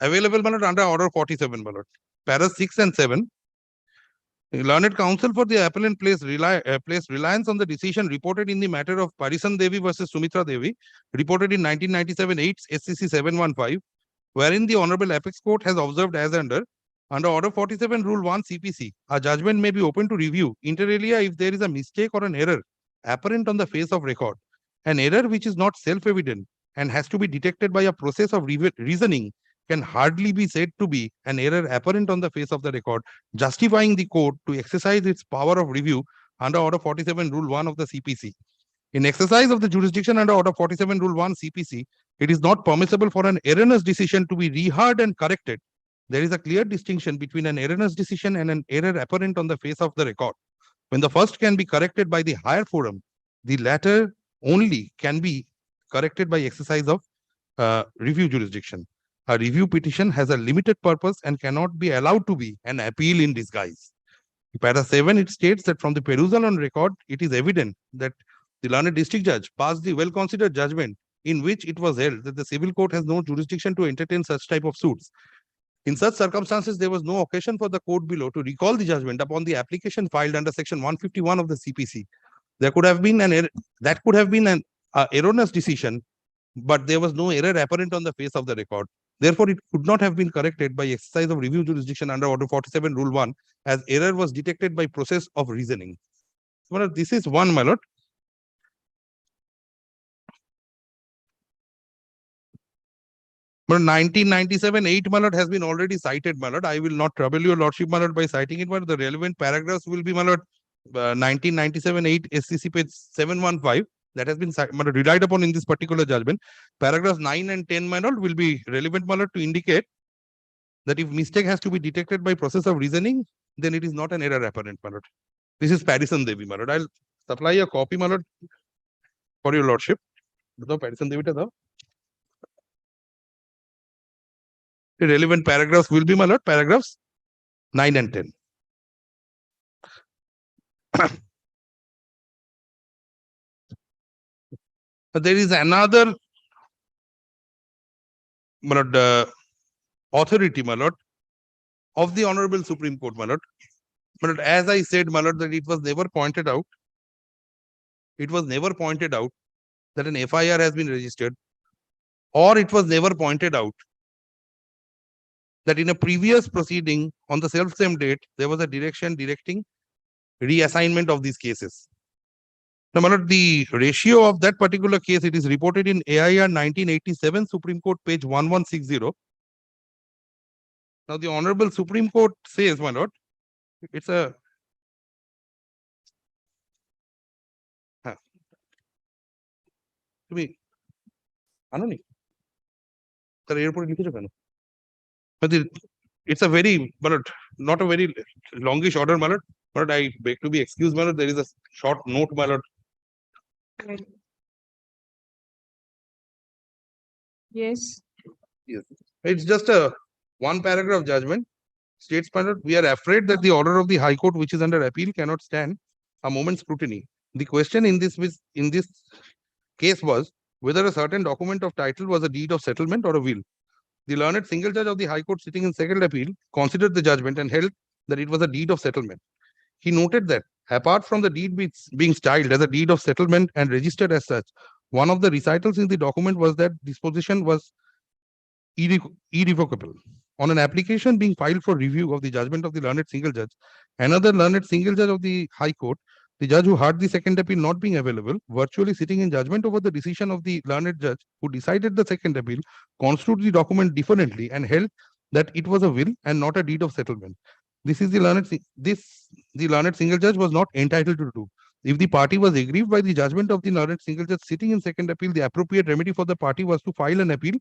available, my lord, under order 47, my lord. Para 6 and 7. The learned counsel for the appellant placed reliance on the decision reported in the matter of Parisan Devi versus Sumitra Devi, reported in 1997 8 SCC 715, wherein the Honorable Apex Court has observed as under Order 47 Rule 1 CPC, a judgment may be open to review inter alia if there is a mistake or an error apparent on the face of record. An error which is not self-evident and has to be detected by a process of reasoning can hardly be said to be an error apparent on the face of the record, justifying the court to exercise its power of review under Order 47 Rule 1 of the CPC. In exercise of the jurisdiction under Order 47 Rule 1 CPC, it is not permissible for an erroneous decision to be reheard and corrected. There is a clear distinction between an erroneous decision and an error apparent on the face of the record. When the first can be corrected by the higher forum, the latter only can be corrected by exercise of review jurisdiction. A review petition has a limited purpose and cannot be allowed to be an appeal in disguise. In Para 7, it states that from the perusal on record, it is evident that the learned district judge passed the well-considered judgment in which it was held that the civil court has no jurisdiction to entertain such type of suits. In such circumstances, there was no occasion for the court below to recall the judgment upon the application filed under Section 151 of the CPC. There could have been an erroneous decision, but there was no error apparent on the face of the record. Therefore, it could not have been corrected by exercise of review jurisdiction under Order 47 Rule 1, as error was detected by process of reasoning. Well, this is one, my lord. But 1997 8, my lord, has been already cited, my lord. I will not trouble your lordship, my lord, by citing it, but the relevant paragraphs will be, my lord, 1997 8 SCC page 715. That has been relied upon in this particular judgment. Paragraphs 9 and 10, my lord, will be relevant, my lord, to indicate that if mistake has to be detected by process of reasoning, then it is not an error apparent, my lord. This is Parisan Devi, my lord. I'll supply a copy, my lord, for your lordship. Parisan Devi, the relevant paragraphs will be, my lord, paragraphs 9 and 10. There is another, my lord, authority, my lord, of the Honorable Supreme Court, my lord. But as I said, my lord, that it was never pointed out that an FIR has been registered, or it was never pointed out that in a previous proceeding on the self-same date, there was a direction directing reassignment of these cases. Now, my lord, the ratio of that particular case, it is reported in AIR 1987, Supreme Court, page 1160. Now, the Honorable Supreme Court says, my lord, it's a তুমি আনো নি তার এর উপরে লিখেছো কেন? But it's a very, but not a very longish order, my lord. But I beg to be excused, my lord. There is a short note, my lord. Yes. Yes. It's just a one paragraph judgment. States, my lord, we are afraid that the order of the High Court, which is under appeal, cannot stand a moment's scrutiny. The question in this case was whether a certain document of title was a deed of settlement or a will. The learned single judge of the High Court sitting in second appeal considered the judgment and held that it was a deed of settlement. He noted that apart from the deed being styled as a deed of settlement and registered as such, one of the recitals in the document was that disposition was irrevocable. On an application being filed for review of the judgment of the learned single judge, another learned single judge of the High Court, the judge who heard the second appeal not being available, virtually sitting in judgment over the decision of the learned judge who decided the second appeal, construed the document differently and held that it was a will and not a deed of settlement. This is the learned single judge was not entitled to do. If the party was aggrieved by the judgment of the learned single judge sitting in second appeal, the appropriate remedy for the party was to file an appeal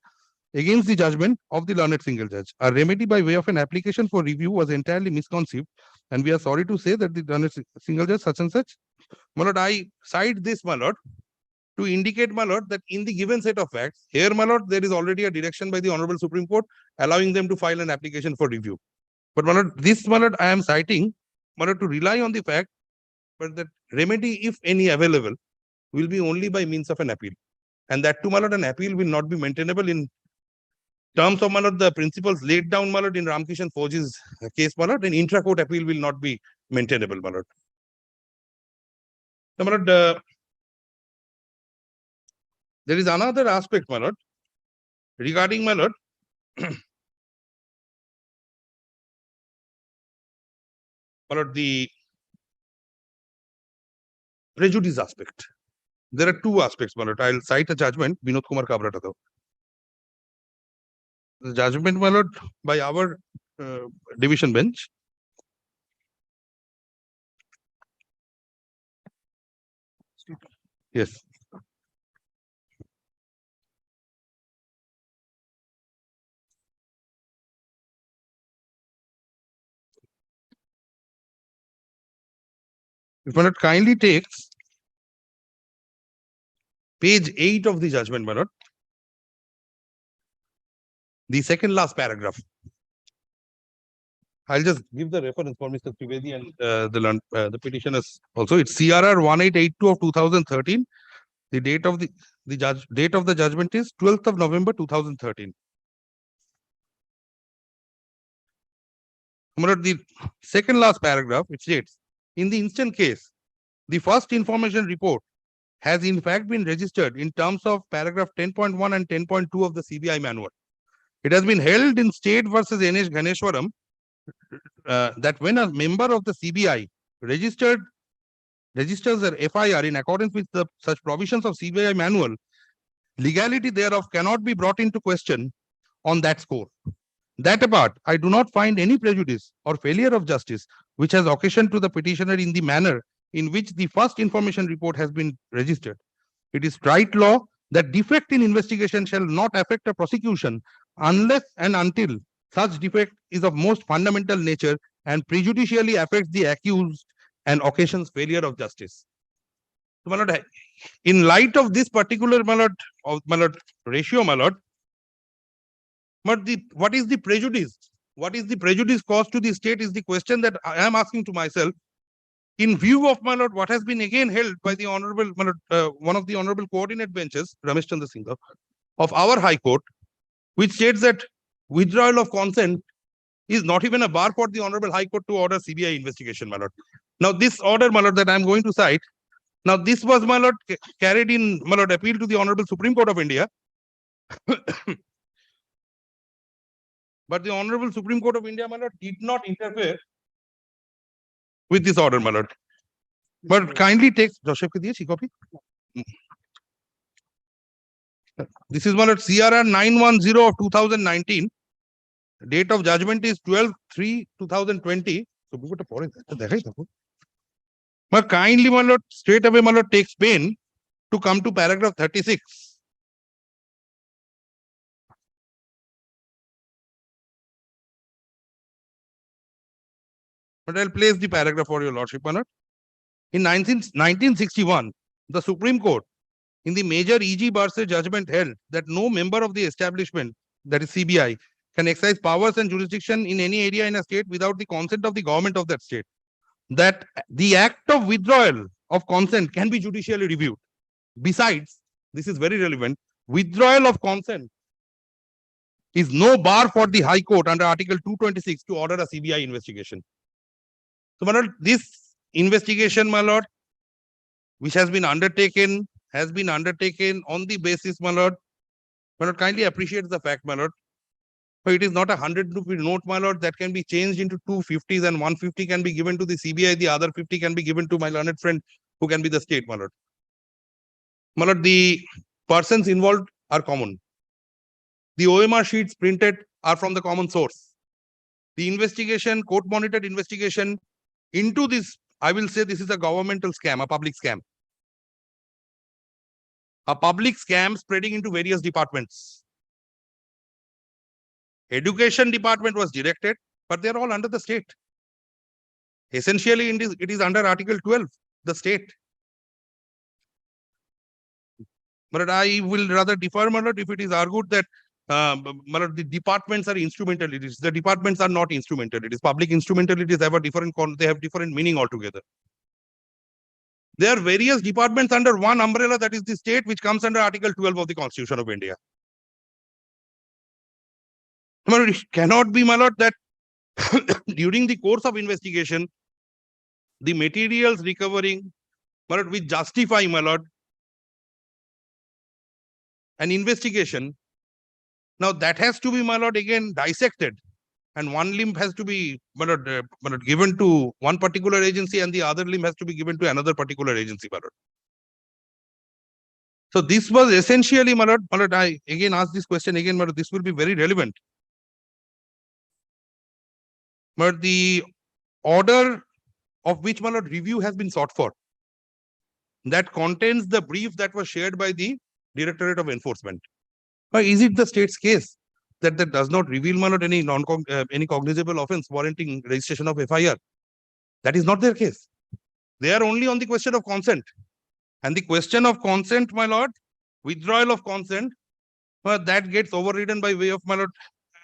against the judgment of the learned single judge. A remedy by way of an application for review was entirely misconceived, and we are sorry to say that the learned single judge such and such. My lord, I cite this, my lord, to indicate, my lord, that in the given set of facts, here, my lord, there is already a direction by the Honorable Supreme Court allowing them to file an application for review. But my lord, this, my lord, I am citing, my lord, to rely on the fact, but that remedy, if any available, will be only by means of an appeal. And that too, my lord, an appeal will not be maintainable in terms of, my lord, the principles laid down, my lord, in Ramkishan Fauji's case, my lord, an intra-court appeal will not be maintainable, my lord. Now, my lord, there is another aspect, my lord, regarding, my lord, my lord, the prejudice aspect. There are two aspects, my lord. I'll cite a judgment, Vinod Kumar Kabrata. The judgment, my lord, by our division bench. Yes. If my lord kindly takes page 8 of the judgment, my lord, the second last paragraph. I'll just give the reference for Mr. Trivedi and the petitioners also. It's CRR 1882 of 2013. The date of the judgment is 12th of November 2013. The second last paragraph, it states, in the instant case, the first information report has in fact been registered in terms of paragraph 10.1 and 10.2 of the CBI manual. It has been held in State versus NH Ganeshwaram that when a member of the CBI registers their FIR in accordance with such provisions of CBI manual, legality thereof cannot be brought into question on that score. That apart, I do not find any prejudice or failure of justice which has occasioned to the petitioner in the manner in which the first information report has been registered. It is right law that defect in investigation shall not affect a prosecution unless and until such defect is of most fundamental nature and prejudicially affects the accused and occasions failure of justice. So, my lord, in light of this particular, my lord, ratio, my lord, but what is the prejudice? What is the prejudice caused to the state is the question that I am asking to myself. In view of, my lord, what has been again held by the honorable, my lord, one of the honorable coordinate benches, Ramesh Chandra Singh, of our High Court, which states that withdrawal of consent is not even a bar for the honorable High Court to order CBI investigation, my lord. Now, this order, my lord, that I am going to cite, now this was, my lord, carried in, my lord, appeal to the honorable Supreme Court of India. But the Honorable Supreme Court of India, my lord, did not interfere with this order, my lord. But kindly take Joseph ke diye copy. This is my lord CRR 910 of 2019. Date of judgment is 12/3/2020. So we got a point. But kindly, my lord, straight away, my lord, takes pain to come to paragraph 36. But I'll place the paragraph for your lordship, my lord. In 1961, the Supreme Court, in the major E.G. Barse judgment, held that no member of the establishment, that is CBI, can exercise powers and jurisdiction in any area in a state without the consent of the government of that state. That the act of withdrawal of consent can be judicially reviewed. Besides, this is very relevant, withdrawal of consent is no bar for the High Court under Article 226 to order a CBI investigation. So, my lord, this investigation, my lord, which has been undertaken on the basis, my lord, kindly appreciate the fact, my lord. So it is not a 100-rupee note, my lord, that can be changed into 250s and 150 can be given to the CBI, the other 50 can be given to my learned friend who can be the state, my lord. My lord, the persons involved are common. The OMR sheets printed are from the common source. The investigation, court-monitored investigation into this, I will say this is a governmental scam, a public scam. A public scam spreading into various departments. Education department was directed, but they're all under the state. Essentially, it is under Article 12, the state. But I will rather defer, my lord, if it is argued that my lord, the departments are instrumentalities. The departments are not instrumentalities. Public instrumentalities have a different, they have different meaning altogether. There are various departments under one umbrella, that is the state, which comes under Article 12 of the Constitution of India. My lord, it cannot be, my lord, that during the course of investigation, the materials recovering, my lord, which justify, my lord, an investigation. Now that has to be, my lord, again dissected, and one limb has to be, my lord, given to one particular agency, and the other limb has to be given to another particular agency, my lord. So this was essentially, my lord, I again ask this question again, my lord, this will be very relevant. But the order of which, my lord, review has been sought for, that contains the brief that was shared by the Directorate of Enforcement. Is it the state's case that does not reveal, my lord, any any cognizable offense warranting registration of FIR? That is not their case. They are only on the question of consent. And the question of consent, my lord, withdrawal of consent, that gets overridden by way of, my lord,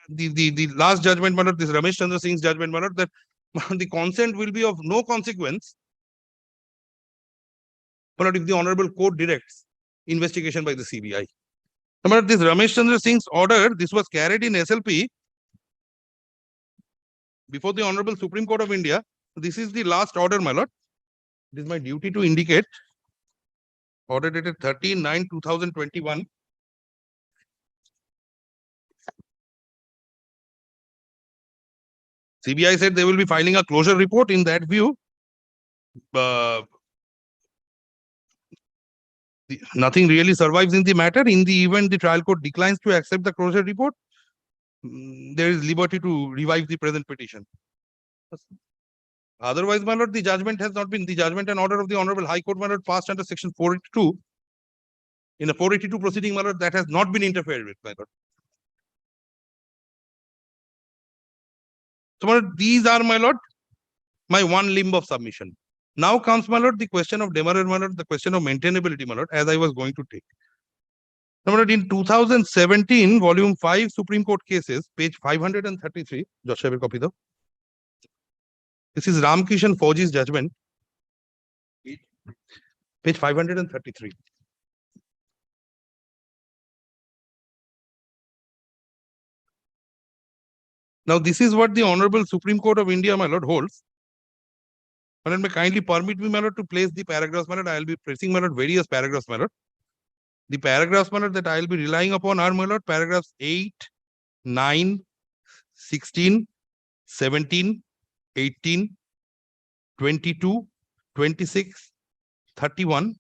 the last judgment, my lord, this Ramesh Chandra Singh's judgment, my lord, that the consent will be of no consequence, my lord, if the Honorable Court directs investigation by the CBI. My lord, this Ramesh Chandra Singh's order, this was carried in SLP before the Honorable Supreme Court of India. This is the last order, my lord. It is my duty to indicate. Order dated 13/9/2021. CBI said they will be filing a closure report. In that view, nothing really survives in the matter. In the event the trial court declines to accept the closure report, there is liberty to revive the present petition. Otherwise, my lord, the judgment has not been, the judgment and order of the Honorable High Court, my lord, passed under section 482. In a 482 proceeding, my lord, that has not been interfered with, my lord. So, my lord, these are, my lord, my one limb of submission. Now comes, my lord, the question of demurrer, my lord, the question of maintainability, my lord, as I was going to take. Now, my lord, in 2017, volume 5, Supreme Court cases, page 533, Josh, I will copy though. This is Ramkishan Fauji's judgment, page 533. Now, this is what the Honorable Supreme Court of India, my lord, holds. My lord, may kindly permit me, my lord, to place the paragraphs, my lord. I will be placing, my lord, various paragraphs, my lord. The paragraphs, my lord, that I will be relying upon are, my lord, paragraphs 8, 9, 16, 17, 18, 22, 26, 31,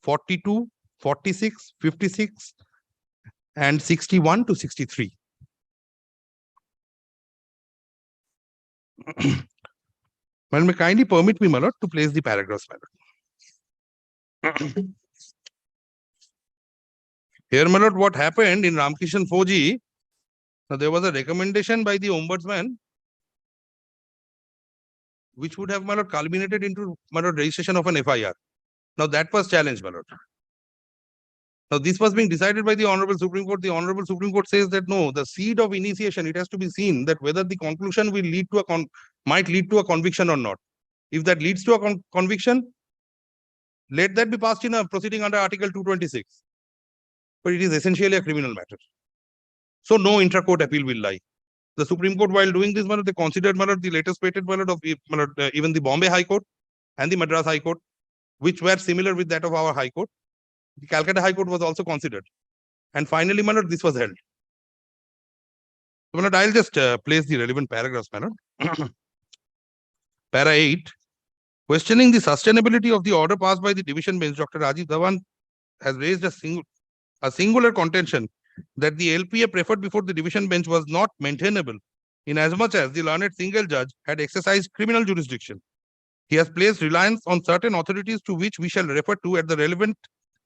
42, 46, 56, and 61 to 63. Well, may kindly permit me, my lord, to place the paragraphs, my lord. Here, my lord, what happened in Ramkishan 4G, now there was a recommendation by the ombudsman which would have, my lord, culminated into, my lord, registration of an FIR. Now that was challenged, my lord. Now this was being decided by the Honorable Supreme Court. The Honorable Supreme Court says that no, the seed of initiation, it has to be seen that whether the conclusion will lead to might lead to a conviction or not. If that leads to a conviction, let that be passed in a proceeding under Article 226. But it is essentially a criminal matter. So no intra-court appeal will lie. The Supreme Court, while doing this, they considered the latest patent of even the Bombay High Court and the Madras High Court, which were similar with that of our High Court. The Calcutta High Court was also considered. And finally, this was held. So, I'll just place the relevant paragraphs, Para 8. Questioning the sustainability of the order passed by the division bench, Dr. Rajiv Dhawan has raised a singular contention that the LPA preferred before the division bench was not maintainable in as much as the learned single judge had exercised criminal jurisdiction. He has placed reliance on certain authorities to which we shall refer to at the relevant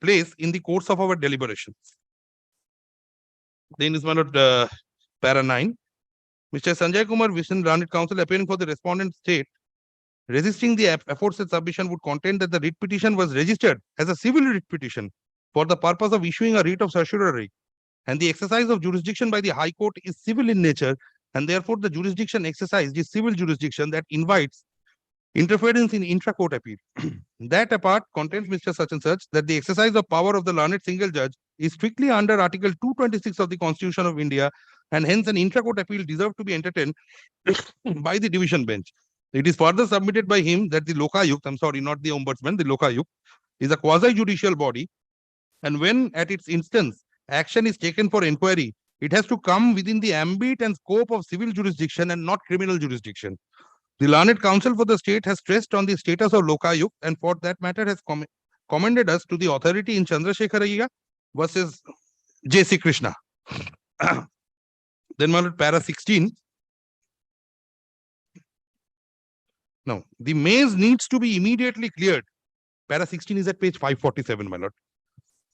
place in the course of our deliberations. Then is Para 9. Mr. Sanjay Kumar Vishan, Learned Counsel, appearing for the respondent state, resisting the aforesaid submission would contend that the writ petition was registered as a civil writ petition for the purpose of issuing a writ of certiorari, and the exercise of jurisdiction by the High Court is civil in nature, and therefore the jurisdiction exercised is civil jurisdiction that invites interference in intra-court appeal. That apart contends Mr. Such and such that the exercise of power of the learned single judge is strictly under Article 226 of the Constitution of India, and hence an intra-court appeal deserved to be entertained by the division bench. It is further submitted by him that the Lokayukt, I'm sorry, not the Ombudsman, the Lokayukt, is a quasi-judicial body, and when at its instance action is taken for inquiry, it has to come within the ambit and scope of civil jurisdiction and not criminal jurisdiction. The Learned Counsel for the state has stressed on the status of Lokayukt, and for that matter has commended us to the authority in Chandrasekharaya versus J.C. Krishna. Then Para 16. Now, the maze needs to be immediately cleared. Para 16 is at page 547, my lord.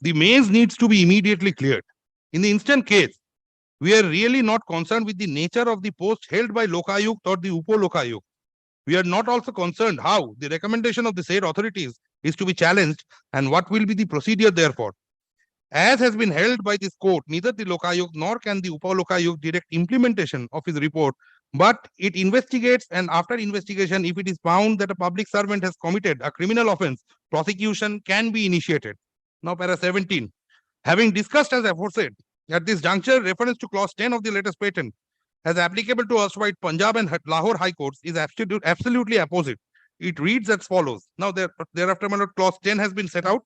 The maze needs to be immediately cleared. In the instant case, we are really not concerned with the nature of the post held by Lokayukt or the Upo Lokayukt. We are not also concerned how the recommendation of the said authorities is to be challenged and what will be the procedure therefore. As has been held by this court, neither the Lokayukt nor can the Upa Lokayukt direct implementation of his report, but it investigates, and after investigation, if it is found that a public servant has committed a criminal offence, prosecution can be initiated. Now, Para 17. Having discussed as aforesaid, at this juncture, reference to clause 10 of the latest patent as applicable to erstwhile Punjab and Lahore High Courts is absolutely opposite. It reads as follows. Now, thereafter, clause 10 has been set out.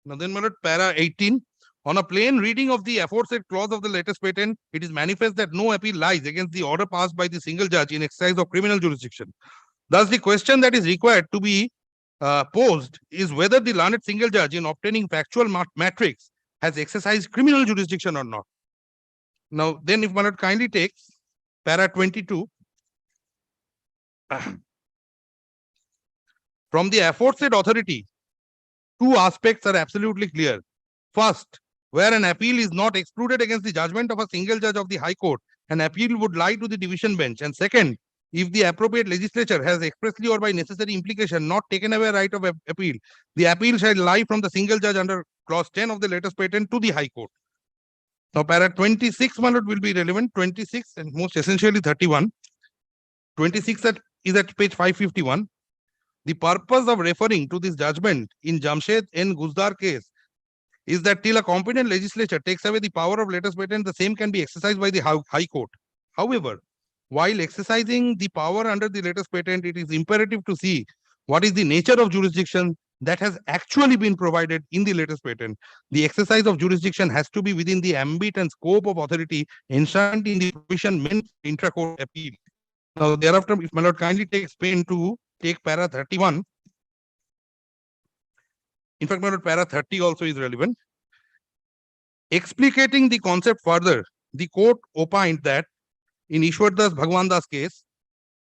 Now, then, Para 18. On a plain reading of the aforesaid clause of the latest patent, it is manifest that no appeal lies against the order passed by the single judge in exercise of criminal jurisdiction. Thus, the question that is required to be posed is whether the learned single judge in obtaining factual matrix has exercised criminal jurisdiction or not. Now, then, if one kindly takes Para 22. From the aforesaid authority, two aspects are absolutely clear. First, where an appeal is not excluded against the judgment of a single judge of the High Court, an appeal would lie to the division bench. And second, if the appropriate legislature has expressly or by necessary implication not taken away right of appeal, the appeal shall lie from the single judge under clause 10 of the latest patent to the High Court. Now, Para 26 will be relevant, 26 and most essentially 31. 26 is at page 551. The purpose of referring to this judgment in Jamshed N. Guzdar case is that till a competent legislature takes away the power of latest patent, the same can be exercised by the High Court. However, while exercising the power under the latest patent, it is imperative to see what is the nature of jurisdiction that has actually been provided in the latest patent. The exercise of jurisdiction has to be within the ambit and scope of authority enshrined in the provision meant for intra-court appeal. Now, thereafter, if my lord kindly takes pain to take para 31. In fact, my lord, para 30 also is relevant. Explicating the concept further, the court opined that in Ishwar Das Bhagwan Das case,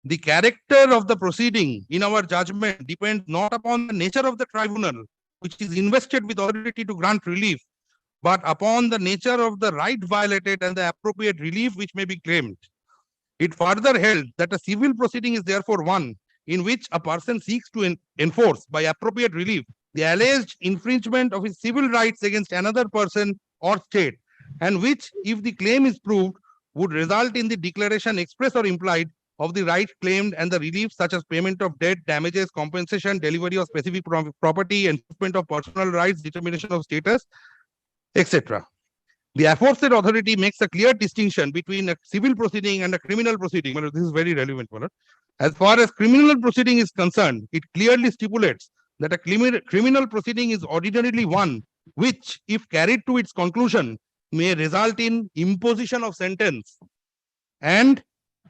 the character of the proceeding in our judgment depends not upon the nature of the tribunal, which is invested with authority to grant relief, but upon the nature of the right violated and the appropriate relief which may be claimed. It further held that a civil proceeding is therefore one in which a person seeks to enforce by appropriate relief the alleged infringement of his civil rights against another person or state, and which, if the claim is proved, would result in the declaration express or implied of the right claimed and the relief such as payment of debt, damages, compensation, delivery of specific property, enforcement of personal rights, determination of status, etc. The aforesaid authority makes a clear distinction between a civil proceeding and a criminal proceeding. This is very relevant. As far as criminal proceeding is concerned, it clearly stipulates that a criminal proceeding is ordinarily one which, if carried to its conclusion, may result in imposition of sentence, and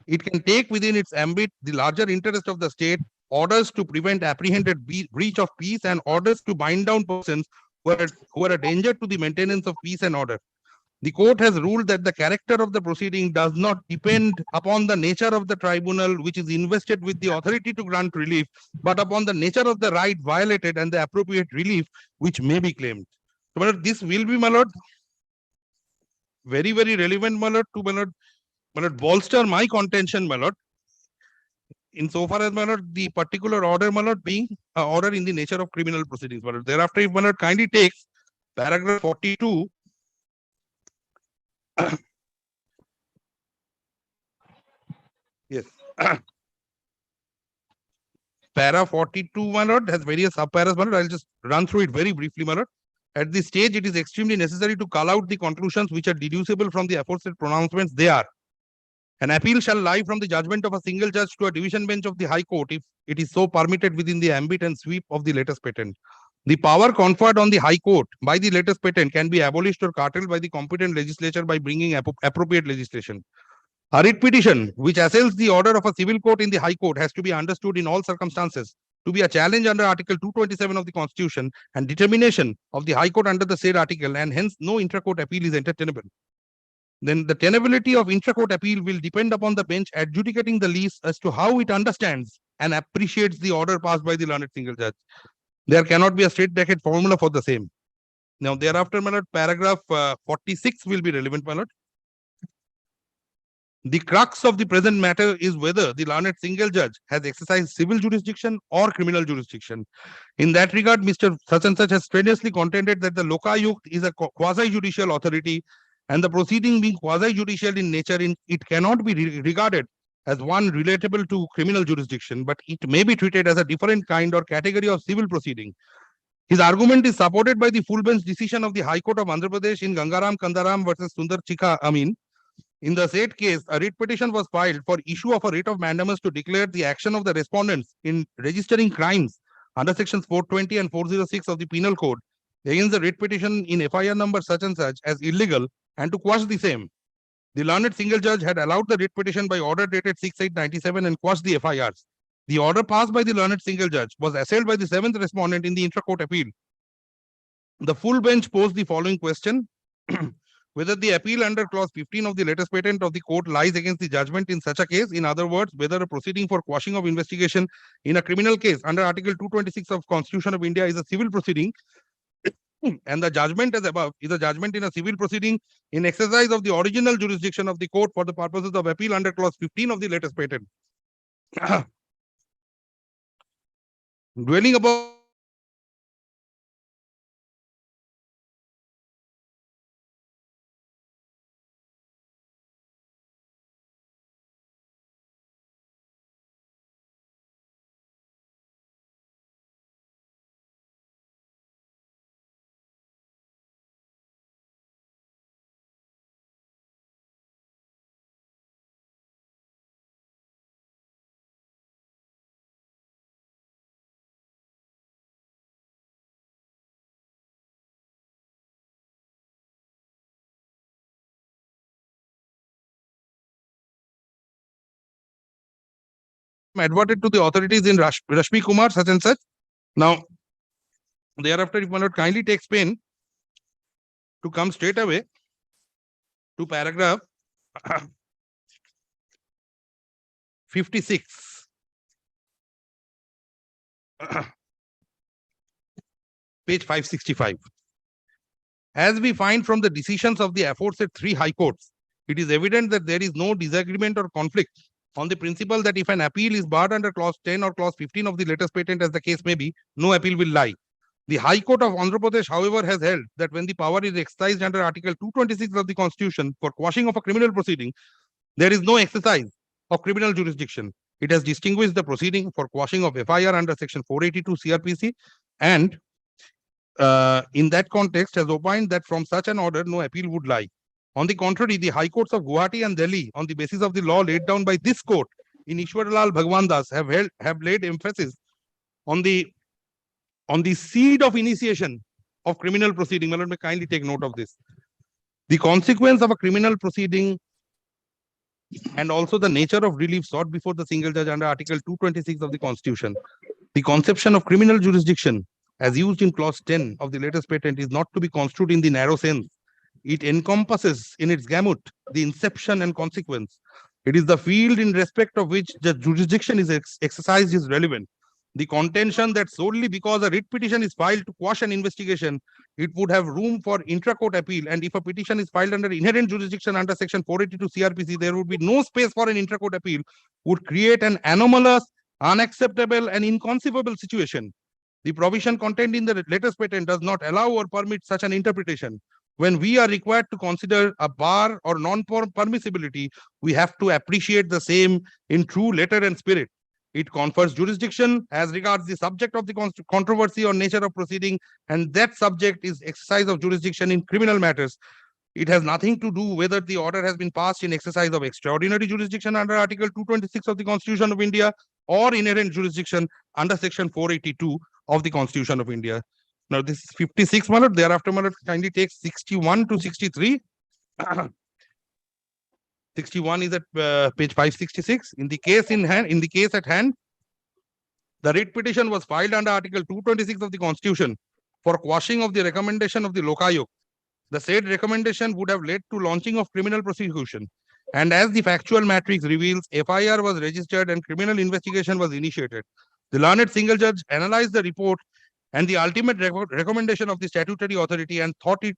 it can take within its ambit the larger interest of the state, orders to prevent apprehended breach of peace, and orders to bind down persons who are a danger to the maintenance of peace and order. The court has ruled that the character of the proceeding does not depend upon the nature of the tribunal, which is invested with the authority to grant relief, but upon the nature of the right violated and the appropriate relief which may be claimed. So, my lord, this will be, my lord, very, very relevant, my lord, to my lord, bolster my contention, my lord, insofar as, my lord, the particular order, my lord, being an order in the nature of criminal proceedings, my lord. Thereafter, if my lord kindly takes paragraph 42. Yes. Para 42, my lord, has various subparas, my lord. I'll just run through it very briefly, my lord. At this stage, it is extremely necessary to call out the conclusions which are deducible from the aforesaid pronouncements. They are: an appeal shall lie from the judgment of a single judge to a division bench of the High Court if it is so permitted within the ambit and sweep of the latest patent. The power conferred on the High Court by the latest patent can be abolished or curtailed by the competent legislature by bringing appropriate legislation. A writ petition which assails the order of a civil court in the High Court has to be understood in all circumstances to be a challenge under Article 227 of the Constitution and determination of the High Court under the said article, and hence no intra-court appeal is entertainable. Then the tenability of intra-court appeal will depend upon the bench adjudicating the lease as to how it understands and appreciates the order passed by the learned single judge. There cannot be a straight-bracket formula for the same. Now, thereafter, my lord, paragraph 46 will be relevant, my lord. The crux of the present matter is whether the learned single judge has exercised civil jurisdiction or criminal jurisdiction. In that regard, Mr. Such and Such has strenuously contended that the Lokayukt is a quasi-judicial authority, and the proceeding being quasi-judicial in nature, it cannot be regarded as one relatable to criminal jurisdiction, but it may be treated as a different kind or category of civil proceeding. His argument is supported by the full bench decision of the High Court of Andhra Pradesh in Gangaram Kandaram versus Sundar Chika Amin. In the said case, a writ petition was filed for issue of a writ of mandamus to declare the action of the respondents in registering crimes under sections 420 and 406 of the Penal Code against the writ petition in FIR number such and such as illegal, and to quash the same. The learned single judge had allowed the writ petition by order dated 6/8/97 and quashed the FIRs. The order passed by the learned single judge was assailed by the seventh respondent in the intra-court appeal. The full bench posed the following question: whether the appeal under clause 15 of the latest patent of the court lies against the judgment in such a case. In other words, whether a proceeding for quashing of investigation in a criminal case under Article 226 of Constitution of India is a civil proceeding, and the judgment as above is a judgment in a civil proceeding in exercise of the original jurisdiction of the court for the purposes of appeal under clause 15 of the latest patent. Dwelling above adverted to the authorities in Rashmi Kumar, such and such. Now, thereafter, if my lord kindly takes pen to come straight away to paragraph 56. Page 565. As we find from the decisions of the aforesaid 3 high courts, it is evident that there is no disagreement or conflict on the principle that if an appeal is barred under clause 10 or clause 15 of the latest patent, as the case may be, no appeal will lie. The High Court of Andhra Pradesh, however, has held that when the power is exercised under Article 226 of the Constitution for quashing of a criminal proceeding, there is no exercise of criminal jurisdiction. It has distinguished the proceeding for quashing of FIR under Section 482 CRPC, and in that context has opined that from such an order, no appeal would lie. On the contrary, the High Courts of Guwahati and Delhi, on the basis of the law laid down by this court in Ishwarlal Bhagwan Das, have laid emphasis on the seed of initiation of criminal proceeding. Let me kindly take note of this. The consequence of a criminal proceeding and also the nature of relief sought before the single judge under Article 226 of the Constitution. The conception of criminal jurisdiction as used in clause 10 of the latest patent is not to be construed in the narrow sense. It encompasses in its gamut the inception and consequence. It is the field in respect of which the jurisdiction is exercised is relevant. The contention that solely because a writ petition is filed to quash an investigation, it would have room for intra-court appeal, and if a petition is filed under inherent jurisdiction under Section 482 CRPC, there would be no space for an intra-court appeal, would create an anomalous, unacceptable, and inconceivable situation. The provision contained in the latest patent does not allow or permit such an interpretation. When we are required to consider a bar or non-permissibility, we have to appreciate the same in true letter and spirit. It confers jurisdiction as regards the subject of the controversy or nature of proceeding, and that subject is exercise of jurisdiction in criminal matters. It has nothing to do whether the order has been passed in exercise of extraordinary jurisdiction under Article 226 of the Constitution of India or inherent jurisdiction under Section 482 of the Constitution of India. Now, this is 56, my lord. Thereafter, my lord, kindly take 61 to 63. 61 is at page 566. In the case at hand, the writ petition was filed under Article 226 of the Constitution for quashing of the recommendation of the Lokayuk. The said recommendation would have led to launching of criminal prosecution. And as the factual matrix reveals, FIR was registered and criminal investigation was initiated. The learned single judge analyzed the report and the ultimate recommendation of the statutory authority and thought it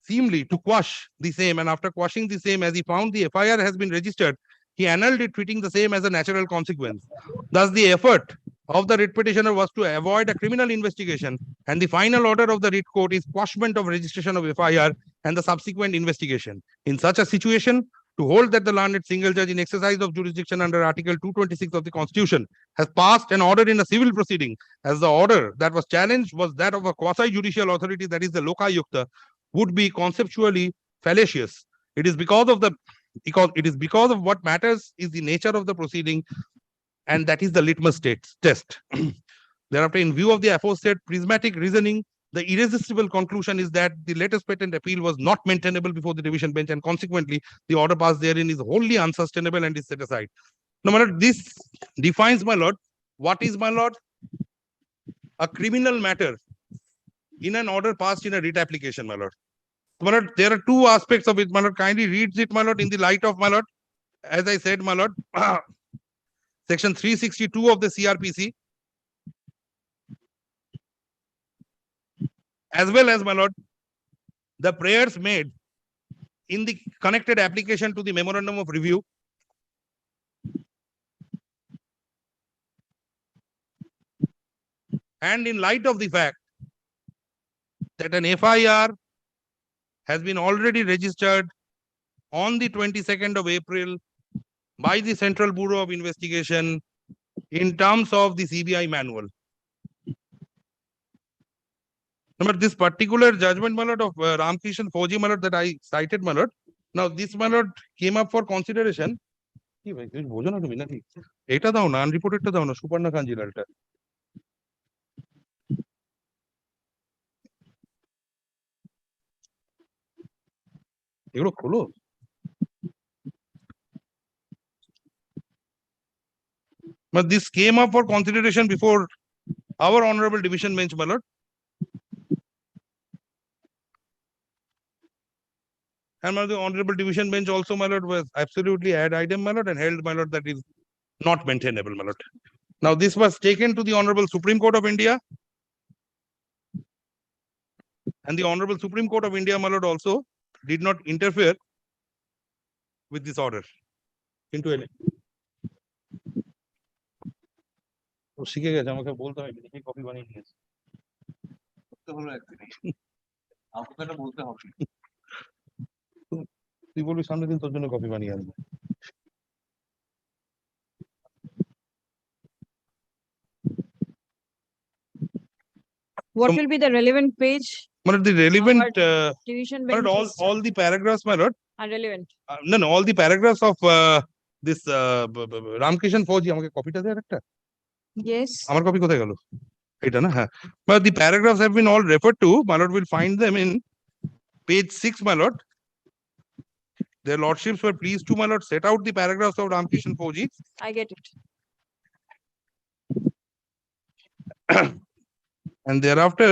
seemly to quash the same, and after quashing the same, as he found the FIR has been registered, he annulled it, treating the same as a natural consequence. Thus, the effort of the writ petitioner was to avoid a criminal investigation, and the final order of the writ court is quashment of registration of FIR and the subsequent investigation. In such a situation, to hold that the learned single judge in exercise of jurisdiction under Article 226 of the Constitution has passed an order in a civil proceeding, as the order that was challenged was that of a quasi-judicial authority, that is the Lokayukta, would be conceptually fallacious. It is because of what matters is the nature of the proceeding, and that is the litmus test. Thereafter, in view of the aforesaid prismatic reasoning, the irresistible conclusion is that the latest patent appeal was not maintainable before the division bench, and consequently, the order passed therein is wholly unsustainable and is set aside. Now, my lord, this defines, my lord, what is, my lord, a criminal matter in an order passed in a writ application, my lord. My lord, there are two aspects of it, my lord. Kindly reads it, my lord, in the light of, my lord, as I said, my lord, Section 362 of the CRPC, as well as, my lord, the prayers made in the connected application to the memorandum of review. And in light of the fact that an FIR has been already registered on the 22nd of April by the Central Bureau of Investigation in terms of the CBI manual. But this particular judgment, my lord, of Ramkishan Fauji, my lord, that I cited, my lord. Now, this, my lord, came up for consideration. এটা দাও না, আনরিপোর্টেডটা দাও না, সুপর্ণা কাঞ্জিলালটা। এগুলো খোলো। But this came up for consideration before our honorable division bench, my lord. And my lord, the honorable division bench also, my lord, was absolutely ad item, my lord, and held, my lord, that is not maintainable, my lord. Now, this was taken to the Honorable Supreme Court of India. And the Honorable Supreme Court of India, my lord, also did not interfere with this order into any. ও শিখে গেছে আমাকে বলতে হয় copy বানিয়ে নিয়েছে আমাকে বলতে হবে তুই বলবি সামনে দিন তোর জন্য কপি বানিয়ে আনবো What will be the relevant page? My lord, the relevant Division my lord, benches all the paragraphs, my lord. are relevant. No, all the paragraphs of this Ramkishan Fauji আমাকে কপিটা দেয় একটা Yes. আমার copy কোথায় গেল এটা না হ্যাঁ but the paragraphs have been all referred to, my lord will find them in page 6, my lord. Their lordships were pleased to, my lord, set out the paragraphs of Ramkishan Fauji. I get it. And thereafter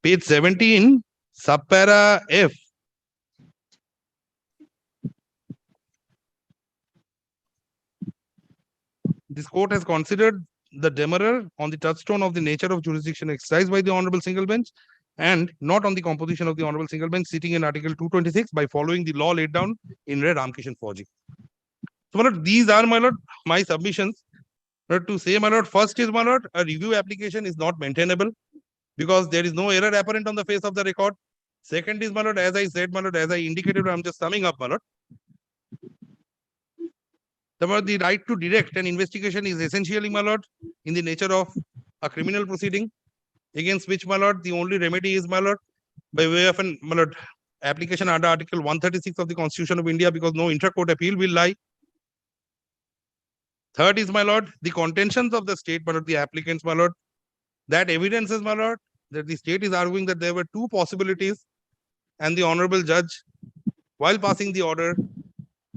page 17 subpara F, this court has considered the demurrer on the touchstone of the nature of jurisdiction exercised by the honorable single bench and not on the composition of the honorable single bench sitting in article 226 by following the law laid down in Re Ramkishan Fauji. So, my lord, these are, my lord, my submissions. But to say, my lord, first is, my lord, a review application is not maintainable because there is no error apparent on the face of the record. Second is, my lord, as I said, my lord, as I indicated, I'm just summing up, my lord. The right to direct an investigation is essentially, my lord, in the nature of a criminal proceeding against which, my lord, the only remedy is, my lord, by way of an, my lord, application under Article 136 of the Constitution of India because no intra-court appeal will lie. Third is, my lord, the contentions of the state, my lord, the applicants, my lord, that evidences, my lord, that the state is arguing that there were two possibilities and the honorable judge, while passing the order,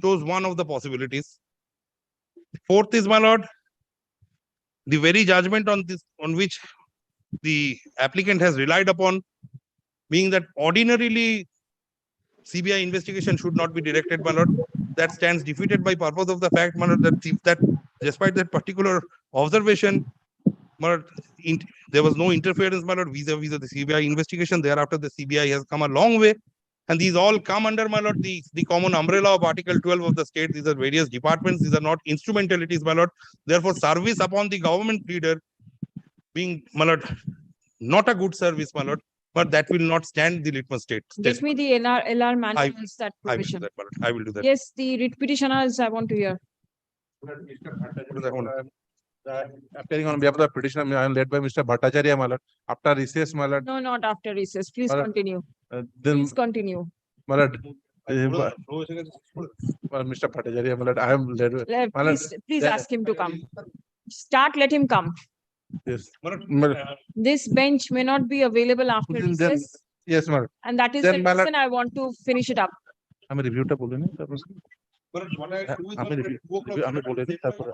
chose one of the possibilities. Fourth is, my lord, the very judgment on this, on which the applicant has relied upon, being that ordinarily CBI investigation should not be directed, my lord, that stands defeated by purpose of the fact, my lord, that despite that particular observation, my lord, there was no interference, my lord, vis-a-vis the CBI investigation. Thereafter, the CBI has come a long way. And these all come under, my lord, the common umbrella of Article 12 of the state. These are various departments. These are not instrumentalities, my lord. Therefore, service upon the government leader being, my lord, not a good service, my lord, but that will not stand the litmus test. Get me the LR manuals, that I will do provision. that, my lord. I will do that. Yes, the writ petitioners I want to hear. Appearing on behalf of the petitioner, I am led by Mr. Bhattacharya, my lord. After recess, my lord. No, not after recess. Please My lord, continue. Then, Please continue. my lord, Mr. Bhattacharya, my lord, I am led. My lord, Please ask him to come. Start, let him come. Yes. This bench may not be available after Then, recess. yes, my lord. And that is then the my lord- reason I want to finish it up. আমি রিভিউটা বলে নিই তারপর আমি আমি বলে দিই তারপর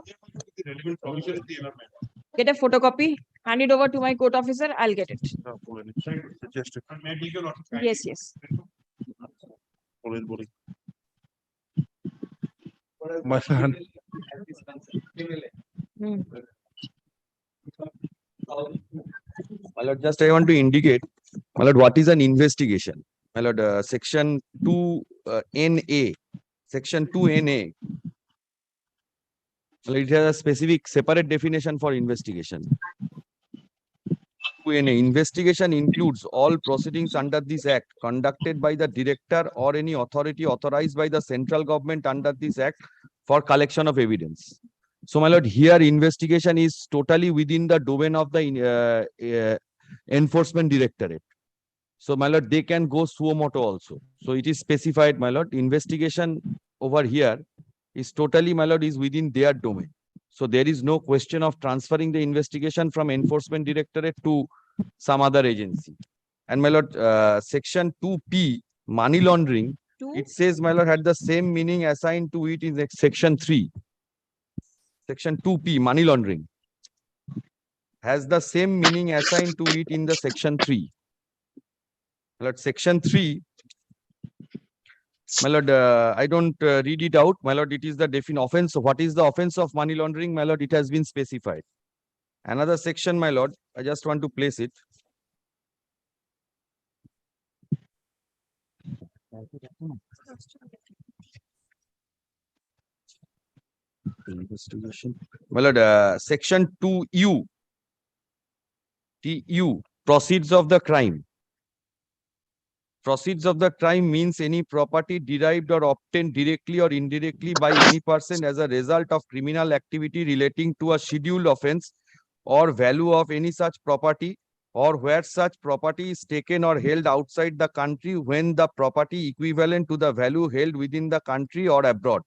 Get a photocopy, hand it over to my court officer. I'll get it. বলে নিই জাস্ট Yes, yes. বলে বলি Hmm. My lord, just I want to indicate, my lord, what is an investigation? My lord, section 2 NA, section 2 NA. My lord, it has a specific separate definition for investigation. 2 NA, investigation includes all proceedings under this act conducted by the director or any authority authorized by the central government under this act for collection of evidence. So, my lord, here investigation is totally within the domain of the enforcement directorate. So, my lord, they can go suo moto also. So, it is specified, my lord, investigation over here is totally, my lord, is within their domain. So, there is no question of transferring the investigation from enforcement directorate to some other agency. And, my lord, section 2P, money laundering, it says, my lord, had the same meaning assigned to it in section 3. Section 2P, money laundering, has the same meaning assigned to it in the section 3. My lord, section 3, my lord, I don't read it out. My lord, it is the definite offense. What is the offense of money laundering? My lord, it has been specified. Another section, my lord, I just want to place it. Investigation. My lord, section 2U, TU, proceeds of the crime. Proceeds of the crime means any property derived or obtained directly or indirectly by any person as a result of criminal activity relating to a scheduled offense, or value of any such property, or where such property is taken or held outside the country when the property equivalent to the value held within the country or abroad.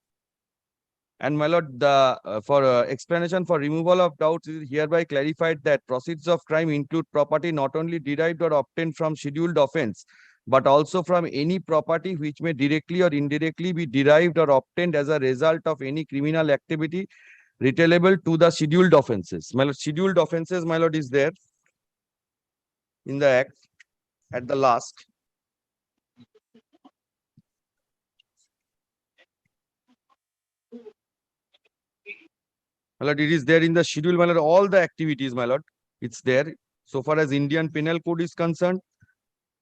And my lord, the explanation for removal of doubts is hereby clarified that proceeds of crime include property not only derived or obtained from scheduled offense, but also from any property which may directly or indirectly be derived or obtained as a result of any criminal activity retailable to the scheduled offenses. My lord, scheduled offenses, my lord, is there in the act at the last. My lord, it is there in the schedule, my lord, all the activities, my lord, it's there. So far as Indian Penal Code is concerned,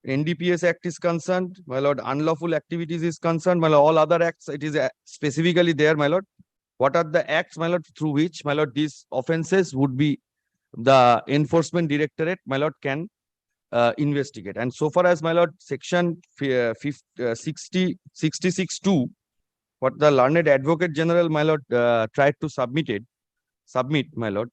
NDPS Act is concerned, my lord, unlawful activities is concerned, my lord, all other acts, it is specifically there, my lord. What are the acts, my lord, through which, my lord, these offenses would be the enforcement directorate, my lord, can investigate. And so far as, my lord, section 66(2), what the learned advocate general, my lord, tried to submit, my lord,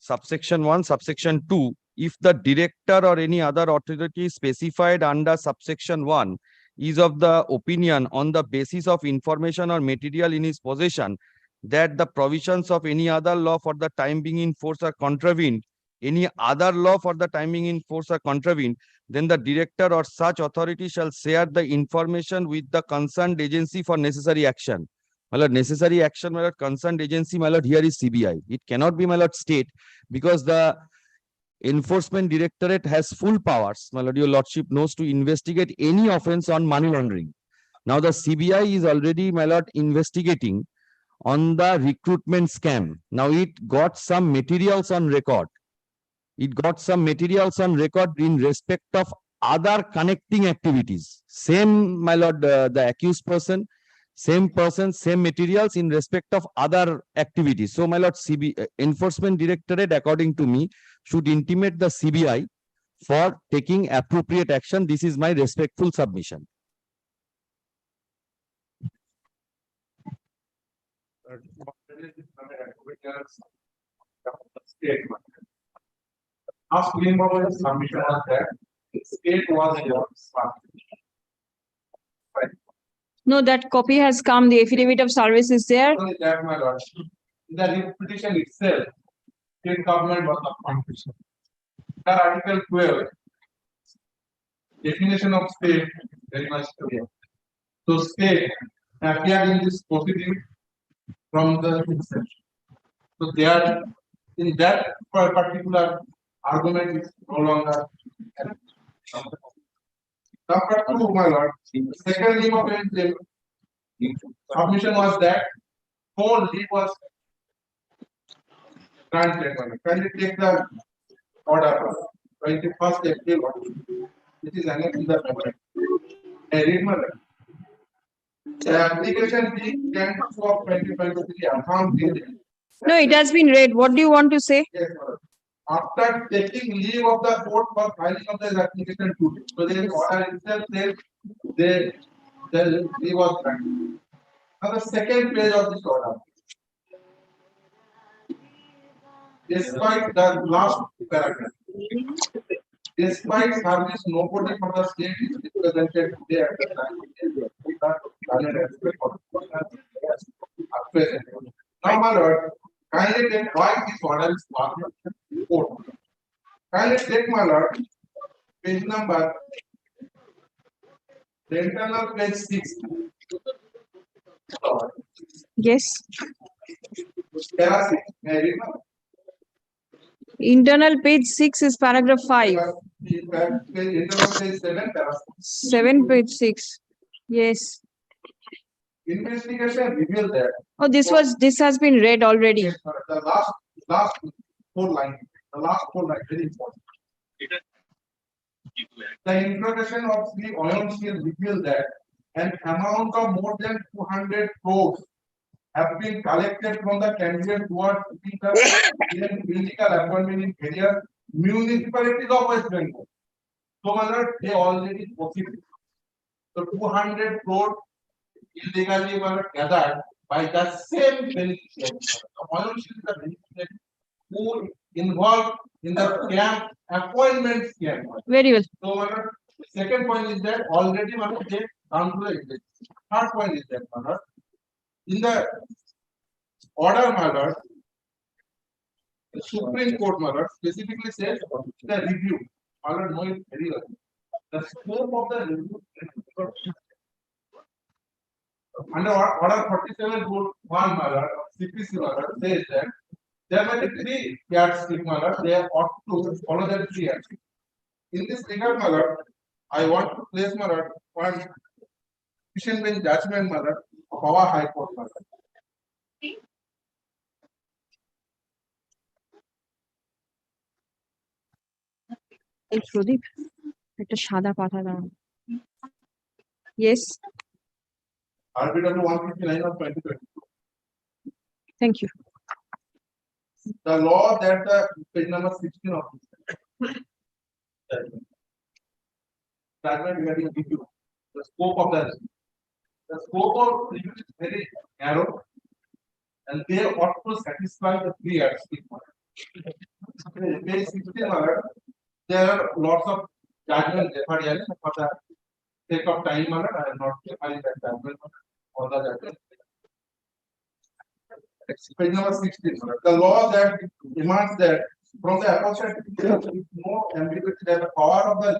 subsection 1, subsection 2, if the director or any other authority specified under subsection 1 is of the opinion on the basis of information or material in his possession that the provisions of any other law for the time being in force are contravened, any other law for the time being in force are contravened, then the director or such authority shall share the information with the concerned agency for necessary action. My lord, necessary action, my lord, concerned agency, my lord, here is CBI. It cannot be, my lord, state, because the enforcement directorate has full powers, my lord, your lordship knows, to investigate any offense on money laundering. Now the CBI is already, my lord, investigating on the recruitment scam. Now it got some materials on record. It got some materials on record in respect of other connecting activities. Same, my lord, the accused person, same person, same materials in respect of other activities. So, my lord, enforcement directorate, according to me, should intimate the CBI for taking appropriate action. This is my respectful submission. Ask me about the submission was that state was your No, that copy has come. The affidavit of service is there. only that, my lord. The petition itself, state government was not constitution. The article 12, definition of state, very much clear. So state appeared in this proceeding from the inception. So they are in that particular argument is no longer. Number 2, my lord, second leave of submission was that whole leave was granted. Can you take the order 21st April? It is annexed in the paper. I read, my lord. The application being sent for 2023 account. No, it has been read. What do you want to say? Yes, sir. After taking leave of the court for filing of the application today. So the order itself says the leave was granted. Now the second page of this order. Despite the last paragraph. Despite service, nobody from the state is represented today at the time. Now, my lord, kindly take why this order is part of the court. Kindly take, my lord, page number, the internal page 6. Yes. Internal page 6 is paragraph 5. 7 page 6. Yes. Investigation revealed that. Oh, this has been read already. Yes, correct. The last 4 lines, very important. The introduction of the oil seal revealed that an amount of more than 200 crores have been collected from the candidate towards the political appointment in various municipalities of West Bengal. So, they already proceeded. So, 200 crores illegally were gathered by the same beneficiary. The oil seal is the beneficiary who involved in the scam appointment scam. Very well. So, the second point is that already they come to the exit. Third point is that in the order matter, the Supreme Court matter specifically says the review. Matter know it very well. The scope of the review under order 47 rule 1 matter CPC matter says that there may be 3 yardstick matter. They ought to follow that 3 yardstick. In this regard matter, I want to place matter one decision bench judgment matter of our High Court matter. এই প্রদীপ একটা সাদা পাতা দাও। Yes. RBW 159 of 2022. Thank you. The law that the page number 16 of judgment regarding review, the scope of the scope of review is very narrow, and they ought to satisfy the 3 yardstick. Page 16, there are lots of judgment referred for the sake of time. I am not referring that judgment or the judgment. Page number 16. The law that demands that from the aforesaid no ambiguity that the power of the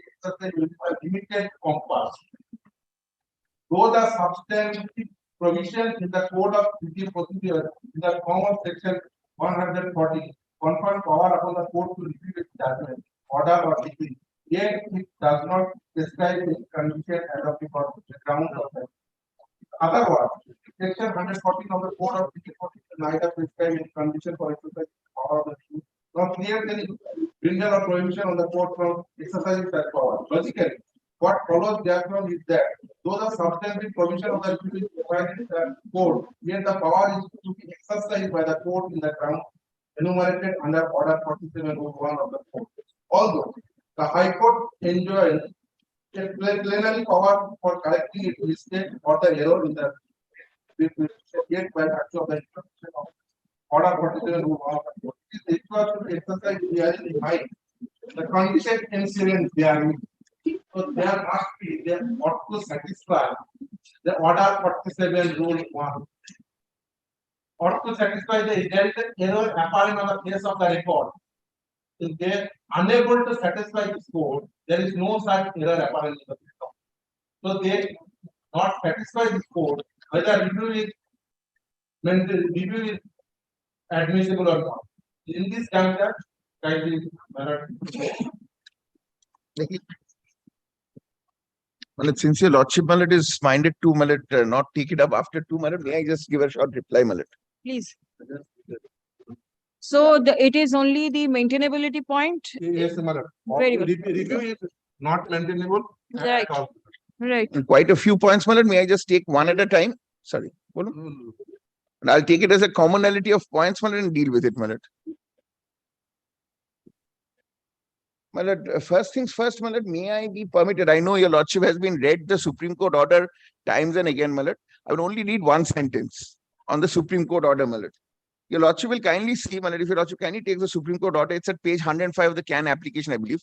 exercise will be a limited compass. Though the substantive provision in the Code of Civil Procedure in the form of section 140 confer power upon the court to review its judgment, order or decree, yet it does not prescribe the condition as of the grounds of the otherwise. Section 114 of the Code of Civil Procedure neither prescribe any condition for exercise power of the court, nor creates any bindle or prohibition on the court from exercising that power. Logically, what follows therefrom is that though the substantive provision of the review is provided in the code, yet the power is to be exercised by the court in the ground enumerated under order 47 of 1 of the court. Although the High Court enjoys a plenary power for correcting its mistake or the error in the yet by virtue of the interpretation of order 47 of 1 of the court, it is required to exercise bearing in mind the condition incident bearing. So there must be, they ought to satisfy the order 47 rule 1. Ought to satisfy the there is an error apparent on the face of the record. If they are unable to satisfy this code, there is no such error apparent in the record. So they not satisfy this code, whether review is admissible or not. In this juncture, kindly Since your lordship is minded to not take it up after 2 minutes, may I just give a short reply, Please. So it is only the maintainability point. Yes, madam. Very good. Review is not maintainable. Right. Right. Quite a few points, may I just take one at a time? Sorry. And I'll take it as a commonality of points, and deal with it, First things first, may I be permitted? I know your lordship has been read the Supreme Court order times and again, I will only read one sentence on the Supreme Court order, Your lordship will kindly see, if your lordship kindly takes the Supreme Court order, it's at page 105 of the CAN application, I believe.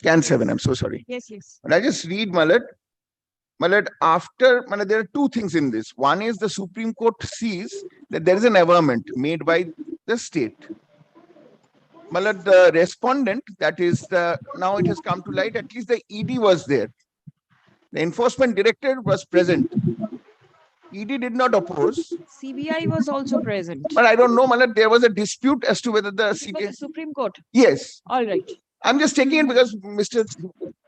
CAN 7, I'm so sorry. Yes, yes. And I just read, after, there are 2 things in this. One is the Supreme Court sees that there is an averment made by the state. The respondent, that is now it has come to light, at least the ED was there. The enforcement director was present. ED did not oppose, CBI was also present. but I don't know, my lord, there was a dispute as to whether the This was the CBI. Supreme Court. Yes, All right. I'm just taking it because Mr.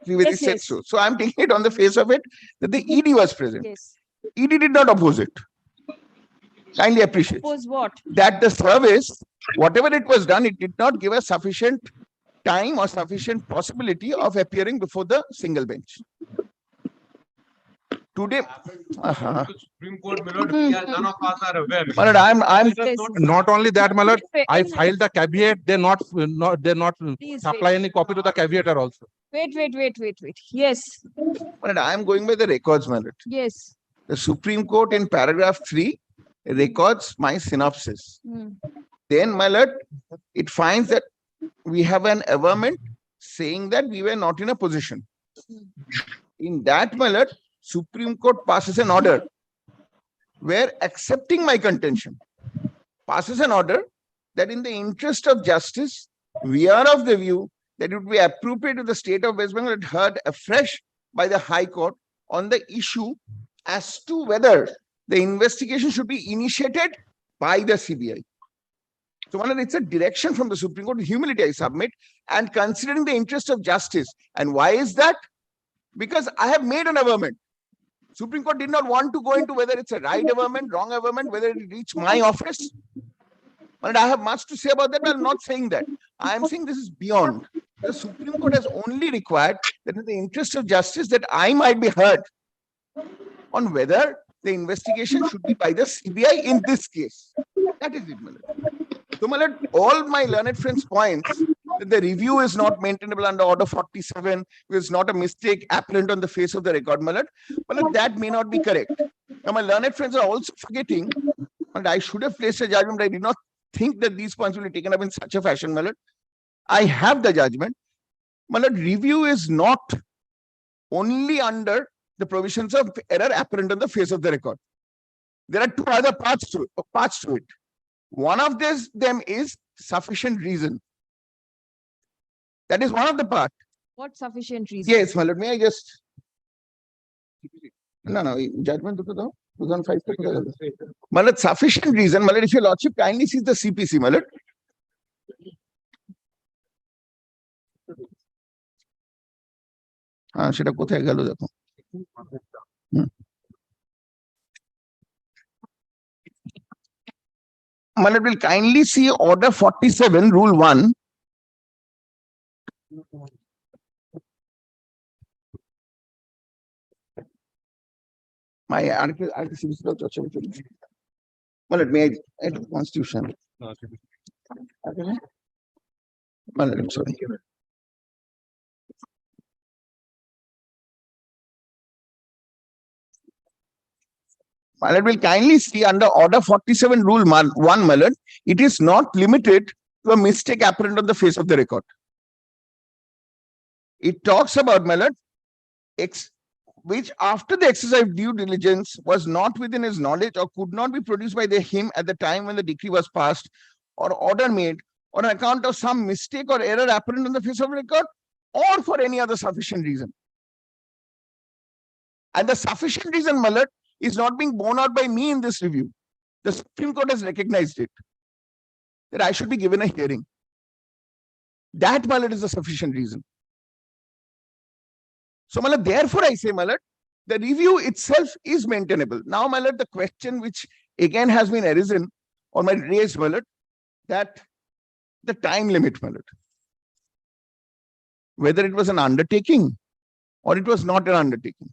Trivedi Yes, said yes. so. So I'm taking it on the face of it that the ED was present. Yes. ED did not oppose it. Kindly appreciate Oppose what? that the service, whatever it was done, it did not give us sufficient time or sufficient possibility of appearing before the single bench. Today, Supreme Court, my lord, none of us are aware. my lord, I'm Not only that, my lord, Wait, I wait, filed the caveat, they're not Please supply wait. any copy to the caveator also. Wait. Yes. my lord, I'm going by the records, my lord. Yes. The Supreme Court in paragraph 3 records my synopsis. Hmm. Then, my lord, it finds that we have an averment saying that we were not in a position. In that, my lord, Supreme Court passes an order where, accepting my contention, passes an order that in the interest of justice, we are of the view that it would be appropriate if the state of West Bengal had heard afresh by the High Court on the issue as to whether the investigation should be initiated by the CBI. So, my lord, it's a direction from the Supreme Court. Humility I submit, and considering the interest of justice. And why is that? Because I have made an averment. Supreme Court did not want to go into whether it's a right averment, wrong averment, whether it reached my office. But I have much to say about that, but I'm not saying that. I am saying this is beyond. The Supreme Court has only required that in the interest of justice that I might be heard on whether the investigation should be by the CBI in this case. That is it, my lord. So, my lord, all my learned friends' points that the review is not maintainable under Order 47, it's not a mistake apparent on the face of the record, my lord. But that may not be correct. Now, my learned friends are also forgetting, and I should have placed a judgment. I did not think that these points will be taken up in such a fashion, my lord. I have the judgment. My lord, review is not only under the provisions of error apparent on the face of the record. There are two other parts to it. One of them is sufficient reason. That is one of the part. What sufficient reason? Yes, my lord, may I just. No, judgment 2005. My lord, sufficient reason. My lord, if your lordship kindly sees the CPC, my lord. সেটা কোথায় গেল দেখো। My lord, will kindly see Order 47, Rule 1. My article my lord, may I Constitution? My lord, I'm sorry. My lord, will kindly see under Order 47, Rule 1, my lord, it is not limited to a mistake apparent on the face of the record. It talks about, my lord, which after the exercise of due diligence was not within his knowledge or could not be produced by him at the time when the decree was passed or order made on account of some mistake or error apparent on the face of the record or for any other sufficient reason. And the sufficient reason, my lord, is not being borne out by me in this review. The Supreme Court has recognized it, that I should be given a hearing. That, my lord, is a sufficient reason. So, my lord, therefore, I say, my lord, the review itself is maintainable. Now, my lord, the question which again has been arisen or my raised, my lord, that the time limit, my lord, whether it was an undertaking or it was not an undertaking.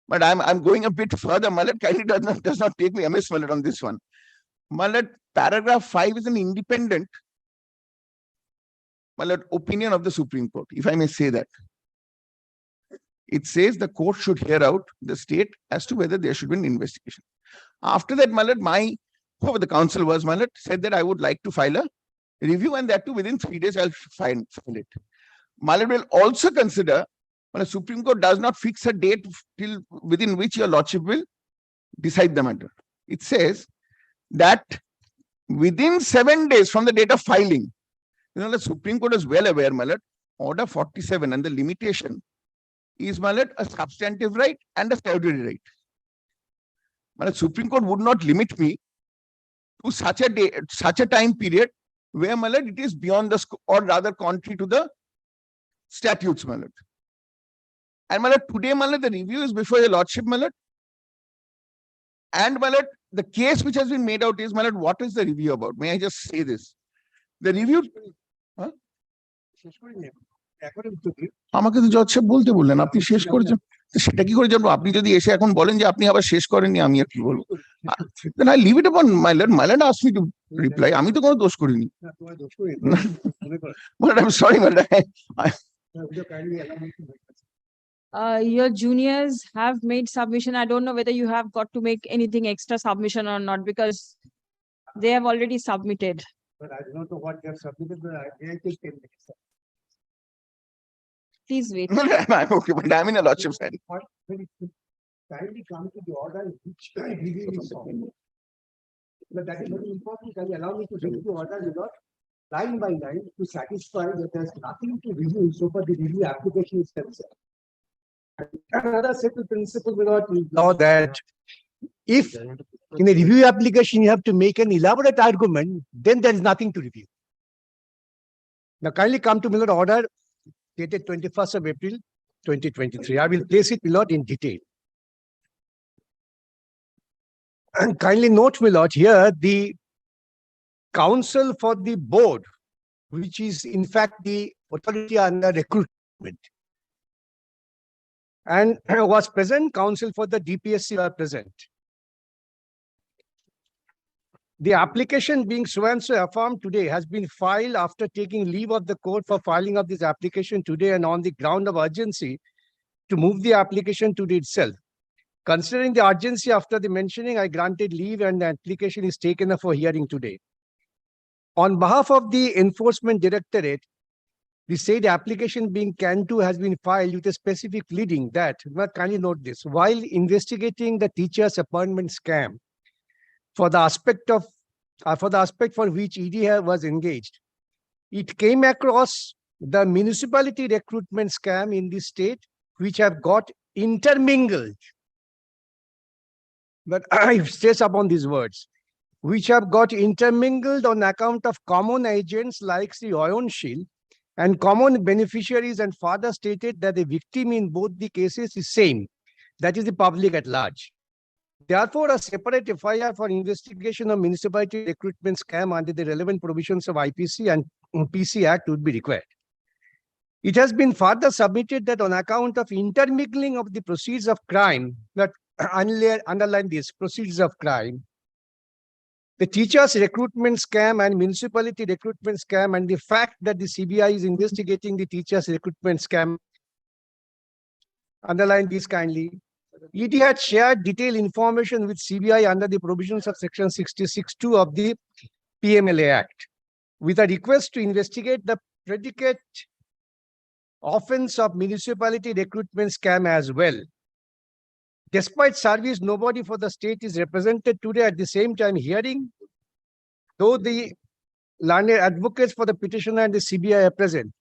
But I'm going a bit further, my lord, kindly does not take me amiss, my lord, on this one. My lord, paragraph 5 is an independent, my lord, opinion of the Supreme Court, if I may say that. It says the court should hear out the state as to whether there should be an investigation. After that, my lord, whoever the counsel was, my lord, said that I would like to file a review, and that too within 3 days I'll file it. My lord will also consider when the Supreme Court does not fix a date till within which your lordship will decide the matter. It says that within 7 days from the date of filing, the Supreme Court is well aware, my lord, Order 47 and the limitation is, my lord, a substantive right and a statutory right. But Supreme Court would not limit me to such a day, such a time period where, my lord, it is beyond the scope, or rather contrary to the statutes, my lord. And, my lord, today, my lord, the review is before your lordship, my lord. And, my lord, the case which has been made out is, my lord, what is the review about? May I just say this? The review. আমাকে তো জজ সাহেব বলতে বললেন, আপনি শেষ করেছেন, সেটা কি করে জানবো? আপনি যদি এসে এখন বলেন যে আপনি আবার শেষ করেননি, আমি আর কি বলবো? Then I leave it upon my lord. My lord asked me to reply. আমি তো কোনো দোষ করিনি। But I'm sorry, but Your juniors have made submission. I don't know whether you have got to make anything extra submission or not, because they have already submitted. But I don't know what they have submitted, but I take 10 minutes. Please wait. I'm okay, but I'm in a lordship's hand. Kindly come to the order which review is on. But that is very important. Can you allow me to read the order, my lord, line by line, to satisfy that there's nothing to review so far the review application is concerned. Another simple principle, my lord, Now that if in a review application you have to make an elaborate argument, then there is nothing to review. Now kindly come to my lord order dated 21st of April 2023. I will place it, my lord, in detail. And kindly note, my lord, here the counsel for the board, which is in fact the authority under recruitment, and was present, counsel for the DPSC are present. The application being so and so affirmed today has been filed after taking leave of the court for filing of this application today, and on the ground of urgency to move the application today itself. Considering the urgency after the mentioning, I granted leave and the application is taken up for hearing today. On behalf of the Enforcement Directorate, the said application being CAN2 has been filed with a specific pleading that, kindly note this, while investigating the teacher's appointment scam, for the aspect for which ED was engaged, it came across the municipality recruitment scam in the state, which have got intermingled. But I stress upon these words, which have got intermingled on account of common agents like the HON'BLE, and common beneficiaries, and further stated that the victim in both the cases is same, that is the public at large. Therefore, a separate FIR for investigation of municipality recruitment scam under the relevant provisions of IPC and PC Act would be required. It has been further submitted that on account of intermingling of the proceeds of crime, that underline this, proceeds of crime, the teachers recruitment scam and municipality recruitment scam, and the fact that the CBI is investigating the teachers recruitment scam, underline this kindly. ED had shared detailed information with CBI under the provisions of section 66(2) of the PMLA Act, with a request to investigate the predicate offense of municipality recruitment scam as well. Despite service, nobody for the state is represented today. At the same time hearing, though the learned advocates for the petitioner and the CBI are present.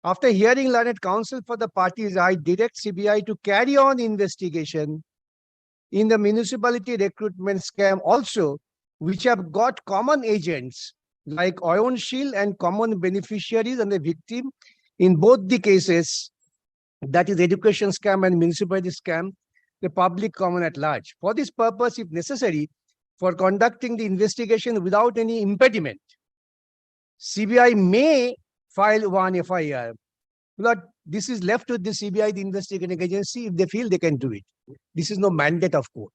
After hearing learned counsel for the parties, I direct CBI to carry on investigation in the municipality recruitment scam also, which have got common agents like HON'BLE and common beneficiaries and the victim in both the cases, that is education scam and municipality scam, the public common at large. For this purpose, if necessary, for conducting the investigation without any impediment, CBI may file one FIR. But this is left with the CBI, the investigating agency. If they feel they can do it. This is no mandate of court.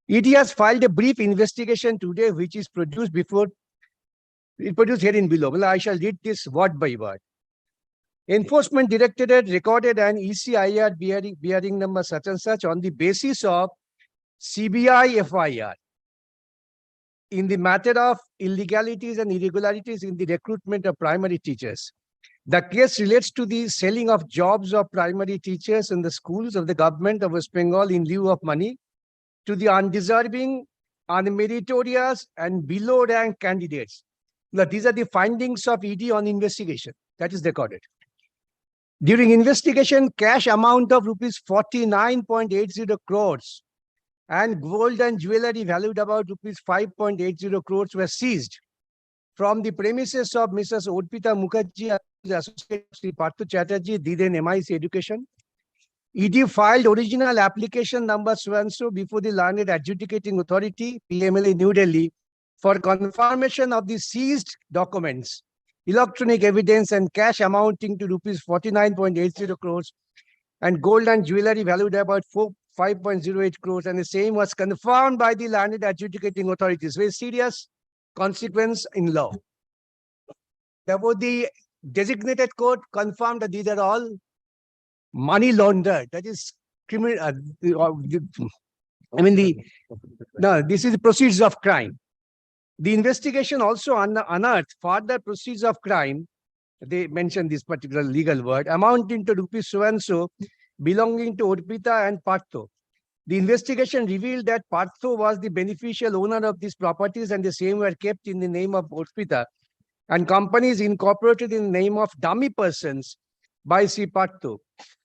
ED has filed a brief investigation today, which is produced here in below. Well, I shall read this word by word. Enforcement Directorate recorded an ECIR bearing number such and such on the basis of CBI FIR in the matter of illegalities and irregularities in the recruitment of primary teachers. The case relates to the selling of jobs of primary teachers in the schools of the government of West Bengal in lieu of money to the undeserving, unmeritorious, and below rank candidates. Now, these are the findings of ED on investigation. That is recorded. During investigation, cash amount of rupees 49.80 crores and gold and jewelry valued about rupees 5.80 crores were seized from the premises of Mrs. Orpita Mukherjee, Associate Sri Parthu Chatterjee, Diden MIC Education. ED filed original application number so-and-so before the Learned Adjudicating Authority, PMLA, New Delhi, for confirmation of the seized documents, electronic evidence and cash amounting to rupees 49.80 crores and gold and jewelry valued about 5.08 crores, and the same was confirmed by the Learned Adjudicating Authorities. Very serious consequence in law. Therefore, the designated court confirmed that these are all money laundered. That is criminal. This is the proceeds of crime. The investigation also unearthed further proceeds of crime. They mentioned this particular legal word, amounting to rupees so-and-so, belonging to Orpita and Partho. The investigation revealed that Partho was the beneficial owner of these properties and the same were kept in the name of Orpita and companies incorporated in the name of dummy persons by Sri Partho.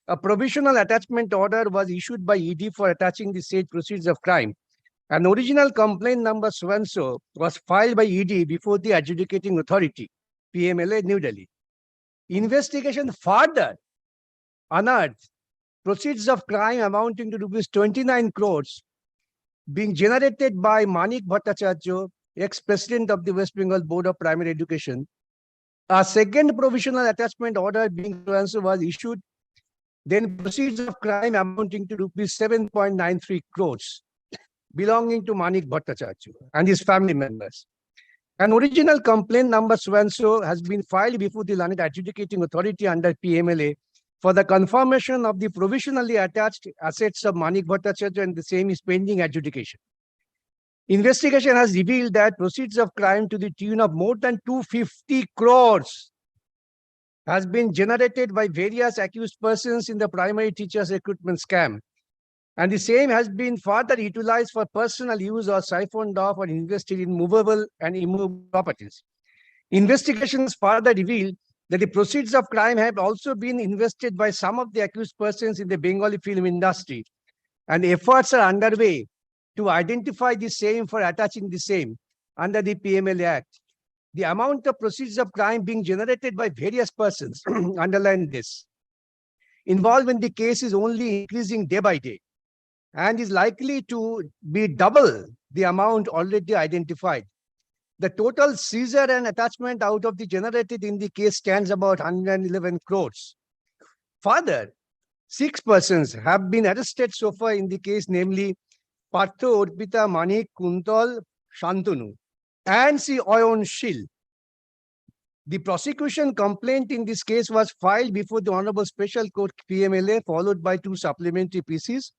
A provisional attachment order was issued by ED for attaching the said proceeds of crime. An original complaint number so-and-so was filed by ED before the adjudicating authority, PMLA, New Delhi. Investigation further unearthed proceeds of crime amounting to rupees 29 crores being generated by Manik Bhattacharya, ex-president of the West Bengal Board of Primary Education. A second provisional attachment order being so-and-so was issued. Then proceeds of crime amounting to rupees 7.93 crores belonging to Manik Bhattacharya and his family members. An original complaint number so-and-so has been filed before the Learned Adjudicating Authority under PMLA for the confirmation of the provisionally attached assets of Manik Bhattacharya, and the same is pending adjudication. Investigation has revealed that proceeds of crime to the tune of more than 250 crores has been generated by various accused persons in the primary teachers recruitment scam. And the same has been further utilized for personal use or siphoned off or invested in movable and immovable properties. Investigations further revealed that the proceeds of crime have also been invested by some of the accused persons in the Bengali film industry, and efforts are underway to identify the same for attaching the same under the PMLA Act. The amount of proceeds of crime being generated by various persons, underline this, involved in the case is only increasing day by day and is likely to be double the amount already identified. The total seizure and attachment out of the generated in the case stands about 111 crores. Further, 6 persons have been arrested so far in the case, namely Partho, Orpita, Manik, Kuntal, Shantanu, and Sri HON'BLE. The prosecution complaint in this case was filed before the Honorable Special Court PMLA, followed by 2 supplementary PCs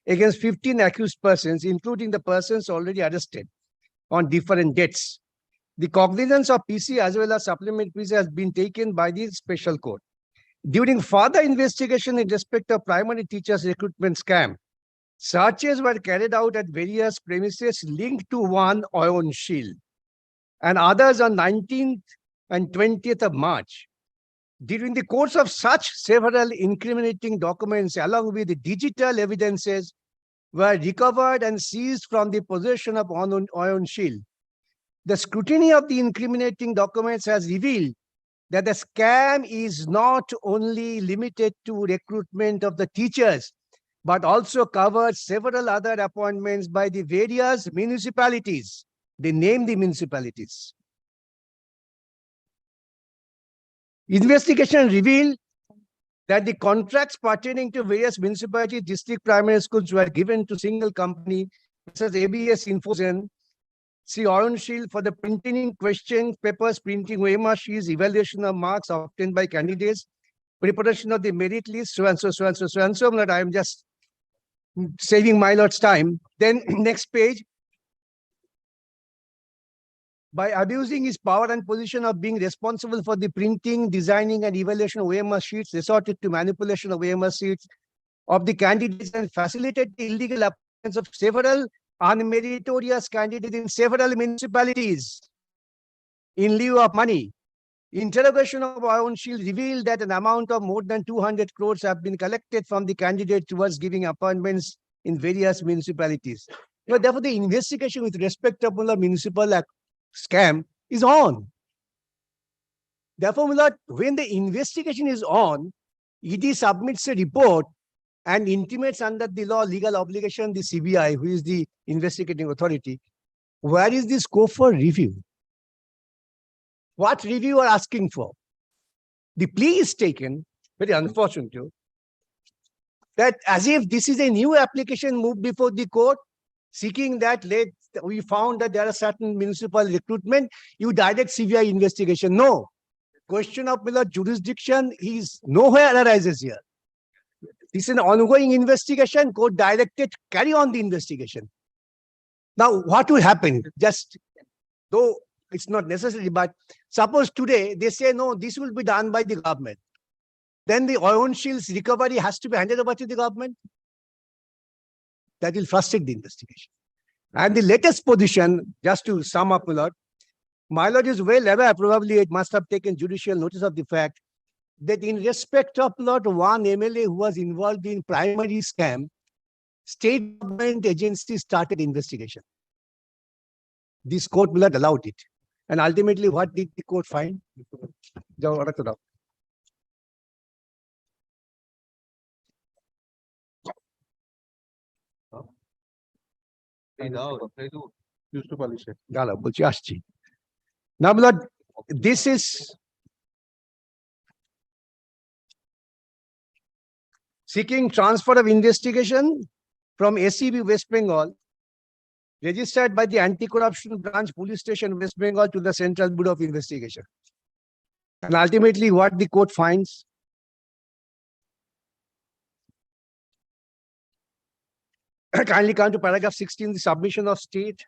against 15 accused persons, including the persons already arrested on different dates. The cognizance of PC as well as supplementary PC has been taken by the Special Court. During further investigation in respect of primary teachers recruitment scam, searches were carried out at various premises linked to one HON'BLE and others on 19th and 20th of March. During the course of such, several incriminating documents along with the digital evidences were recovered and seized from the possession of HON'BLE. The scrutiny of the incriminating documents has revealed that the scam is not only limited to recruitment of the teachers, but also covers several other appointments by the various municipalities. They name the municipalities. Investigation revealed that the contracts pertaining to various municipality district primary schools were given to single company such as ABS Infozen, Sri HON'BLE for the printing question papers, printing OMR sheets, evaluation of marks obtained by candidates, preparation of the merit list, so and so, so and so, so and so. That I am just saving my lord's time. Then next page. By abusing his power and position of being responsible for the printing, designing, and evaluation of OMR sheets, resorted to manipulation of OMR sheets of the candidates and facilitated the illegal appointments of several unmeritorious candidates in several municipalities in lieu of money. Interrogation of HON'BLE revealed that an amount of more than 200 crores have been collected from the candidate towards giving appointments in various municipalities. But therefore, the investigation with respect to the municipal scam is on. Therefore, my lord, when the investigation is on, ED submits a report and intimates under the law legal obligation the CBI, who is the investigating authority. Where is the scope for review? What review are asking for? The plea is taken, very unfortunate, that as if this is a new application moved before the court, seeking that we found that there are certain municipal recruitment, you direct CBI investigation. No. Question of jurisdiction is nowhere arises here. This is an ongoing investigation, court directed, carry on the investigation. Now, what will happen? Just, though it's not necessary, but suppose today they say, no, this will be done by the government. Then the oil shield's recovery has to be handed over to the government. That will frustrate the investigation. And the latest position, just to sum up, my lord is well aware, probably it must have taken judicial notice of the fact that in respect of one MLA who was involved in primary scam, state government agency started investigation. This court will not allow it. And ultimately, what did the court find? Now, my lord, this is seeking transfer of investigation from SEB West Bengal, registered by the Anti-Corruption Branch Police Station West Bengal to the Central Bureau of Investigation. And ultimately, what the court finds? Kindly come to paragraph 16, the submission of state.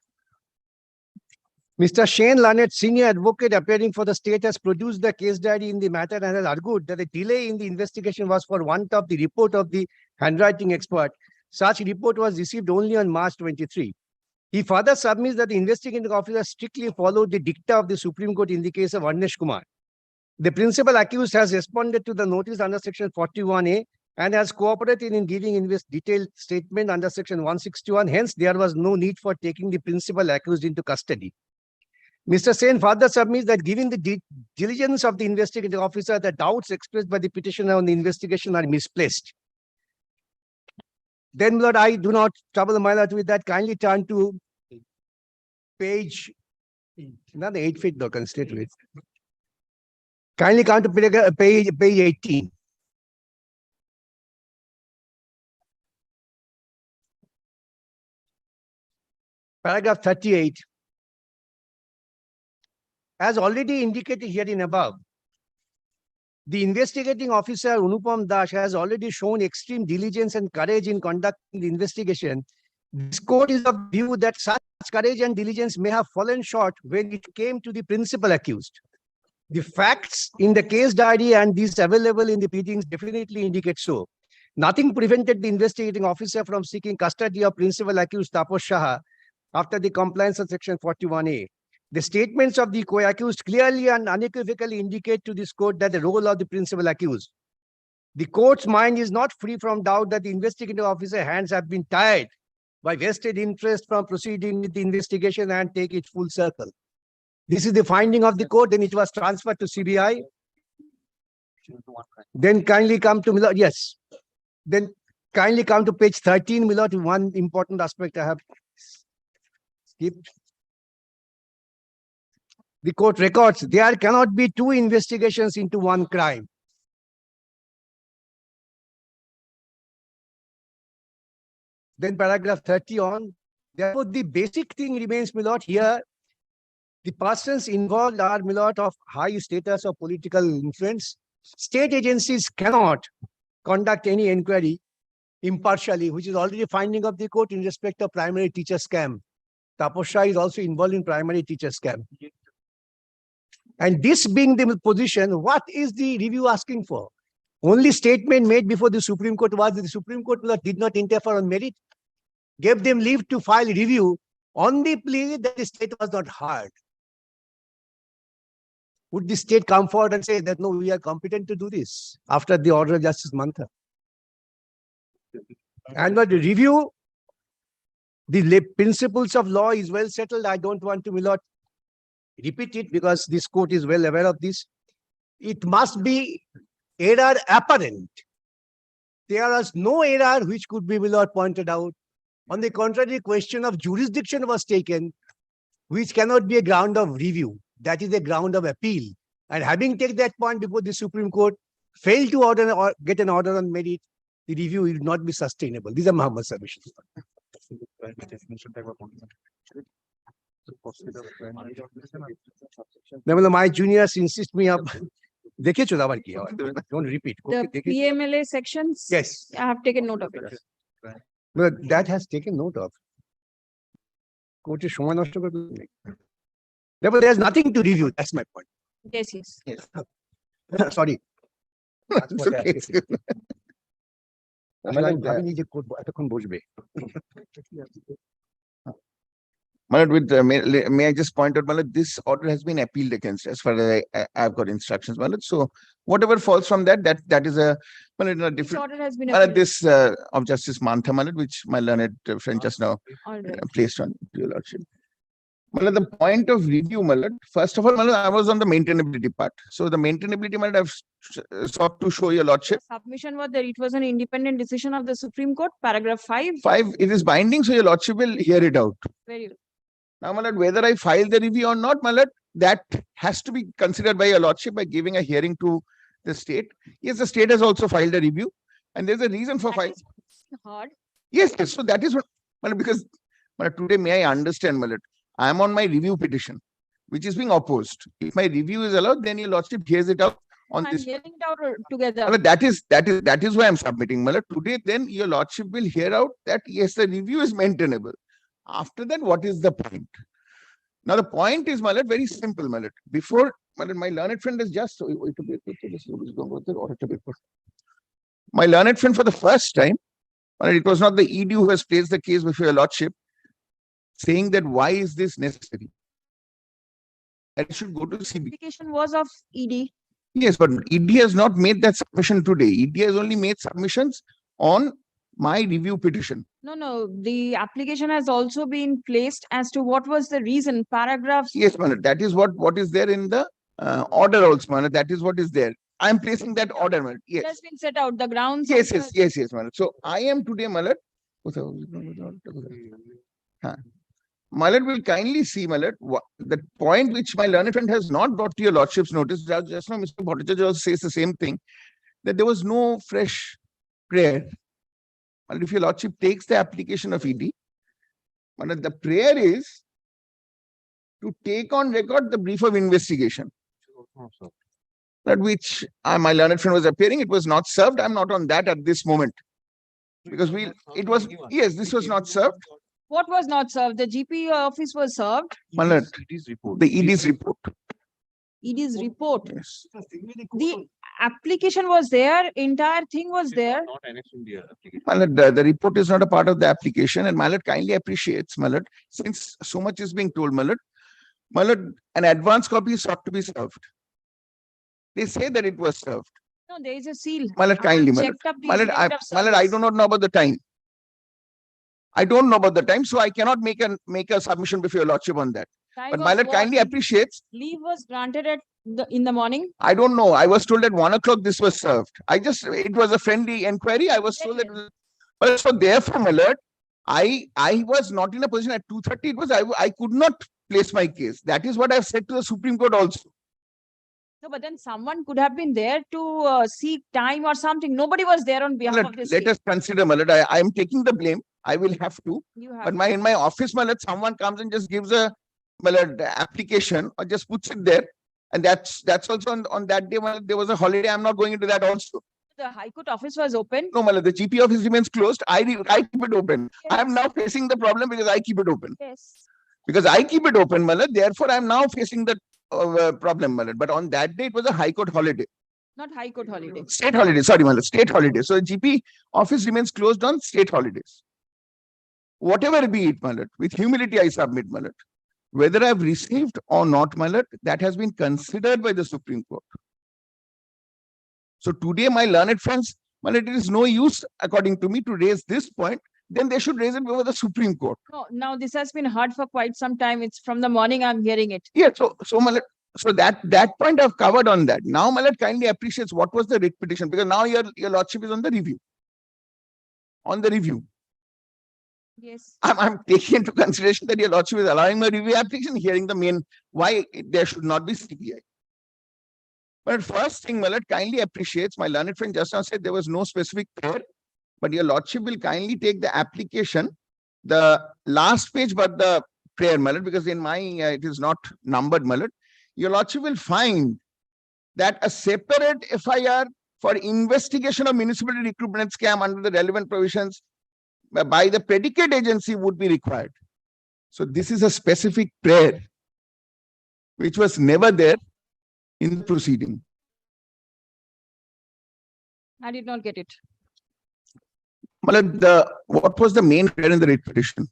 Mr. Shane Lanet, senior advocate appearing for the state, has produced the case diary in the matter and has argued that the delay in the investigation was for want of the report of the handwriting expert. Such report was received only on March 23. He further submits that the investigating officer strictly followed the dicta of the Supreme Court in the case of Arnesh Kumar. The principal accused has responded to the notice under section 41A and has cooperated in giving detailed statement under section 161. Hence, there was no need for taking the principal accused into custody. Mr. Sen further submits that given the diligence of the investigating officer, the doubts expressed by the petitioner on the investigation are misplaced. Then, Lord, I do not trouble my lord with that. Kindly turn to page, not the 8 feet, though, straight with. Kindly come to page 18. Paragraph 38. As already indicated herein above, the investigating officer Anupam Das has already shown extreme diligence and courage in conducting the investigation. This court is of view that such courage and diligence may have fallen short when it came to the principal accused. The facts in the case diary and these available in the pleadings definitely indicate so. Nothing prevented the investigating officer from seeking custody of principal accused Taposh Shah after the compliance of section 41A. The statements of the co-accused clearly and unequivocally indicate to this court that the role of the principal accused. The court's mind is not free from doubt that the investigating officer's hands have been tied by vested interest from proceeding with the investigation and take it full circle. This is the finding of the court, then it was transferred to CBI. Then kindly come to, yes. Then kindly come to page 13, Milord, one important aspect I have skipped. The court records, there cannot be two investigations into one crime. Then paragraph 30 on. Therefore, the basic thing remains, my lord, here. The persons involved are, my lord, of high status of political influence. State agencies cannot conduct any inquiry impartially, which is already finding of the court in respect of primary teacher scam. Taposh Shah is also involved in primary teacher scam. And this being the position, what is the review asking for? Only statement made before the Supreme Court was that the Supreme Court did not interfere on merit, gave them leave to file review on the plea that the state was not heard. Would the state come forward and say that, no, we are competent to do this after the order of Justice Mantha? And the review The principles of law is well settled. I don't want to, my lord, repeat it because this court is well aware of this. It must be error apparent. There is no error which could be, my lord, pointed out. On the contrary, question of jurisdiction was taken, which cannot be a ground of review. That is a ground of appeal. And having taken that point before the Supreme Court, failed to order or get an order on merit, the review will not be sustainable. These are Muhammad's submissions. My juniors insist me up. Don't repeat. The PMLA sections? Yes. I have taken note of it. But that has taken note of. Court is showing us to. Therefore, there's nothing to review. That's my point. Yes, yes. Yes. Sorry. That's what I have to say. May I just point out, Malad, this order has been appealed against as far as I've got instructions, Malad. So whatever falls from that is a, Malad, a different. This order has been Malad, appealed. this of Justice Mantha, Malad, which my learned friend just now placed on your lordship. Malad, the point of review, Malad, first of all, Malad, I was on the maintainability part. So the maintainability, Malad, I've sought to show your lordship. Submission was there. It was an independent decision of the Supreme Court, paragraph 5. 5, it is binding, so your lordship will hear it out. Very good. Now, Malad, whether I file the review or not, Malad, that has to be considered by your lordship by giving a hearing to the state. Yes, the state has also filed a review, and there's a reason for filing. Hard. Yes, yes. So that is what, Malad, because Malad, today may I understand, Malad, I am on my review petition, which is being opposed. If my review is allowed, then your lordship hears it out on I'm this. hearing it out together. Malad, that is why I'm submitting, Malad. Today, then your lordship will hear out that yes, the review is maintainable. After that, what is the point? Now, the point is, Malad, very simple, Malad. Before, Malad, my learned friend is just, my learned friend for the first time, Malad, it was not the ED who has placed the case before your lordship, saying that why is this necessary? That it should go to CB. Application was of ED. Yes, but ED has not made that submission today. ED has only made submissions on my review petition. No, the application has also been placed as to what was the reason, paragraph. Yes, Manoj, that is what is there in the order also, Manoj. That is what is there. I am placing that order, Manoj. It Yes. has been set out, the grounds. Yes, of yes, Manoj. So I am today, Malad. Malad will kindly see, Malad, the point which my learned friend has not brought to your lordship's notice. Just now, Mr. Bhattacharya also says the same thing, that there was no fresh prayer. And if your lordship takes the application of ED, the prayer is to take on record the brief of investigation. That which my learned friend was appearing, it was not served. I'm not on that at this moment. Because this was not served. What was not served? The GP office was served. The ED's report. ED's report. Yes. The application was there, entire thing was there. Malad, the report is not a part of the application, and Malad kindly appreciates, Malad, since so much is being told, Malad, an advance copy is sought to be served. They say that it was served. No, there is a seal. Malad, kindly, Malad. Checked up the Malad, date of Malad, I do not know about the time. I don't know about the time, so I cannot make a submission before your lordship on that. But Malad kindly appreciates. Leave was granted in the morning. I don't know. I was told at 1 o'clock this was served. It was a friendly inquiry. I was told that. But so therefore, Malad, I was not in a position at 2:30. It was I could not place my case. That is what I've said to the Supreme Court also. No, but then someone could have been there to seek time or something. Nobody was there on behalf of this. Let us consider, Malad. I am taking the blame. I will have to. But in my office, Malad, someone comes and just gives a application or just puts it there. And that's also on that day, Malad, there was a holiday. I'm not going into that also. The High Court office was open. No, Malad, the GP office remains closed. I keep it open. Yes. I am now facing the problem because I keep it open. Yes. Because I keep it open, Malad. Therefore, I am now facing the problem, Malad. But on that day, it was a High Court holiday. Not High Court holiday. State holiday. Sorry, Malad. State holiday. So the GP office remains closed on state holidays. Whatever be it, Malad, with humility I submit, Malad. Whether I've received or not, Malad, that has been considered by the Supreme Court. So today, my learned friends, Malad, it is no use, according to me, to raise this point then they should raise it before the Supreme Court. No, now this has been heard for quite some time. It's from the morning I'm hearing it. Yeah, so my lord, so that point I've covered on that. Now my lord kindly appreciates what was the writ petition, because now your lordship is on the review. On the review. Yes. I'm taking into consideration that your lordship is allowing my review application, hearing the main why there should not be CBI. But first thing, my lord kindly appreciates, my learned friend just now said there was no specific prayer, but your lordship will kindly take the application, the last page, but the prayer, my lord, because in my it is not numbered, my lord. Your lordship will find that a separate FIR for investigation of municipal recruitment scam under the relevant provisions by the predicate agency would be required. So this is a specific prayer which was never there in the proceeding. I did not get it. My lord, what was the main prayer in the writ petition?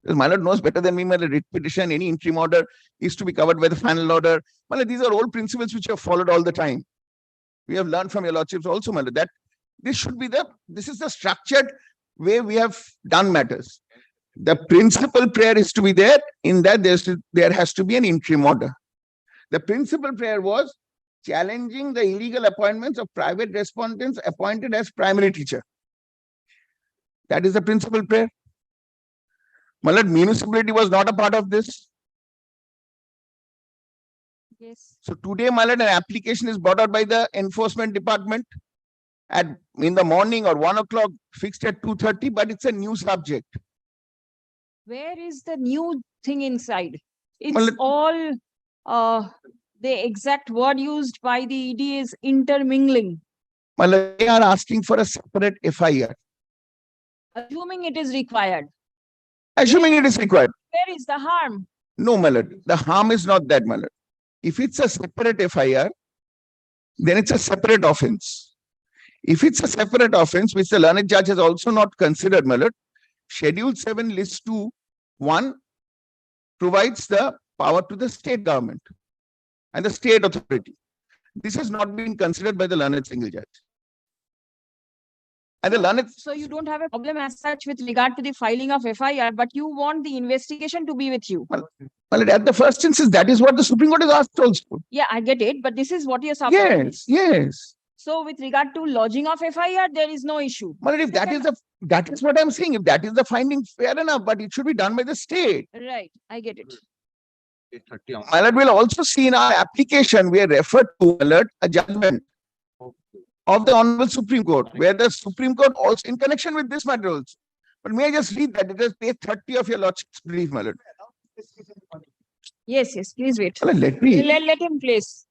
Because my lord knows better than me, my lord, writ petition, any interim order is to be covered by the final order. My lord, these are old principles which are followed all the time. We have learned from your lordships also, my lord, that this is the structured way we have done matters. The principal prayer is to be there. In that, there has to be an interim order. The principal prayer was challenging the illegal appointments of private respondents appointed as primary teacher. That is the principal prayer. My lord, municipality was not a part of this. Yes. So today, my lord, an application is brought out by the enforcement department in the morning or 1 o'clock, fixed at 2:30, but it's a new subject. Where is the new thing inside? It's all the exact word used by the ED is intermingling. My lord, they are asking for a separate FIR. Assuming it is required. Assuming it is required. Where is the harm? No, my lord, the harm is not that, my lord. If it's a separate FIR, then it's a separate offense. If it's a separate offense, which the learned judge has also not considered, my lord, Schedule 7 List 2(1) provides the power to the state government and the state authority. This has not been considered by the learned single judge. And the learned. So you don't have a problem as such with regard to the filing of FIR, but you want the investigation to be with you. Well, at the first instance, that is what the Supreme Court has asked also. Yeah, I get it, but this is what you're suffering. Yes, yes. So with regard to lodging of FIR, there is no issue. Well, if that is what I'm saying. If that is the finding, fair enough, but it should be done by the state. Right, I get it. My lord, will also see in our application, we are referred to, my lord, a judgment of the Honorable Supreme Court, where the Supreme Court also, in connection with this matter also. But may I just read that? It is page 30 of your lordship's brief, my lord. Yes, please wait. Well, let me. Let him place.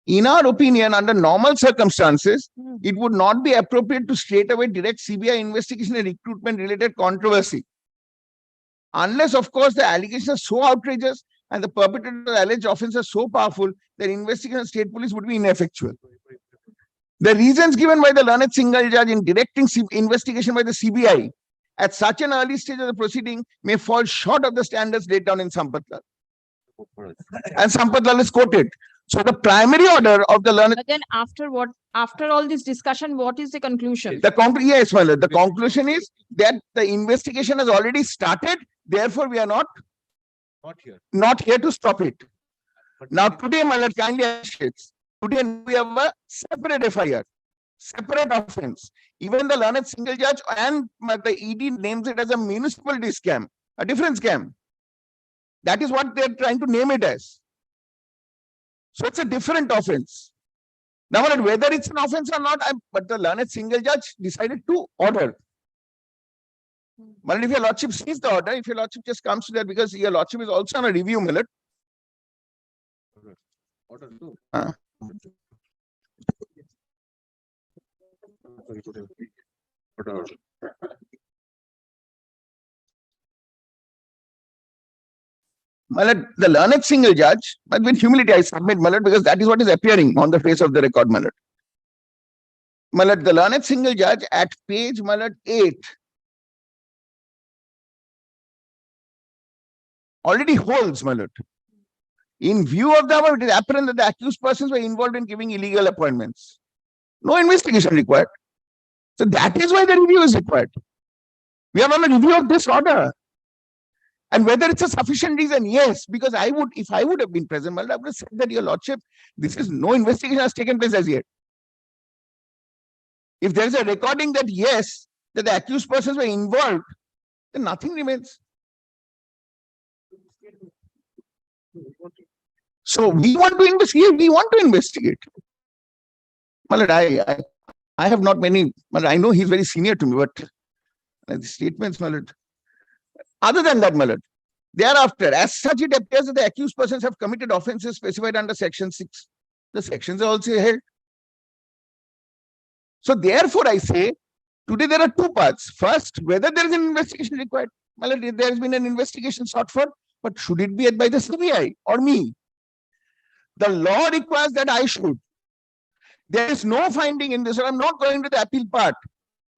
In our opinion, under normal circumstances, it would not be appropriate to straightaway direct CBI investigation and recruitment related controversy. Unless, of course, the allegations are so outrageous and the perpetrator of the alleged offense are so powerful that investigation of state police would be ineffectual. The reasons given by the learned single judge in directing investigation by the CBI at such an early stage of the proceeding may fall short of the standards laid down in Sampath Lal. And Sampath Lal is quoted. So the primary order of the learned. But then after all this discussion, what is the conclusion? Yes, my lord. The conclusion is that the investigation has already started. Therefore, we are not here to stop it. Now, today, my lord, kindly appreciates. Today, we have a separate FIR, separate offense. Even the learned single judge and the ED names it as a municipality scam, a different scam. That is what they are trying to name it as. So it's a different offense. Now, whether it's an offense or not, but the learned single judge decided to order. But if your lordship sees the order, if your lordship just comes to that, because your lordship is also on a review, millet. Malad, the learned single judge, but with humility I submit, Malad, because that is what is appearing on the face of the record, Malad. Malad, the learned single judge at page Malad 8 already holds, Malad. In view of the above, it is apparent that the accused persons were involved in giving illegal appointments. No investigation required. So that is why the review is required. We are on a review of this order. And whether it's a sufficient reason, yes, because if I would have been present, I would have said that, Your Lordship, this is no investigation has taken place as yet. If there is a recording that yes, that the accused persons were involved, then nothing remains. So we want to investigate. We want to investigate. I have not many. I know he's very senior to me, but the statements, other than that, thereafter, as such, it appears that the accused persons have committed offences specified under Section 6. The sections are also held. So therefore, I say, today there are two parts. First, whether there is an investigation required. There has been an investigation sought for, but should it be by the CBI or me? The law requires that I should. There is no finding in this, or I'm not going to the appeal part.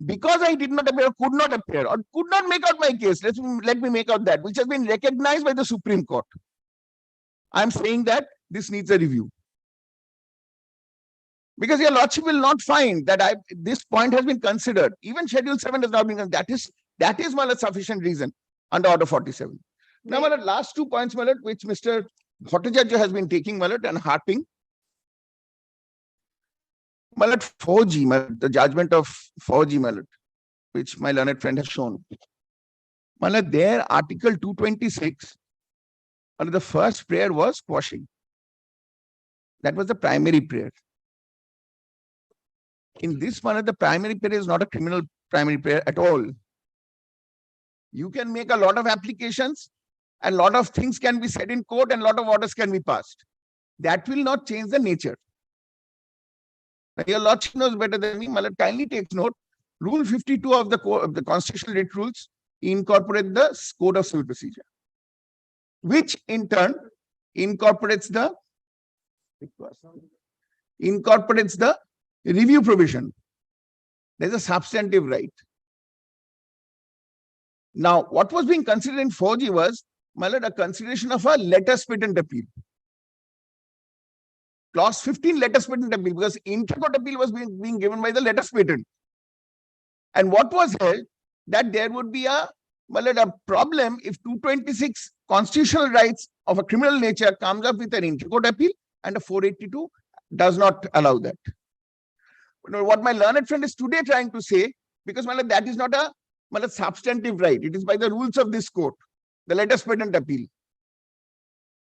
Because I did not appear, could not appear, or could not make out my case. Let me make out that, which has been recognized by the Supreme Court. I'm saying that this needs a review. Because Your Lordship will not find that this point has been considered. Even Schedule 7 has not been considered. That is a sufficient reason under Order 47. Now, last 2 points, which Mr. Bhattacharya has been taking, and harping. 4G, the judgment of 4G, which my learned friend has shown. There, Article 226, the first prayer was quashing. That was the primary prayer. In this manner, the primary prayer is not a criminal primary prayer at all. You can make a lot of applications and a lot of things can be said in court and a lot of orders can be passed. That will not change the nature. Now, Your Lordship knows better than me. Kindly takes note. Rule 52 of the Constitutional Writ Rules incorporate the Code of Civil Procedure, which in turn incorporates the review provision. There's a substantive right. Now, what was being considered in 4G was, a consideration of a letters patent appeal. Clause 15, letters patent appeal, because inter-court appeal was being given by the letters patent. And what was held, that there would be a problem if 226 constitutional rights of a criminal nature comes up with an inter-court appeal and a 482 does not allow that. What my learned friend is today trying to say, because that is not a substantive right. It is by the rules of this court, the letters patent appeal.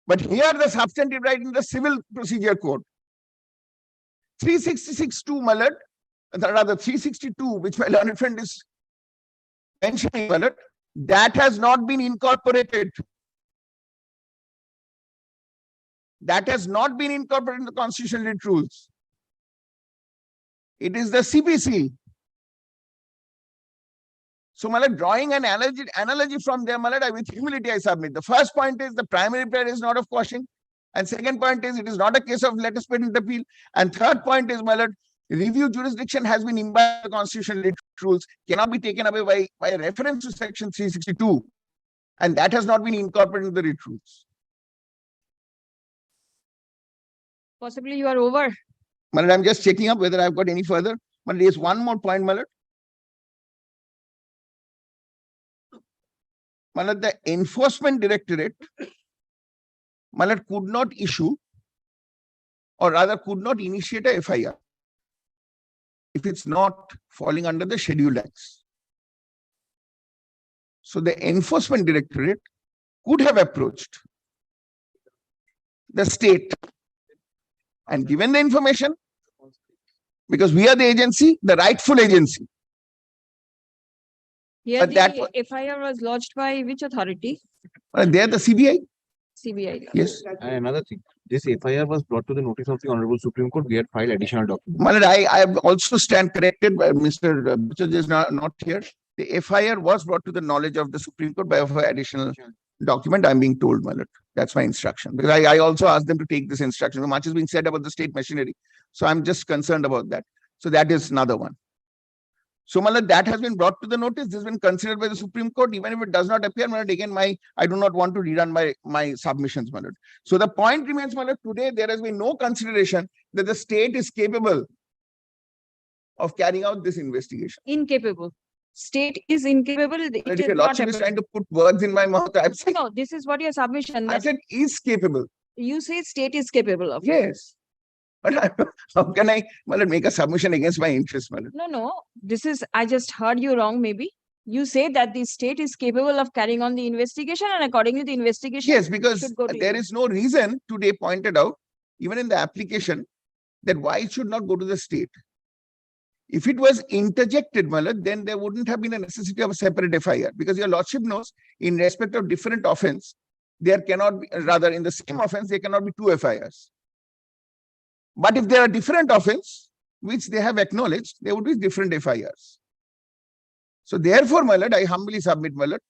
But here the substantive right in the Civil Procedure Code. 366(2), rather 362, which my learned friend is mentioning, that has not been incorporated. That has not been incorporated in the Constitutional Writ Rules. It is the CPC. So, drawing an analogy from there, with humility I submit. The first point is the primary prayer is not of quashing. And second point is it is not a case of letters patent appeal. And third point is, review jurisdiction has been imbibed by the Constitutional Writ Rules, cannot be taken away by a reference to Section 362. And that has not been incorporated in the Writ Rules. Possibly you are over. I'm just checking up whether I've got any further. But there's one more point, the Enforcement Directorate could not issue, or rather could not initiate a FIR if it's not falling under the Scheduled Acts. So the Enforcement Directorate could have approached the state and given the information, because we are the agency, the rightful agency. Here But that the FIR was lodged by which authority? They are the CBI. CBI. Yes. And another thing, this FIR was brought to the notice of the Honorable Supreme Court. We had filed additional documents. I also stand corrected by Mr. Bhattacharya is not here. The FIR was brought to the knowledge of the Supreme Court by additional document. I'm being told, that's my instruction. Because I also asked them to take this instruction. Much is being said about the state machinery. So I'm just concerned about that. So that is another one. So, that has been brought to the notice. This has been considered by the Supreme Court. Even if it does not appear, again, I do not want to rerun my submissions, So the point remains, today there has been no consideration that the state is capable of carrying out this investigation. Incapable. state is incapable. It If is your not lordship is able. trying to put words in my mouth, I'm saying, No, this is what your submission. I That said is capable. you say state is capable of. Yes. But how can I make a submission against my interest? No, no, this is, I just heard you wrong, maybe. You say that the state is capable of carrying on the investigation, and accordingly the investigation. Yes, because should go to there you. is no reason today pointed out, even in the application, that why it should not go to the state. If it was interjected, then there wouldn't have been a necessity of a separate FIR, because your lordship knows in respect of different offense, there cannot be, rather in the same offense, there cannot be two FIRs. But if there are different offense, which they have acknowledged, there would be different FIRs. So therefore, my lord, I humbly submit, my lord,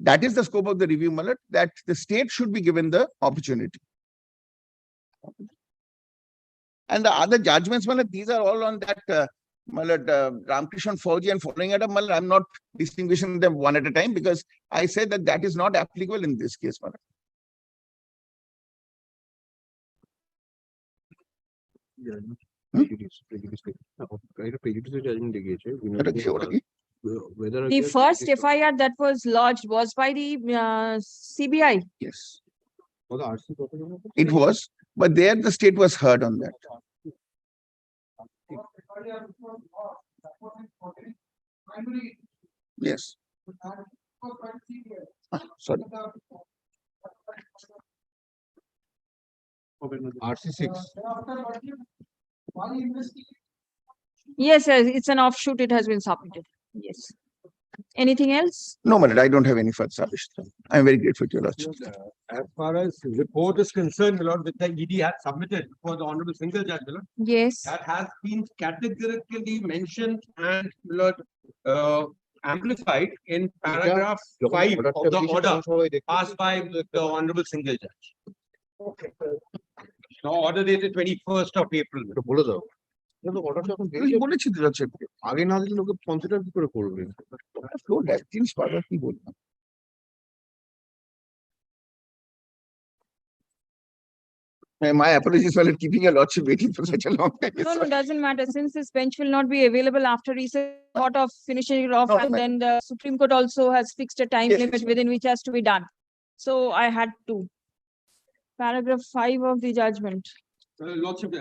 that is the scope of the review, my lord, that the state should be given the opportunity. And the other judgments, my lord, these are all on that, my lord, Ramkrishnan Fauji and following it up, my lord, I'm not distinguishing them one at a time, because I said that that is not applicable in this case, my lord. The first FIR that was lodged was by the CBI. Yes. It was, but there the state was heard on that. Yes. Sorry. RC6. Yes, yes, it's an offshoot. It has been submitted. Yes. Anything else? No, my lord, I don't have any further submission. I'm very grateful to your lordship. As far as report is concerned, my lord, with the ED had submitted for the honorable single judge, my lord, Yes. that has been categorically mentioned and, my lord, amplified in paragraph 5 of the order passed by the honorable single judge. The order dated 21st of April. বলেছি তো lordship আগে না দিলে লোকে consider কি করে করবে flow that জিনিস বারবার কি বলবো My apologies for keeping your lordship waiting for such a long time. No, no, doesn't matter. Since this bench will not be available after recess, thought of finishing it off, No, and ma'am. then the Supreme Court also has fixed a time Yes, limit yes. within which has to be done. So I had to. Paragraph 5 of the judgment. Lordship,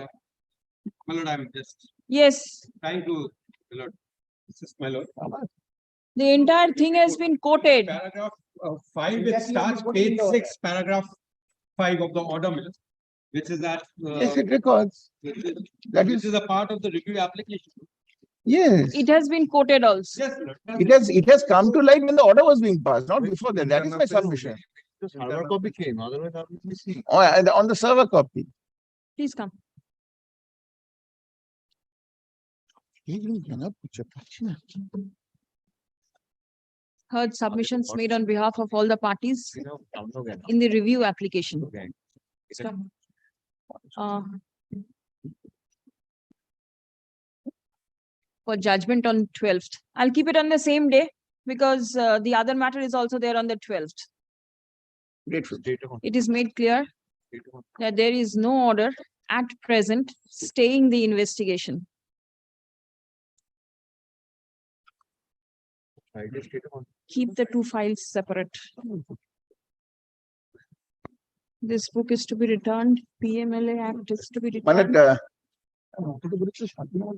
my lord, I'm just Yes, trying to, my lord, this is my lord. the entire thing has been quoted. Paragraph 5, it starts page 6, paragraph 5 of the order, my lord, which is that. Yes, it records. That This is, is a part of the review application. yes. It has been quoted also. Yes, my lord. It has come to light when the order was being passed, not before that. That is my submission. The server copy came, otherwise I will see. On the server copy. Please come. Heard submissions made on behalf of all the parties in the review application. Stop. For judgment on 12th. I'll keep it on the same day because the other matter is also there on the 12th. Grateful. It is made clear that there is no order at present staying the investigation. Keep the two files separate. This book is to be returned. PMLA Act is to be My returned. lord,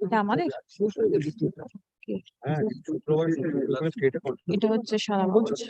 এটা আমাদের? এটা হচ্ছে সারা বছর।